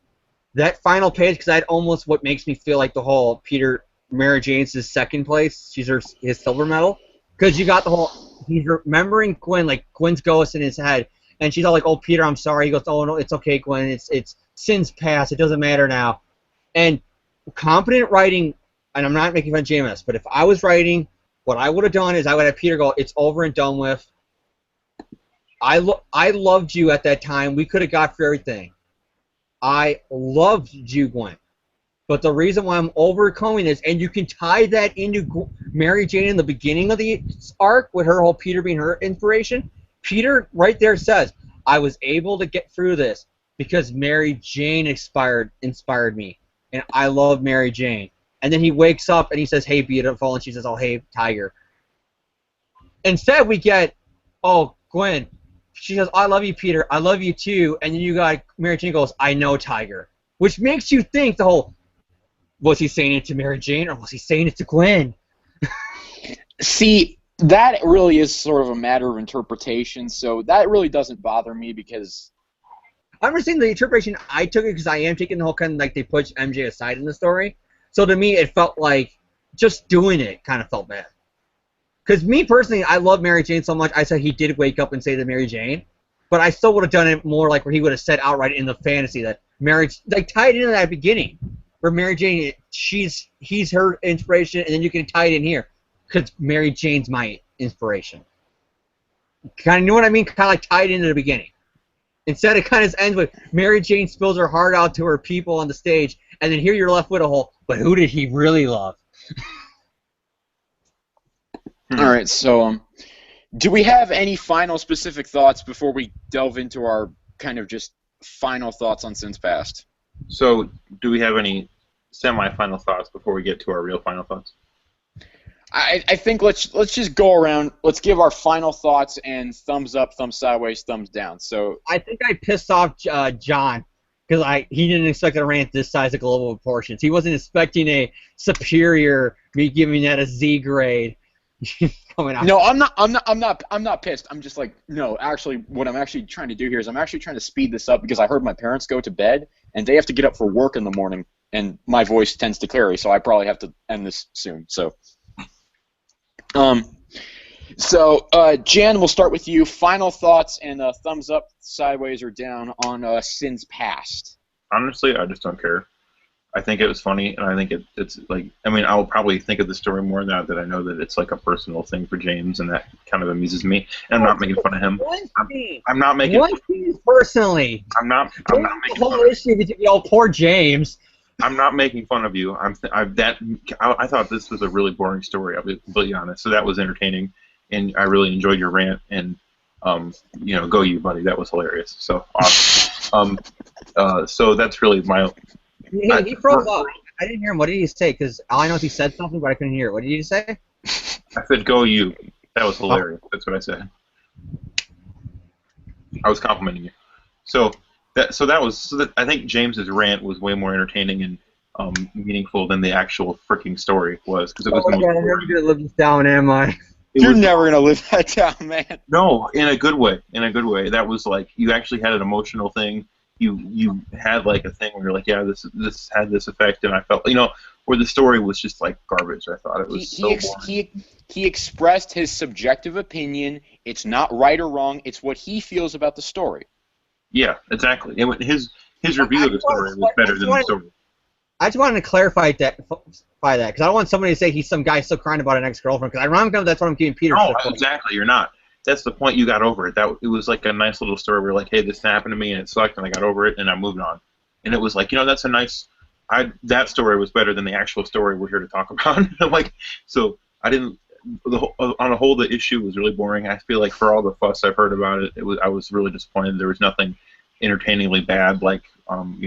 That final page, because that's almost what makes me feel like the whole Peter, Mary Jane's his second place. She's his silver medal. Because you got the whole, he's remembering Gwen, like Gwen's ghost in his head. And she's all like, oh, Peter, I'm sorry. He goes, oh, no, it's okay, Gwen. It's Sins Past. It doesn't matter now. And competent writing, and I'm not making fun of JMS, but if I was writing, what I would have done is I would have Peter go, it's over and done with. I loved you at that time. We could have got through everything. I loved you, Gwen. But the reason why I'm overcoming this, and you can tie that into Mary Jane in the beginning of the arc with her whole Peter being her inspiration. Peter right there says, I was able to get through this because Mary Jane inspired me. And I love Mary Jane. And then he wakes up and he says, hey, beautiful. And she says, oh, hey, Tiger. Instead, we get, oh, Gwen. She says, I love you, Peter. I love you, too. And then you got Mary Jane goes, I know, Tiger. Which makes you think the whole, was he saying it to Mary Jane or was he saying it to Gwen? See, that really is sort of a matter of interpretation. So that really doesn't bother me because I'm just saying the interpretation I took it because I am taking the whole kind of like they push MJ aside in the story. So to me, it felt like just doing it kind of felt bad. Because me personally, I love Mary Jane so much. I said he did wake up and say to Mary Jane, but I still would have done it more like where he would have said outright in the fantasy that tied into that beginning where Mary Jane, he's her inspiration, and then you can tie it in here because Mary Jane's my inspiration. Kind of know what I mean? Kind of like tied into the beginning. Instead, it kind of ends with Mary Jane spills her heart out to her people on the stage, and then here you're left with a whole, but who did he really love? All right, so do we have any final specific thoughts before we delve into our kind of just final thoughts on Sins Past? So, do we have any semi-final thoughts before we get to our real final thoughts? I think let's just go around. Let's give our final thoughts and thumbs up, thumbs sideways, thumbs down. So I think I pissed off John because he didn't expect a rant this size of global proportions. He wasn't expecting a superior me giving that a Z grade. Coming out. No, I'm not pissed. I'm just like, no, actually, what I'm actually trying to do here is I'm actually trying to speed this up because I heard my parents go to bed and they have to get up for work in the morning, and my voice tends to carry, so I probably have to end this soon. So, Jan, we'll start with you. Final thoughts and thumbs up, sideways, or down on Sins Past. Honestly, I just don't care. I think it was funny, and I think it's like, I mean, I'll probably think of the story more now that I know that it's like a personal thing for James, and that kind of amuses me. And I'm not making fun of him. I'm not making. One scene personally. I'm not The making whole fun of issue between poor James. I'm not making fun of you. I thought this was a really boring story. I'll be completely honest. So that was entertaining, and I really enjoyed your rant. And go you, buddy. That was hilarious. So awesome. So that's really my. He froze up. I didn't hear him. What did he say? Because all I know is he said something, but I couldn't hear it. What did he say? I said, "Go you." That was hilarious. That's what I said. I was complimenting you. So I think James's rant was way more entertaining and meaningful than the actual freaking story was, because it was. Oh my God, I'm never gonna live this down, am I? You're never gonna live that down, man. No, in a good way. In a good way. That was like, you actually had an emotional thing. You had like a thing where you're like, yeah, this had this effect, and I felt, where the story was just like garbage. I thought it was so boring. He expressed his subjective opinion. It's not right or wrong. It's what he feels about the story. Yeah, exactly. And his review of the story was better than the story. I just wanted to clarify that, because I don't want somebody to say he's some guy still crying about an ex-girlfriend, because ironically, that's what I'm giving Peter. No, exactly. You're not. That's the point. You got over it. It was like a nice little story where you're like, hey, this happened to me and it sucked, and I got over it and I moved on. And it was like, that's a nice. That story was better than the actual story we're here to talk about. So I didn't. On a whole, the issue was really boring. I feel like for all the fuss I've heard about it, I was really disappointed. There was nothing entertainingly bad. I'm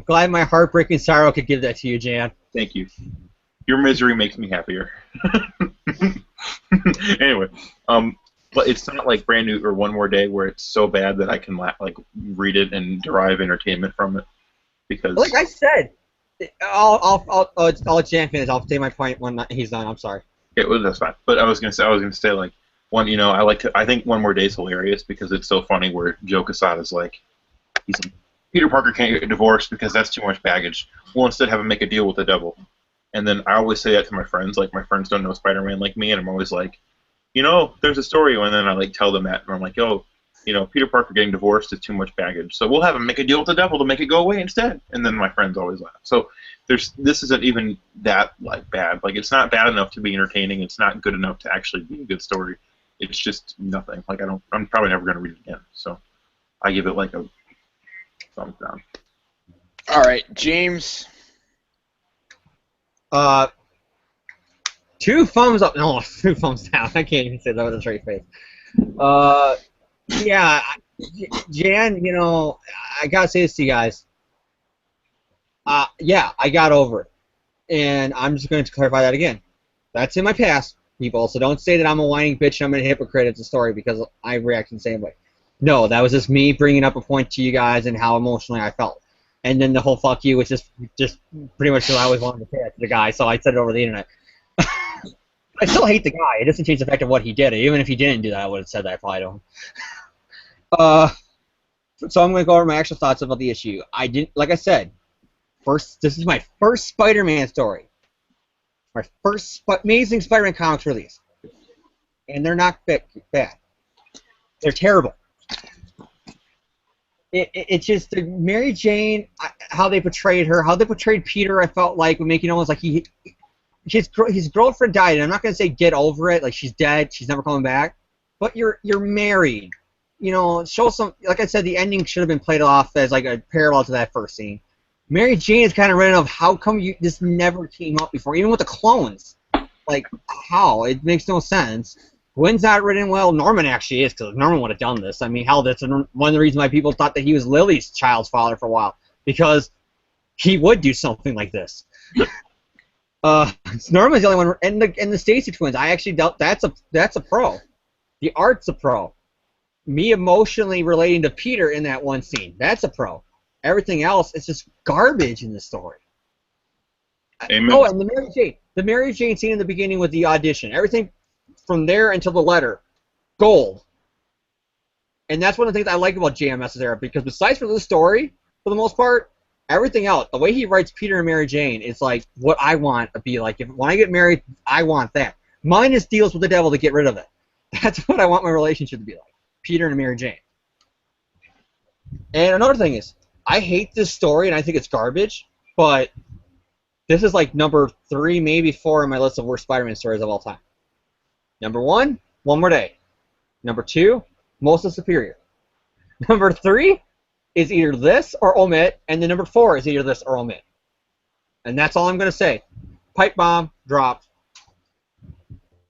glad my heartbreaking sorrow could give that to you, Jan. Thank you. Your misery makes me happier. Anyway, but it's not like Brand New or One More Day where it's so bad that I can read it and derive entertainment from it. Because, like I said, I'll let Jan finish. I'll say my point when he's done. I'm sorry. That's fine. But I was gonna say like one. I think One More Day is hilarious because it's so funny where Joe Quesada's like, Peter Parker can't get divorced because that's too much baggage. We'll instead have him make a deal with the devil. And then I always say that to my friends. Like, my friends don't know Spider-Man like me, and I'm always like, there's a story. And then I tell them that, and I'm like, Peter Parker getting divorced is too much baggage. So we'll have him make a deal with the devil to make it go away instead. And then my friends always laugh. So this isn't even that bad. Like, it's not bad enough to be entertaining. It's not good enough to actually be a good story. It's just nothing. I'm probably never gonna read it again. So I give it a thumbs down. All right, James. 2 thumbs up. No, 2 thumbs down. I can't even say that with a straight face. Yeah, Jan, I gotta say this to you guys. Yeah, I got over it. And I'm just going to clarify that again. That's in my past, people. So don't say that I'm a whining bitch and I'm a hypocrite at the story because I react in the same way. No, that was just me bringing up a point to you guys and how emotionally I felt. And then the whole fuck you was just pretty much what I always wanted to say to the guy, so I said it over the internet. I still hate the guy. It doesn't change the fact of what he did. Even if he didn't do that, I would have said that probably to him. So I'm going to go over my actual thoughts about the issue. Like I said, this is my first Spider-Man story. My first Amazing Spider-Man comics release. And they're not bad. They're terrible. It's just Mary Jane, how they portrayed her, how they portrayed Peter. I felt like would make it almost like his girlfriend died. And I'm not gonna say get over it, like she's dead, she's never coming back. But you're married, Show some. Like I said, the ending should have been played off as like a parallel to that first scene. Mary Jane is kind of written of how come this never came up before, even with the clones. Like how it makes no sense. Gwen's not written well. Norman actually is, because Norman would have done this. I mean, hell, that's one of the reasons why people thought that he was Lily's child's father for a while, because he would do something like this. Norman's the only one, and the Stacy twins. I actually dealt. That's a pro. The art's a pro. Me emotionally relating to Peter in that one scene. That's a pro. Everything else is just garbage in the story. Amen. Oh, and the Mary Jane scene in the beginning with the audition. Everything from there until the letter, gold. And that's one of the things I like about JMS's era, because besides for the story, for the most part, everything else, the way he writes Peter and Mary Jane is like what I want to be like. When I get married, I want that. Mine is deals with the devil to get rid of it. That's what I want my relationship to be like. Peter and Mary Jane. And another thing is, I hate this story, and I think it's garbage, but this is like number 3, maybe 4 on my list of worst Spider-Man stories of all time. Number 1, One More Day. Number 2, Most of Superior. Number 3 is either this or omit, and then number 4 is either this or omit. And that's all I'm going to say. Pipe bomb, dropped,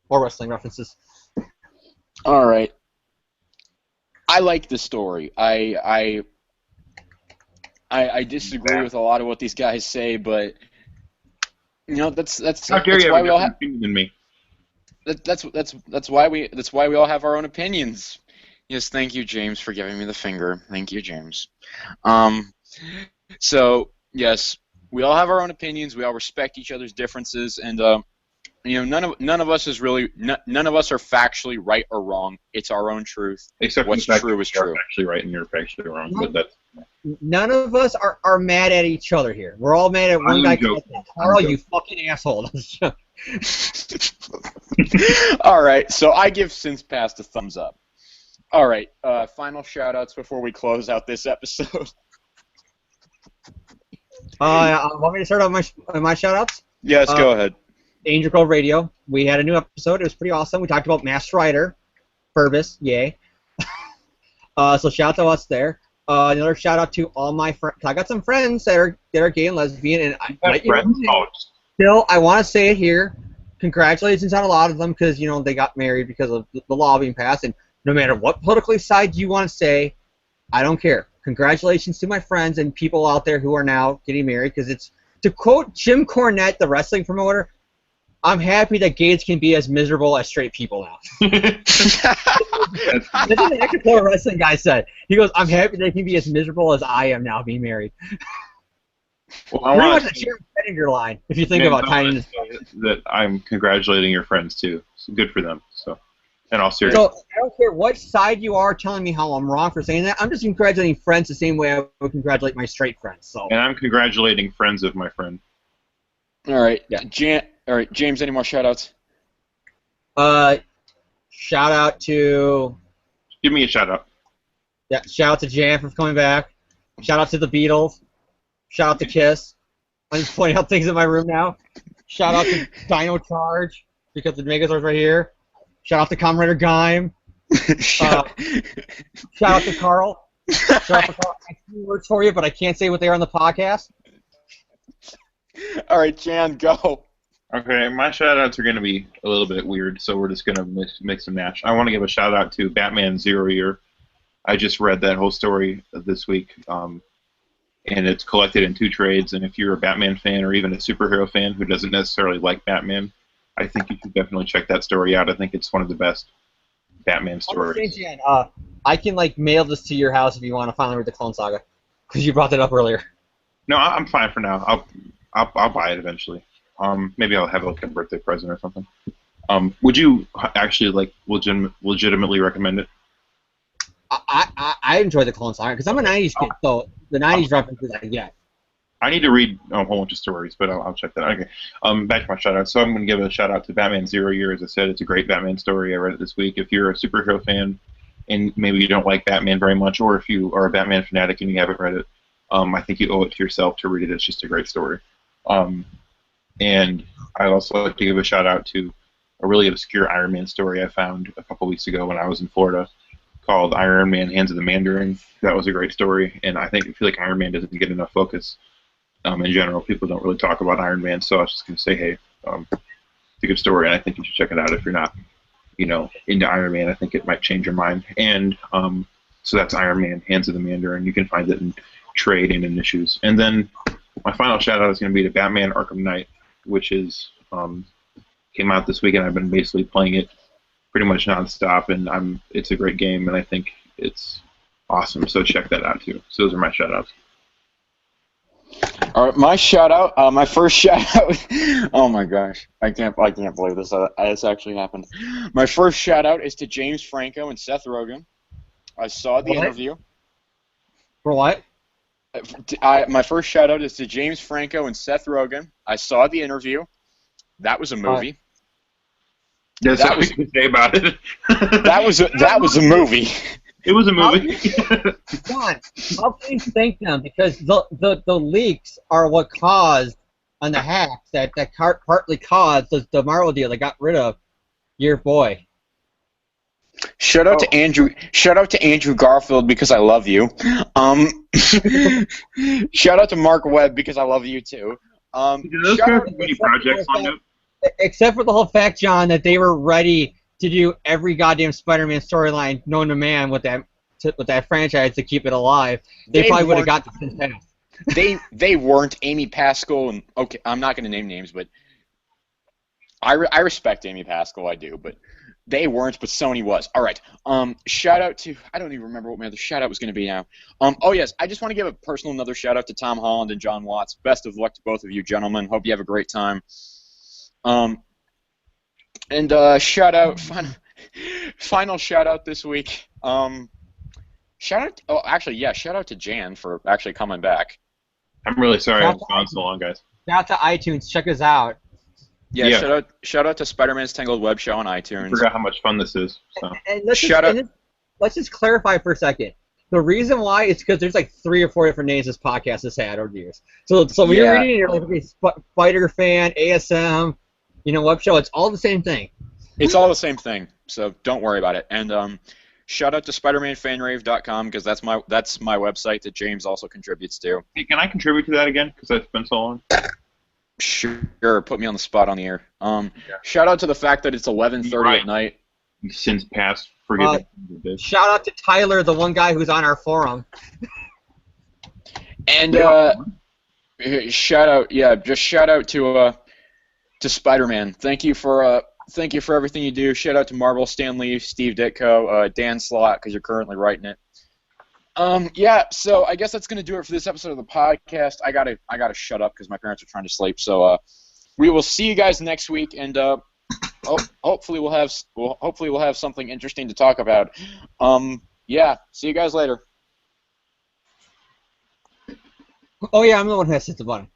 or wrestling references. All right. I like the story. I disagree with a lot of what these guys say, but that's How dare you why have we a all different opinion than me? that's why we all have our own opinions. Yes, thank you, James, for giving me the finger. Thank you, James. So yes, we all have our own opinions. We all respect each other's differences, and none of us is really none of us are factually right or wrong. It's our own truth. Except what's true is true. You're actually right and you're factually wrong, but that's. None of us are mad at each other here. We're all mad at one guy called Carl, you fucking asshole. All right, so I give Since Past a thumbs up. All right, final shout-outs before we close out this episode. Want me to start off my shout-outs? Yes, go ahead. Angel Grove Radio. We had a new episode. It was pretty awesome. We talked about Master Rider. Purvis, yay. So shout out to us there. Another shout out to all my friends. I got some friends that are gay and lesbian, and still, I want to say it here. Congratulations on a lot of them because they got married because of the law being passed. And no matter what political side you want to say, I don't care. Congratulations to my friends and people out there who are now getting married because it's, to quote Jim Cornette, the wrestling promoter, I'm happy that gays can be as miserable as straight people now. This is an actual wrestling guy said. He goes, I'm happy they can be as miserable as I am now being married. Well, pretty much a Sharon Pettinger line, if you think about tying this. That I'm congratulating your friends, too. So good for them. So, in all seriousness. So, I don't care what side you are telling me how I'm wrong for saying that. I'm just congratulating friends the same way I would congratulate my straight friends. So. And I'm congratulating friends of my friend. All right. Yeah. All right, James, any more shout-outs? Shout out to... Give me a shout-out. Yeah, shout out to Jan for coming back. Shout out to the Beatles. Shout out to Kiss. I'm just pointing out things in my room now. Shout out to Dino Charge, because the Megazord's right here. Shout out to Comrade Gaim. Shout out to Carl. Shout out to Carl. I have 2 words for you, but I can't say what they are on the podcast. All right, Jan, go. Okay, my shout-outs are going to be a little bit weird, so we're just going to mix and match. I want to give a shout-out to Batman Zero Year. I just read that whole story this week, and it's collected in 2 trades, and if you're a Batman fan or even a superhero fan who doesn't necessarily like Batman, I think you should definitely check that story out. I think it's one of the best Batman stories. Jan, I can mail this to your house if you want to finally read the Clone Saga, because you brought that up earlier. No, I'm fine for now. I'll buy it eventually. Maybe I'll have it like a birthday present or something. Would you actually legitimately recommend it? I enjoy the Clone Saga because I'm a '90s kid, so the '90s references I get. I need to read a whole bunch of stories, but I'll check that out. Okay. Back to my shout out. So I'm going to give a shout out to Batman Zero Year. As I said, it's a great Batman story. I read it this week. If you're a superhero fan and maybe you don't like Batman very much, or if you are a Batman fanatic and you haven't read it, I think you owe it to yourself to read it. It's just a great story. And I'd also like to give a shout out to a really obscure Iron Man story I found a couple weeks ago when I was in Florida called Iron Man Hands of the Mandarin. That was a great story, and I feel like Iron Man doesn't get enough focus. In general, people don't really talk about Iron Man, so I was just going to say, hey, it's a good story, and I think you should check it out if you're not, into Iron Man. I think it might change your mind. And so that's Iron Man Hands of the Mandarin. You can find it in trade and in issues. And then my final shout out is going to be to Batman Arkham Knight, which is came out this week, and I've been basically playing it pretty much nonstop, and it's a great game, and I think it's awesome. So check that out too. So those are my shout-outs. All right, my shout-out, my first shout-out. Oh my gosh, I can't believe this. This actually happened. My first shout-out is to James Franco and Seth Rogen. I saw the interview. For what? My first shout-out is to James Franco and Seth Rogen. I saw the interview. That was a movie. That's what we can say about it. that was a movie. It was a How movie. John, how can you thank them? Because the leaks are what caused, and the hacks that partly caused the Marvel deal that got rid of your boy. Shout out to Andrew. Shout out to Andrew Garfield because I love you. Shout out to Mark Webb because I love you too. Did those Shout guys out, have any projects lined up? Except for the whole fact, John, that they were ready to do every goddamn Spider-Man storyline known to man with that franchise to keep it alive. They probably would have got this since past. they weren't Amy Pascal and okay. I'm not going to name names, but I respect Amy Pascal. I do, but. They weren't, but Sony was. All right. Shout out to I don't even remember what my other shout out was going to be now. Oh yes, I just want to give a personal another shout out to Tom Holland and John Watts. Best of luck to both of you, gentlemen. Hope you have a great time. And shout out final shout out this week. Shout out. Shout out to Jan for actually coming back. I'm really sorry I've gone so long, guys. Shout out to iTunes. Check us out. Yeah. Shout out to Spider-Man's Tangled WebShow on iTunes. I forgot how much fun this is. So. And let's just clarify for a second. The reason why is because there's like 3 or 4 different names this podcast has had over the years. So when you're reading it, you're like Spider Fan, ASM, WebShow. It's all the same thing. It's all the same thing. So don't worry about it. And shout out to SpiderManFanRave.com because that's my website that James also contributes to. Hey, can I contribute to that again? Because it's been so long. Sure, put me on the spot on the air. Shout out to the fact that it's 11:30 at night. Since past, forget it. Shout out to Tyler, the one guy who's on our forum. And shout out to Spider-Man. Thank you for everything you do. Shout out to Marvel, Stan Lee, Steve Ditko, Dan Slott because you're currently writing it. So I guess that's gonna do it for this episode of the podcast. I gotta shut up because my parents are trying to sleep. So we will see you guys next week, and hopefully we'll have something interesting to talk about. See you guys later. Oh yeah, I'm the one who has to hit the button.